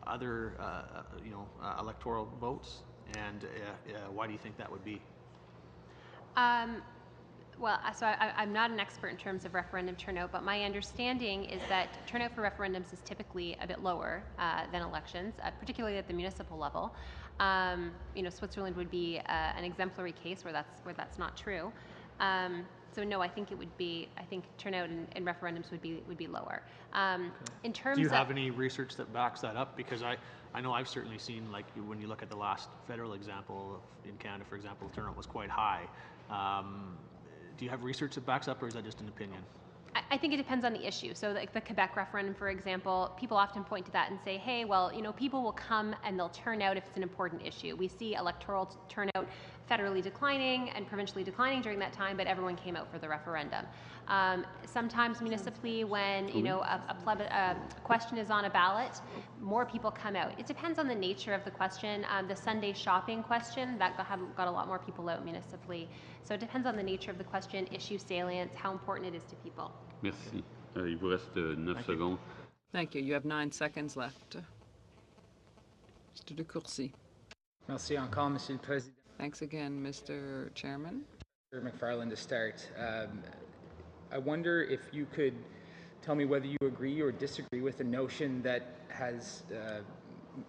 other, electoral votes? And why do you think that would be? Well, so I'm not an expert in terms of referendum turnout, but my understanding is that turnout for referendums is typically a bit lower than elections, particularly at the municipal level. Switzerland would be an exemplary case where that's not true. So no, I think it would be. I think turnout in referendums would be lower. In terms, do you have any research that backs that up? Because I know I've certainly seen, like, when you look at the last federal example in Canada, for example, turnout was quite high. Do you have research that backs up, or is that just an opinion? I think it depends on the issue. So like the Quebec referendum, for example, people often point to that and say, hey, well, people will come and they'll turn out if it's an important issue. We see electoral turnout federally declining and provincially declining during that time, but everyone came out for the referendum. Sometimes municipally, when a question is on a ballot, more people come out. It depends on the nature of the question. The Sunday shopping question, that got a lot more people out municipally. So it depends on the nature of the question, issue salience, how important it is to people. Merci. Il vous reste 9 secondes. Thank you. You have 9 seconds left. Mr. de Courcy. Merci encore, Monsieur le Président. Thanks again, Mr. Chairman. Mr. McFarland, to start, I wonder if you could tell me whether you agree or disagree with the notion that has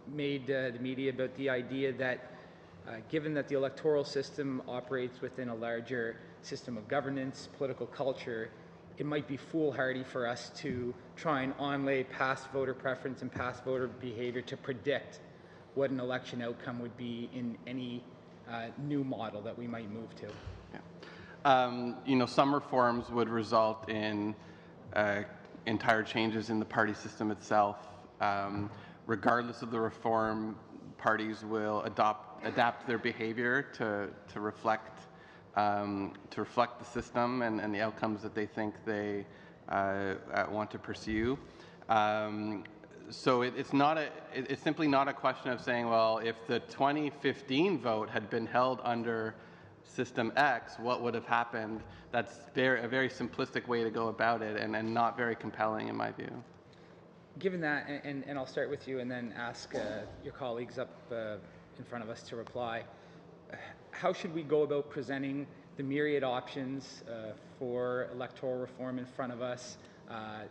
made the media about the idea that given that the electoral system operates within a larger system of governance, political culture, it might be foolhardy for us to try and onlay past voter preference and past voter behavior to predict what an election outcome would be in any new model that we might move to. Yeah. Some reforms would result in entire changes in the party system itself. regardless of the reform, parties will adapt their behavior to reflect the system and the outcomes that they think they want to pursue. So it's simply not a question of saying, well, if the 2015 vote had been held under System X, what would have happened? That's a very simplistic way to go about it, and not very compelling in my view. Given that, and I'll start with you and then ask your colleagues up in front of us to reply, how should we go about presenting the myriad options for electoral reform in front of us,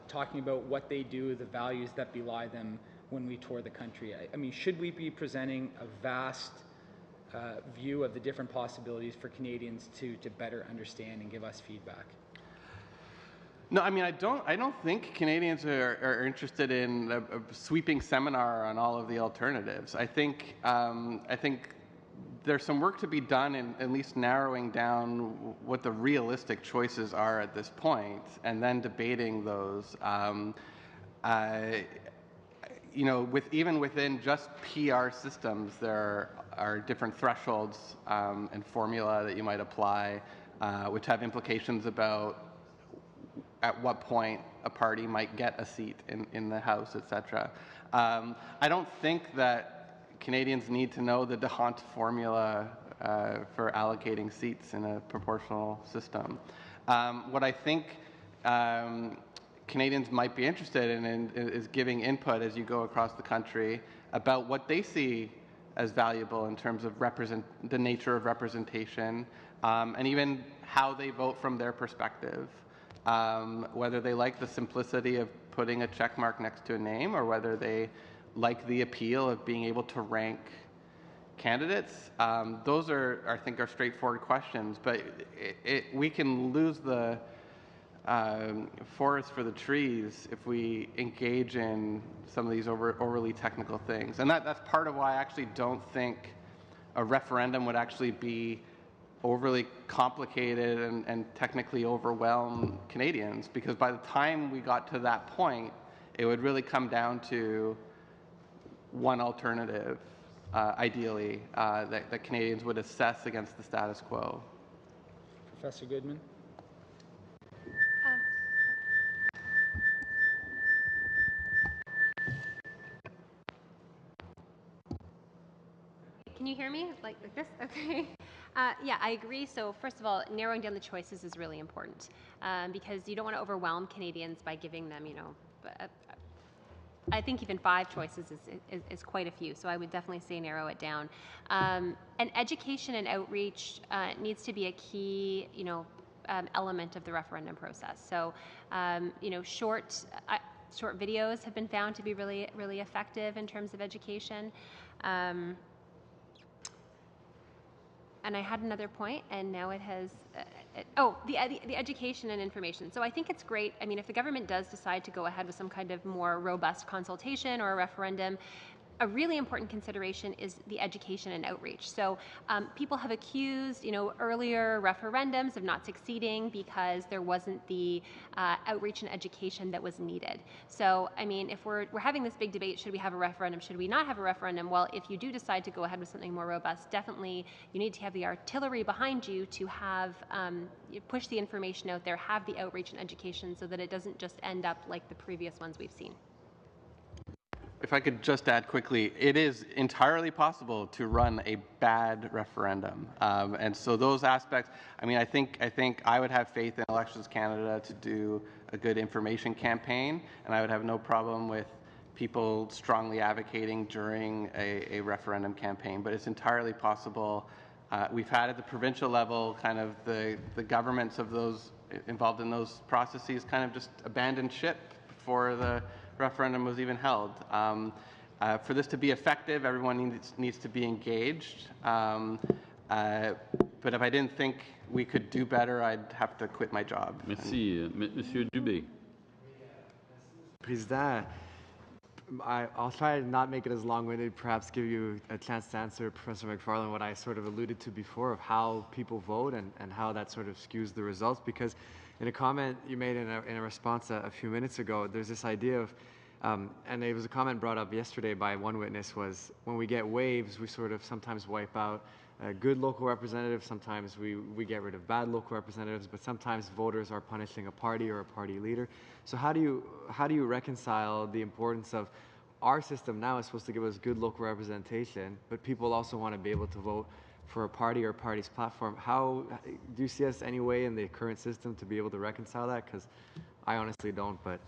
talking about what they do, the values that belie them when we tour the country? I mean, should we be presenting a vast view of the different possibilities for Canadians to better understand and give us feedback? No, I mean, I don't think Canadians are interested in a sweeping seminar on all of the alternatives. I think there's some work to be done in at least narrowing down what the realistic choices are at this point, and then debating those. You know, even within just PR systems, there are different thresholds and formula that you might apply, which have implications about at what point a party might get a seat in the House, etc. I don't think that Canadians need to know the d'Hondt formula for allocating seats in a proportional system. What I think Canadians might be interested in is giving input as you go across the country about what they see as valuable in terms of the nature of representation, and even how they vote from their perspective. Whether they like the simplicity of putting a check mark next to a name, or whether they like the appeal of being able to rank candidates. Those I think are straightforward questions, but we can lose the forest for the trees if we engage in some of these overly technical things. And that's part of why I actually don't think a referendum would actually be overly complicated and technically overwhelm Canadians, because by the time we got to that point, it would really come down to one alternative, ideally, that Canadians would assess against the status quo. Professor Goodman? Can you hear me like this? Okay. Yeah, I agree. So first of all, narrowing down the choices is really important because you don't want to overwhelm Canadians by giving them, you know, I think even 5 choices is quite a few. So I would definitely say narrow it down. And education and outreach needs to be a key, you know, element of the referendum process. So, you know, short videos have been found to be really, really effective in terms of education. And I had another point, and now it has, the education and information. So I think it's great. I mean, if the government does decide to go ahead with some kind of more robust consultation or a referendum, a really important consideration is the education and outreach. So people have accused, you know, earlier referendums of not succeeding because there wasn't the outreach and education that was needed. So, I mean, if we're having this big debate, should we have a referendum, should we not have a referendum? Well, if you do decide to go ahead with something more robust, definitely you need to have the artillery behind you to have, push the information out there, have the outreach and education so that it doesn't just end up like the previous ones we've seen. If I could just add quickly, it is entirely possible to run a bad referendum, and so those aspects. I mean, I think I would have faith in Elections Canada to do a good information campaign, and I would have no problem with people strongly advocating during a referendum campaign. But it's entirely possible. We've had at the provincial level, kind of the governments of those involved in those processes, kind of just abandoned ship before the referendum was even held. For this to be effective, everyone needs to be engaged. But if I didn't think we could do better, I'd have to quit my job. Merci. Monsieur Dubé. Président, I'll try to not make it as long-winded, perhaps give you a chance to answer Professor McFarland what I sort of alluded to before of how people vote and how that sort of skews the results, because in a comment you made in a response a few minutes ago, there's this idea of And it was a comment brought up yesterday by one witness was when we get waves, we sort of sometimes wipe out good local representatives, sometimes we get rid of bad local representatives, but sometimes voters are punishing a party or a party leader. So how do you reconcile the importance of our system now is supposed to give us good local representation, but people also want to be able to vote for a party or a party's platform? How do you see us any way in the current system to be able to reconcile that? Because I honestly don't, but.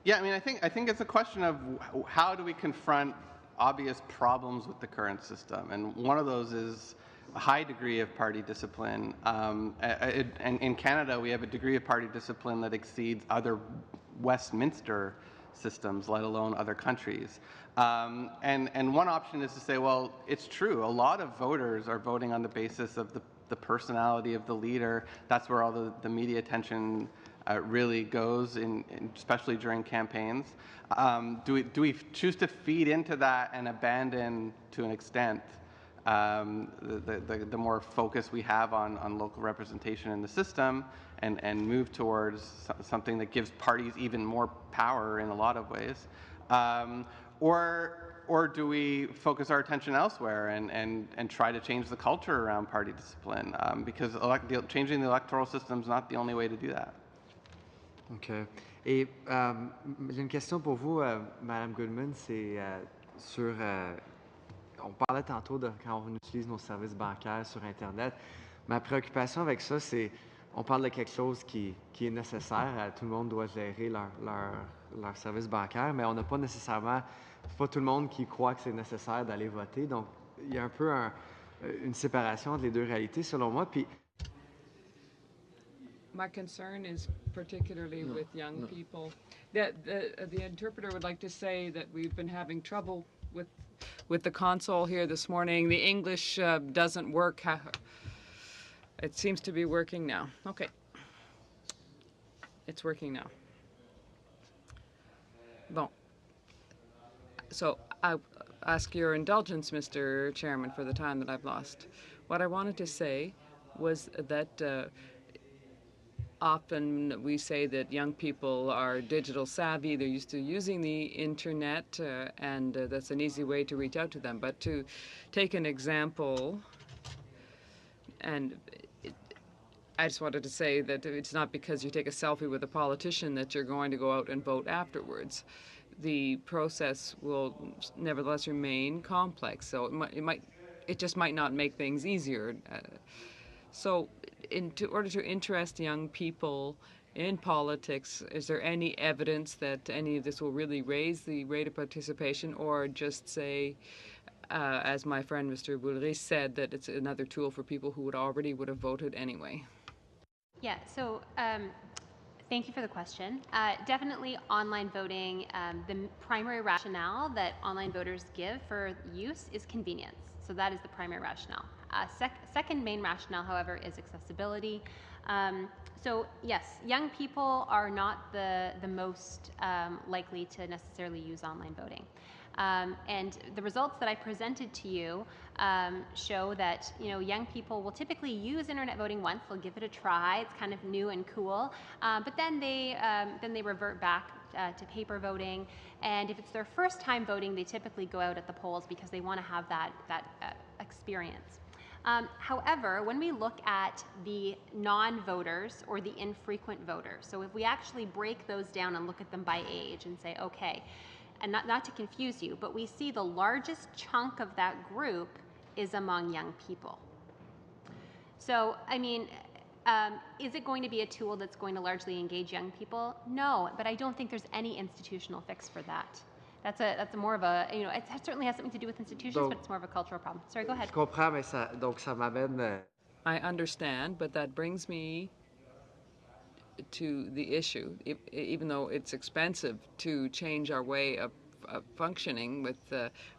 Yeah, I mean, I think it's a question of how do we confront obvious problems with the current system, and one of those is a high degree of party discipline. And in Canada, we have a degree of party discipline that exceeds other Westminster systems, let alone other countries. And one option is to say, well, it's true. A lot of voters are voting on the basis of the personality of the leader. That's where all the media attention really goes, especially during campaigns. Do we choose to feed into that and abandon, to an extent, the more focus we have on local representation in the system and move towards something that gives parties even more power in a lot of ways? Or do we focus our attention elsewhere and try to change the culture around party discipline? Because changing the electoral system is not the only way to do that. OK. Et j'ai une question pour vous, Madame Goodman. C'est sur. On parlait tantôt de quand on utilise nos services bancaires sur Internet. Ma préoccupation avec ça, c'est on parle de quelque chose qui est nécessaire. Tout le monde doit gérer leur service bancaire, mais on n'a pas nécessairement. Pas tout le monde qui croit que c'est nécessaire d'aller voter. Donc, il y a un peu une séparation entre les deux réalités, selon moi. Puis. My concern is particularly with young people. The interpreter would like to say that we've been having trouble with the console here this morning. The English doesn't work. It seems to be working now. Okay. It's working now. Bon. So I ask your indulgence, Mr. Chairman, for the time that I've lost. What I wanted to say was that often we say that young people are digital savvy, they're used to using the internet, and that's an easy way to reach out to them. But to take an example, and I just wanted to say that it's not because you take a selfie with a politician that you're going to go out and vote afterwards. The process will nevertheless remain complex, so it just might not make things easier. So in order to interest young people in politics, is there any evidence that any of this will really raise the rate of participation, or just say, as my friend Mr. Boulry said, that it's another tool for people who would have voted anyway? Yeah, so thank you for the question. Definitely online voting, the primary rationale that online voters give for use is convenience. So that is the primary rationale. Second main rationale, however, is accessibility. So yes, young people are not the most likely to necessarily use online voting. And the results that I presented to you show that young people will typically use internet voting once. They'll give it a try. It's kind of new and cool, but then they revert back to paper voting. And if it's their first time voting, they typically go out at the polls because they want to have that experience. However, when we look at the non-voters or the infrequent voters, so if we actually break those down and look at them by age and say, okay, and not to confuse you, but we see the largest chunk of that group is among young people. So, I mean, is it going to be a tool that's going to largely engage young people? No, but I don't think there's any institutional fix for that. That's more of a, it certainly has something to do with institutions, but it's more of a cultural problem. Sorry, go ahead. Je comprends, mais donc ça m'amène. I understand, but that brings me to the issue. Even though it's expensive to change our way of functioning with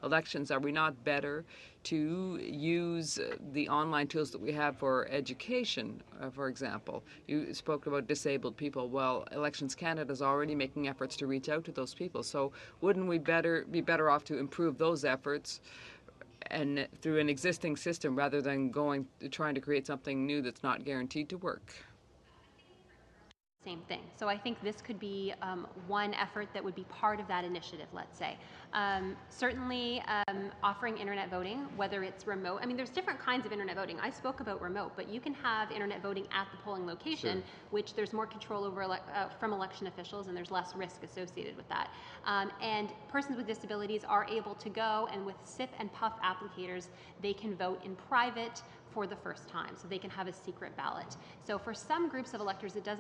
elections, are we not better to use the online tools that we have for education, for example? You spoke about disabled people. Well, Elections Canada is already making efforts to reach out to those people. So wouldn't we be better off to improve those efforts and through an existing system rather than trying to create something new that's not guaranteed to work? same thing. So I think this could be one effort that would be part of that initiative, let's say. Certainly offering internet voting, whether it's remote. I mean, there's different kinds of internet voting. I spoke about remote, but you can have internet voting at the polling location, which there's more control over from election officials, and there's less risk associated with that. And persons with disabilities are able to go, and with SIP and PUF applicators, they can vote in private for the first time, so they can have a secret ballot. So for some groups of electors, it does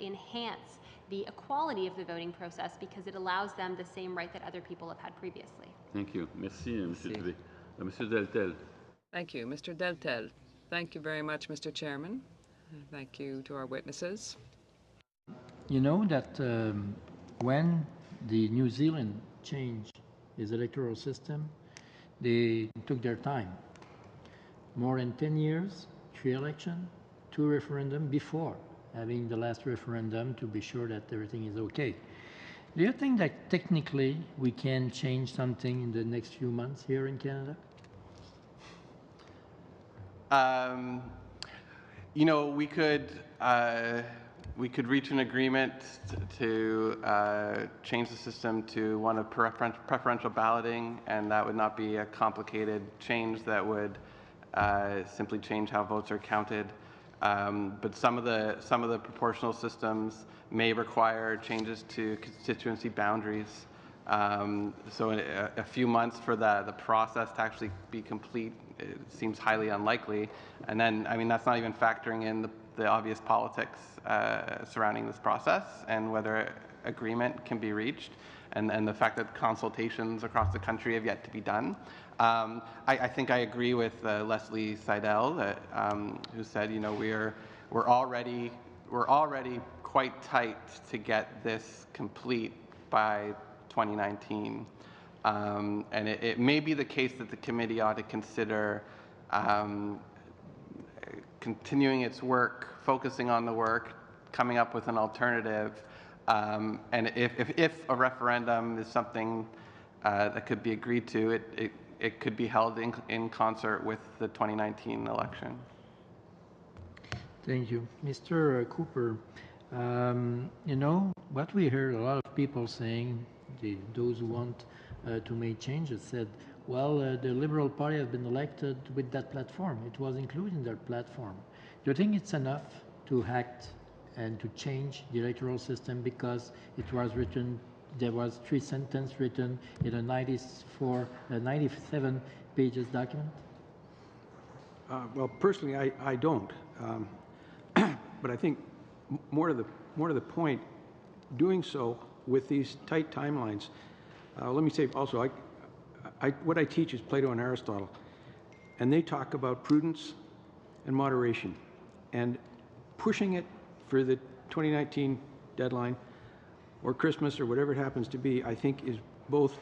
enhance the equality of the voting process because it allows them the same right that other people have had previously. Thank you. Merci, Monsieur Dubé. Monsieur Deltel. Thank you, Mr. Deltel. Thank you very much, Mr. Chairman. Thank you to our witnesses. You know that when the New Zealand changed its electoral system, they took their time. More than 10 years, 3 elections, 2 referendums before having the last referendum to be sure that everything is okay. Do you think that technically we can change something in the next few months here in Canada? You know, we could reach an agreement to change the system to one of preferential balloting, and that would not be a complicated change that would simply change how votes are counted. But some of the proportional systems may require changes to constituency boundaries. So a few months for the process to actually be complete, it seems highly unlikely. And then, I mean, that's not even factoring in the obvious politics surrounding this process and whether agreement can be reached, and the fact that consultations across the country have yet to be done. I think I agree with Leslie Seidel, that, who said, you know, we're already quite tight to get this complete by 2019. And it may be the case that the committee ought to consider continuing its work, focusing on the work, coming up with an alternative. And if a referendum is something that could be agreed to, it could be held in concert with the 2019 election. Thank you. Mr. Cooper, you know, what we heard a lot of people saying, those who want to make changes said, well, the Liberal Party has been elected with that platform. It was included in their platform. Do you think it's enough to act and to change the electoral system because it was written, there was 3 sentences written in a 97 pages document? Well, personally, I don't. But I think more to the point, doing so with these tight timelines. Let me say also, what I teach is Plato and Aristotle, and they talk about prudence and moderation, and pushing it for the 2019 deadline or Christmas or whatever it happens to be, I think is both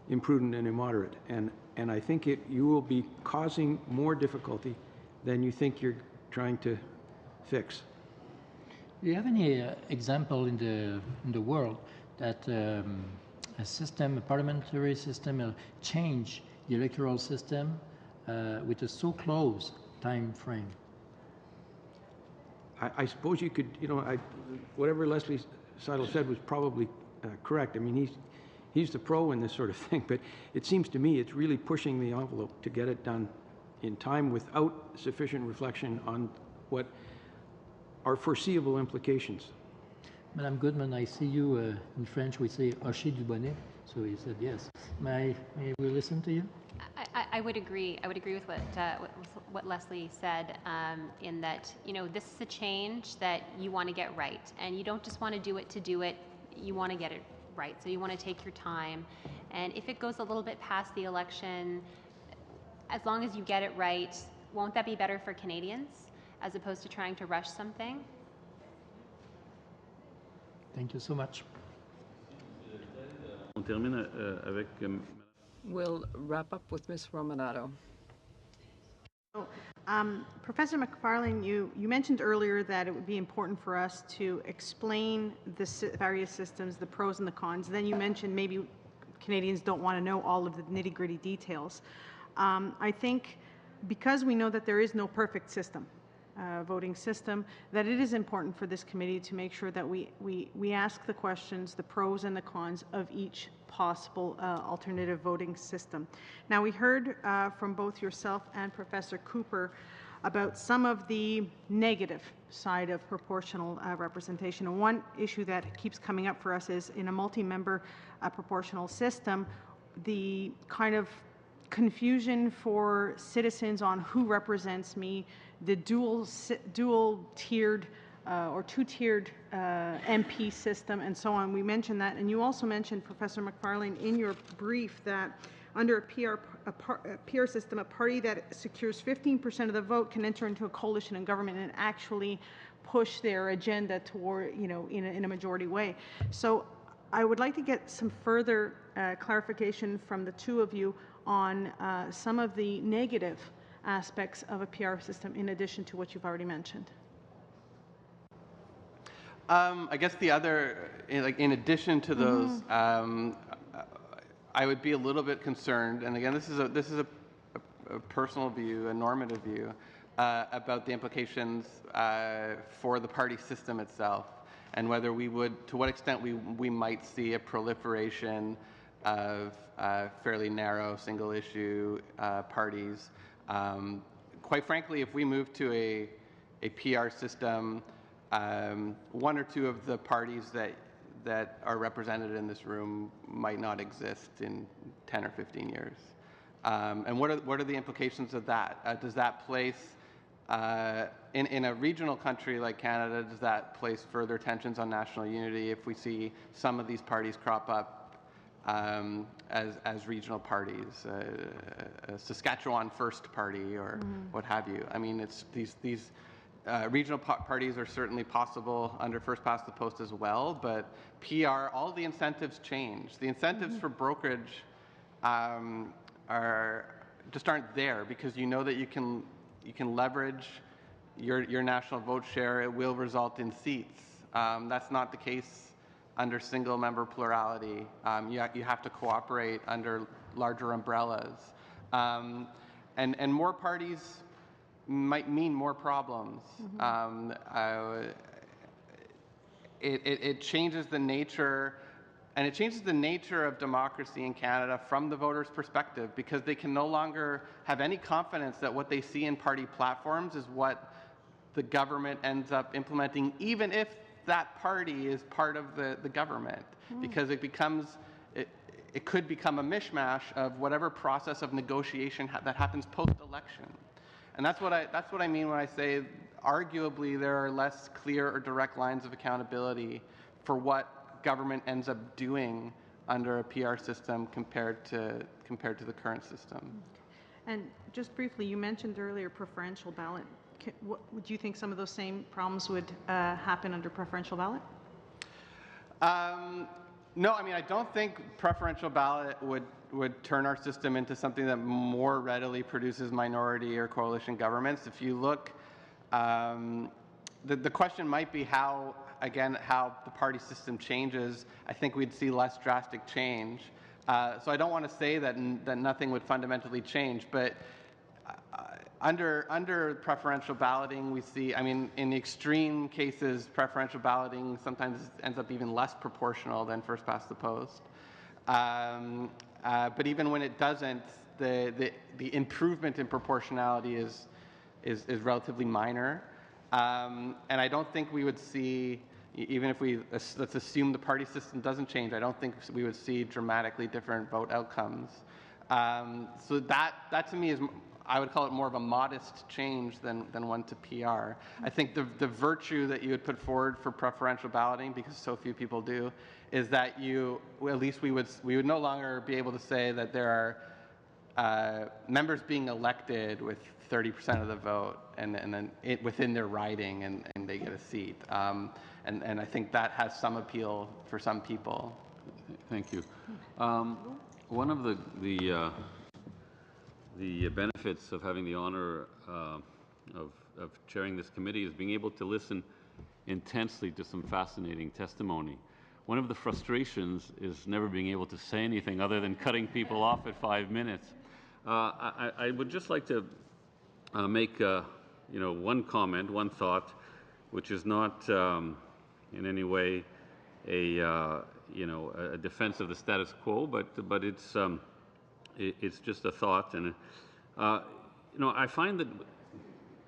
imprudent and immoderate. And I think you will be causing more difficulty than you think you're trying to fix. Do you have any example in the world that a parliamentary system change the electoral system with a so close time frame? I suppose you could, you know, whatever Leslie Seidel said was probably correct. I mean, he's the pro in this sort of thing, but it seems to me it's really pushing the envelope to get it done in time without sufficient reflection on what are foreseeable implications. Madame Goodman, I see you in French, we say Hocher du bonnet, so you said yes. May we listen to you? I would agree. I would agree with what Leslie said, in that, you know, this is a change that you want to get right, and you don't just want to do it. You want to get it right. So you want to take your time, and if it goes a little bit past the election, as long as you get it right, won't that be better for Canadians as opposed to trying to rush something? Thank you so much. On termine avec. We'll wrap up with Ms. Romanado. Professor McFarlane, you mentioned earlier that it would be important for us to explain the various systems, the pros and the cons. Then you mentioned maybe Canadians don't want to know all of the nitty-gritty details. I think because we know that there is no perfect system, voting system, that it is important for this committee to make sure that we ask the questions, the pros and the cons of each possible alternative voting system. Now, we heard from both yourself and Professor Cooper about some of the negative side of proportional representation. And one issue that keeps coming up for us is in a multi-member proportional system, the kind of confusion for citizens on who represents me, the dual-tiered or two-tiered MP system, and so on. We mentioned that, and you also mentioned, Professor McFarlane, in your brief that under a PR system, a party that secures 15% of the vote can enter into a coalition in government and actually push their agenda toward, in a majority way. So I would like to get some further clarification from the two of you on some of the negative aspects of a PR system in addition to what you've already mentioned. I guess the other, in addition to those, I would be a little bit concerned, and again, this is a personal view, a normative view, about the implications for the party system itself, and whether we would, to what extent we might see a proliferation of fairly narrow single-issue parties. Quite frankly, if we move to a PR system, one or two of the parties that are represented in this room might not exist in 10 or 15 years. And what are the implications of that? Does that place, in a regional country like Canada, does that place further tensions on national unity if we see some of these parties crop up as regional parties, a Saskatchewan First Party or what have you? I mean, it's these regional parties are certainly possible under first past the post as well, but PR, all the incentives change. The incentives for brokerage aren't there, because you know that you can leverage your national vote share. It will result in seats. That's not the case under single member plurality. You have to cooperate under larger umbrellas, and more parties might mean more problems. It changes the nature, and it changes the nature of democracy in Canada from the voters' perspective, because they can no longer have any confidence that what they see in party platforms is what the government ends up implementing, even if that party is part of the government, because it could become a mishmash of whatever process of negotiation that happens post-election. And that's what I mean when I say arguably there are less clear or direct lines of accountability for what government ends up doing under a PR system compared to the current system. And just briefly, you mentioned earlier preferential ballot. Would you think some of those same problems would happen under preferential ballot? No, I mean, I don't think preferential ballot would turn our system into something that more readily produces minority or coalition governments. If you look, the question might be how the party system changes. I think we'd see less drastic change. So I don't want to say that nothing would fundamentally change, but under preferential balloting, we see, I mean, in the extreme cases, preferential balloting sometimes ends up even less proportional than first past the post. But even when it doesn't, the improvement in proportionality is relatively minor. And I don't think we would see, even if let's assume the party system doesn't change, I don't think we would see dramatically different vote outcomes. So that to me is, I would call it more of a modest change than one to PR. I think the virtue that you would put forward for preferential balloting, because so few people do, is that at least we would no longer be able to say that there are members being elected with 30% of the vote and then within their riding and they get a seat. And I think that has some appeal for some people. Thank you. One of the benefits of having the honor of chairing this committee is being able to listen intensely to some fascinating testimony. One of the frustrations is never being able to say anything other than cutting people off at 5 minutes. I would just like to make one comment, one thought, which is not in any way a defense of the status quo, but it's just a thought. And I find that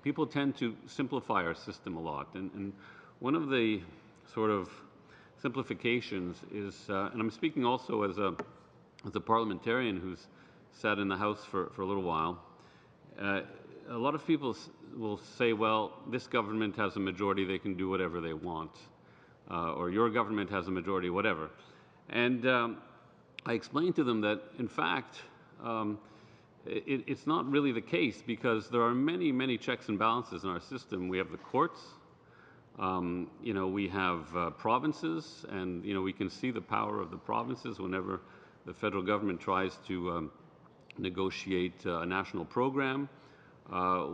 people tend to simplify our system a lot, and one of the sort of simplifications is, and I'm speaking also as a parliamentarian who's sat in the House for a little while. A lot of people will say, well, this government has a majority, they can do whatever they want, or your government has a majority, whatever. And I explained to them that, in fact, it's not really the case, because there are many, many checks and balances in our system. We have the courts, we have provinces, and we can see the power of the provinces whenever the federal government tries to negotiate a national program.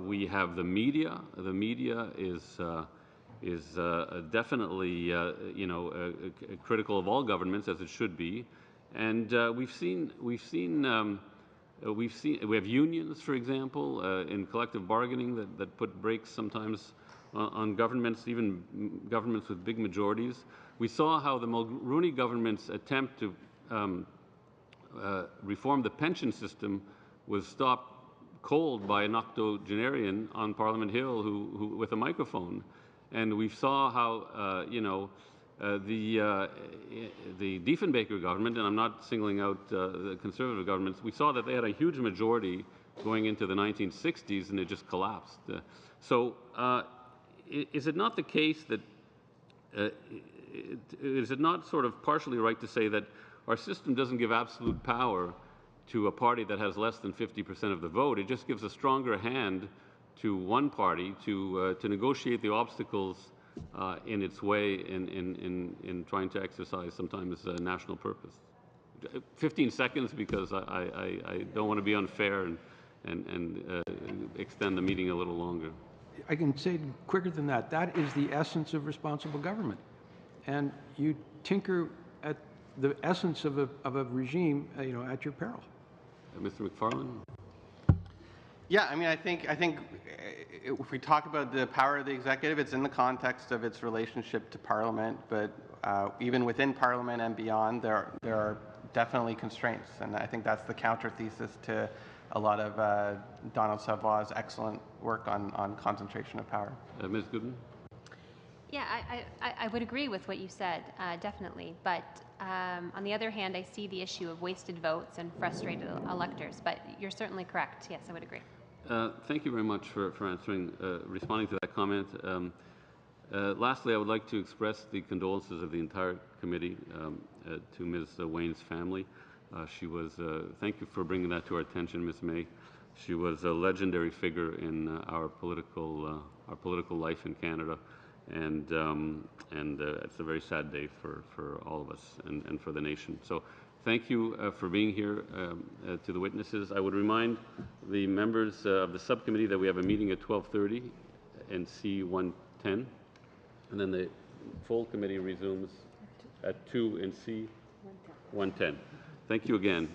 We have the media. The media is definitely critical of all governments, as it should be. And we have unions, for example, in collective bargaining that put brakes sometimes on governments, even governments with big majorities. We saw how the Mulroney government's attempt to reform the pension system was stopped cold by an octogenarian on Parliament Hill who with a microphone. And we saw how the Diefenbaker government, and I'm not singling out the Conservative governments, we saw that they had a huge majority going into the 1960s, and it just collapsed. So is it not the case that, is it not sort of partially right to say that our system doesn't give absolute power to a party that has less than 50% of the vote? It just gives a stronger hand to one party to negotiate the obstacles in its way in trying to exercise sometimes national purpose. 15 seconds, because I don't want to be unfair and extend the meeting a little longer. I can say quicker than that. That is the essence of responsible government. And you tinker at the essence of a regime, at your peril. Mr. McFarlane? Yeah, I mean, I think if we talk about the power of the executive, it's in the context of its relationship to Parliament, but even within Parliament and beyond, there are definitely constraints, and I think that's the counter thesis to a lot of Donald Savoy's excellent work on concentration of power. Ms. Gooden? Yeah, I would agree with what you said, definitely. But on the other hand, I see the issue of wasted votes and frustrated electors. But you're certainly correct. Yes, I would agree. Thank you very much for responding to that comment. Lastly, I would like to express the condolences of the entire committee to Ms. Wayne's family. Thank you for bringing that to our attention, Ms. May. She was a legendary figure in our political life in Canada. And it's a very sad day for all of us and for the nation. So thank you for being here. To the witnesses, I would remind the members of the subcommittee that we have a meeting at 12:30 in C110, and then the full committee resumes at 2 in C110. Thank you again.